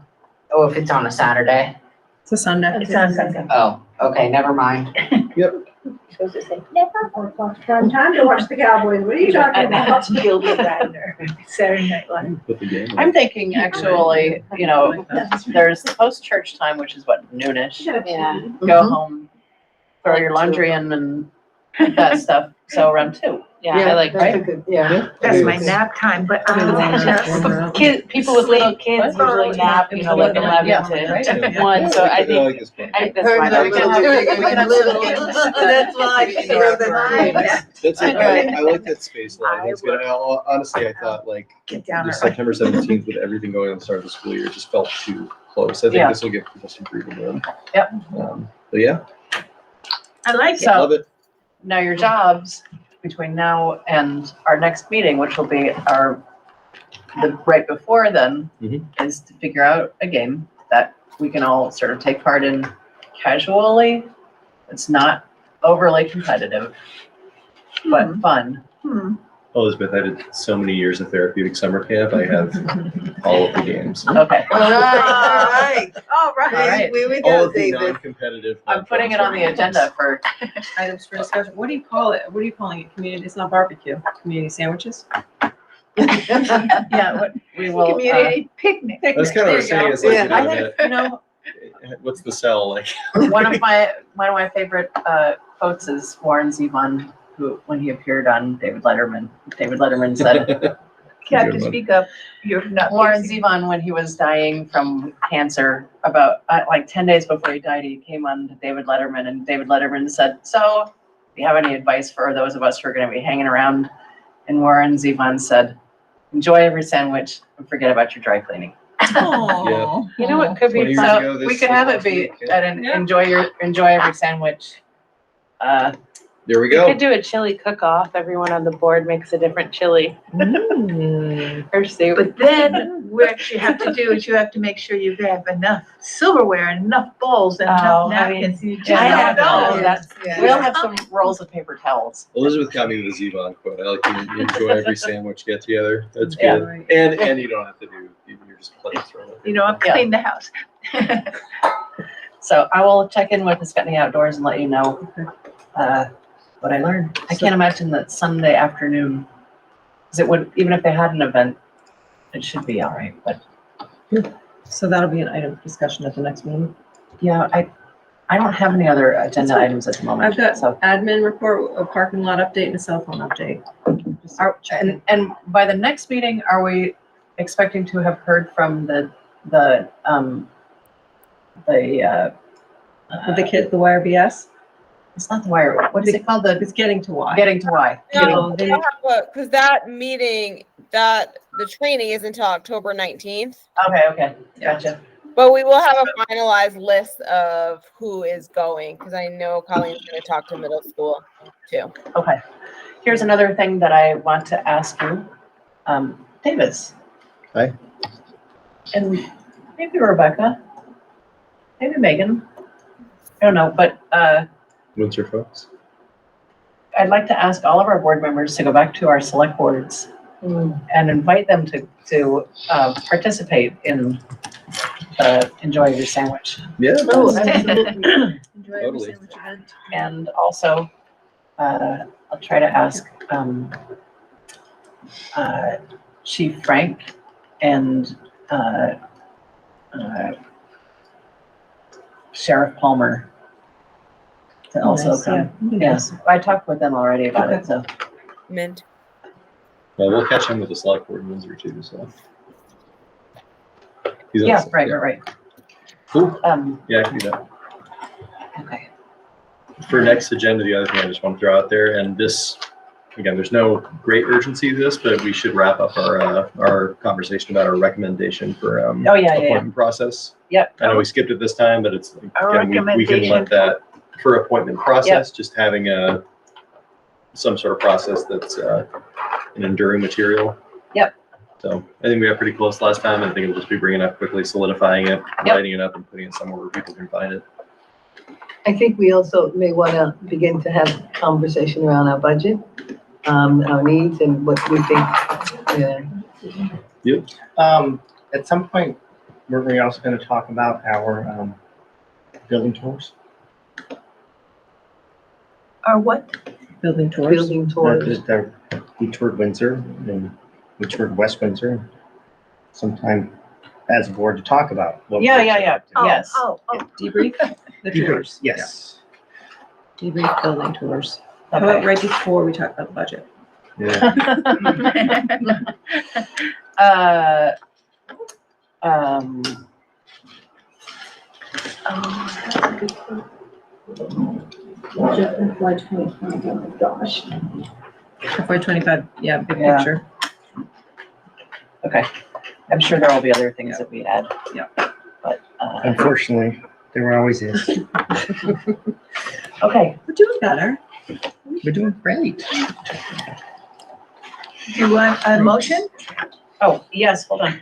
Oh, if it's on a Saturday. It's a Sunday. It's on Sunday. Oh, okay, never mind. Supposed to say, never, 4 o'clock, prime time to watch the Cowboys, what are you talking about? Gilbert Radner, Saturday Night Live. Put the game on. I'm thinking actually, you know, there's post-church time, which is what, noonish. yeah. Go home, throw your laundry in and that stuff, so around 2. Yeah, I like, That's a good, yeah. That's my nap time, but people with little kids usually nap, you know, like 11 to 1, so I think, this point. that's my We can have Little. some- That's why she wrote that. That's it. Right. I like that space line. It's good. Honestly, I thought like Get down the early. September 17th with everything going on the start of the school year just felt too close. I think Yeah. this will give people some breathing room. Yep. But yeah, I like it. So- love it. Now your jobs between now and our next meeting, which will be the right before then, Mhm. is to figure out a game that we can all sort of take part in casually. It's not overly competitive, but fun. Elizabeth, I did so many years of therapeutic summer camp. I have all of the games. Okay. All right. All right. We All go, of the David. non-competitive. I'm putting it on the agenda for, Items for discussion. What do you call it? What are you calling it? Community, it's not barbecue, community sandwiches? yeah, what we will, Community picnic. That's kind of what I was saying. It's like, Yeah, you know, I think, you know, what's the cell like? one of my favorite quotes is Warren Zevon, who, when he appeared on David Letterman said, You have to speak up. You're not. Warren Zevon, when he was dying from cancer, about like 10 days before he died, he came on to David Letterman, and David Letterman said, "So, do you have any advice for those of us who are going to be hanging around?" And Warren Zevon said, "Enjoy every sandwich and forget about your dry cleaning." Aw. you know what could 20 be years fun? ago, So this we could have it last be week, yeah. at an Yeah. enjoy every sandwich. There we We go. could do a chili cook-off. Everyone on the board makes a different chili or soup. But then what you have to do is you have to make sure you have enough silverware and enough bowls and Oh, enough I mean, napkins. You just I don't have know. no, that's, we'll have some rolls of paper towels. Elizabeth got me with a Zevon quote. I like you enjoy every sandwich get together. That's Yeah. good. And you don't have to do. You're just playing through it. You know, I've Yeah. cleaned the house. So I will check in with the Scotty Outdoors and let you know what I learned. I can't imagine that Sunday afternoon, because it would, even if they had an event, it should be all right. But So that'll be an item for discussion at the next meeting. yeah, I don't have any other agenda items at the moment. I've got So admin report, a parking lot update, and a cell phone update. Just are, checking. and by the next meeting, are we expecting to have heard from the the, With the kids, the YRBS, it's not the wire, what is it called? it's getting to Y. Getting to Y. No, because that meeting, the training is until October 19th, Okay, gotcha. but we will have a finalized list of who is going, because I know Colleen's gonna talk to middle school too. Okay. Here's another thing that I want to ask you. Davis. Hi. And maybe Rebecca, maybe Megan. I don't know, but Windsor folks. I'd like to ask all of our board members to go back to our select boards and invite them to participate in Enjoy Your Sandwich. Yeah. Oh, absolutely. Enjoy every Totally. sandwich event. And also, I'll try to ask Chief Frank and Sheriff Palmer to also Nice, yeah. come. Yes, I talked with them already about it, so. Mint. Well, we'll catch him with the select board in Windsor too, so. He's on Yeah, the- right. Cool. Um, Yeah, I can do that. okay. For next agenda, the other thing I just want to throw out there, and this, again, there's no great urgency to this, but we should wrap up our conversation about our recommendation for Oh, yeah. appointment process. Yep. I know we skipped it this time, but it's, Our again, we can recommendation let that for appointment process, just having some sort of process that's an enduring material. Yep. So I think we got pretty close last time. I think it'll just be bringing it up quickly, solidifying it, writing it up, and putting it somewhere where people can find it. I think we also may want to begin to have conversation around our budget, our needs and what we think. At some point, we're also going to talk about our building tours. Or what? Building tours. Building tours. We toured Windsor and we toured West Windsor sometime as a board to talk about. what Yeah, we yeah, liked yeah. and- Yes. Oh, Debrief the Debrief, tours. Yes. Debrief building tours. How about Okay. right before we talk about the budget? Yeah. FY 2020, oh my gosh. FY 25, yeah, big Yeah. picture. Okay. I'm sure there will be other things that we add. Yeah. But, Unfortunately, there always is. okay. We're doing better. We're doing great. do you want a motion? Oh, yes, hold on.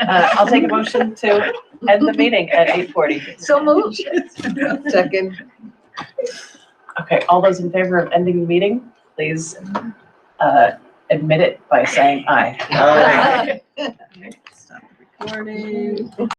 I'll take a motion to end the meeting at 8:40. So moved. Second. Okay, all those in favor of ending the meeting, please admit it by saying aye. Aye. Stop recording.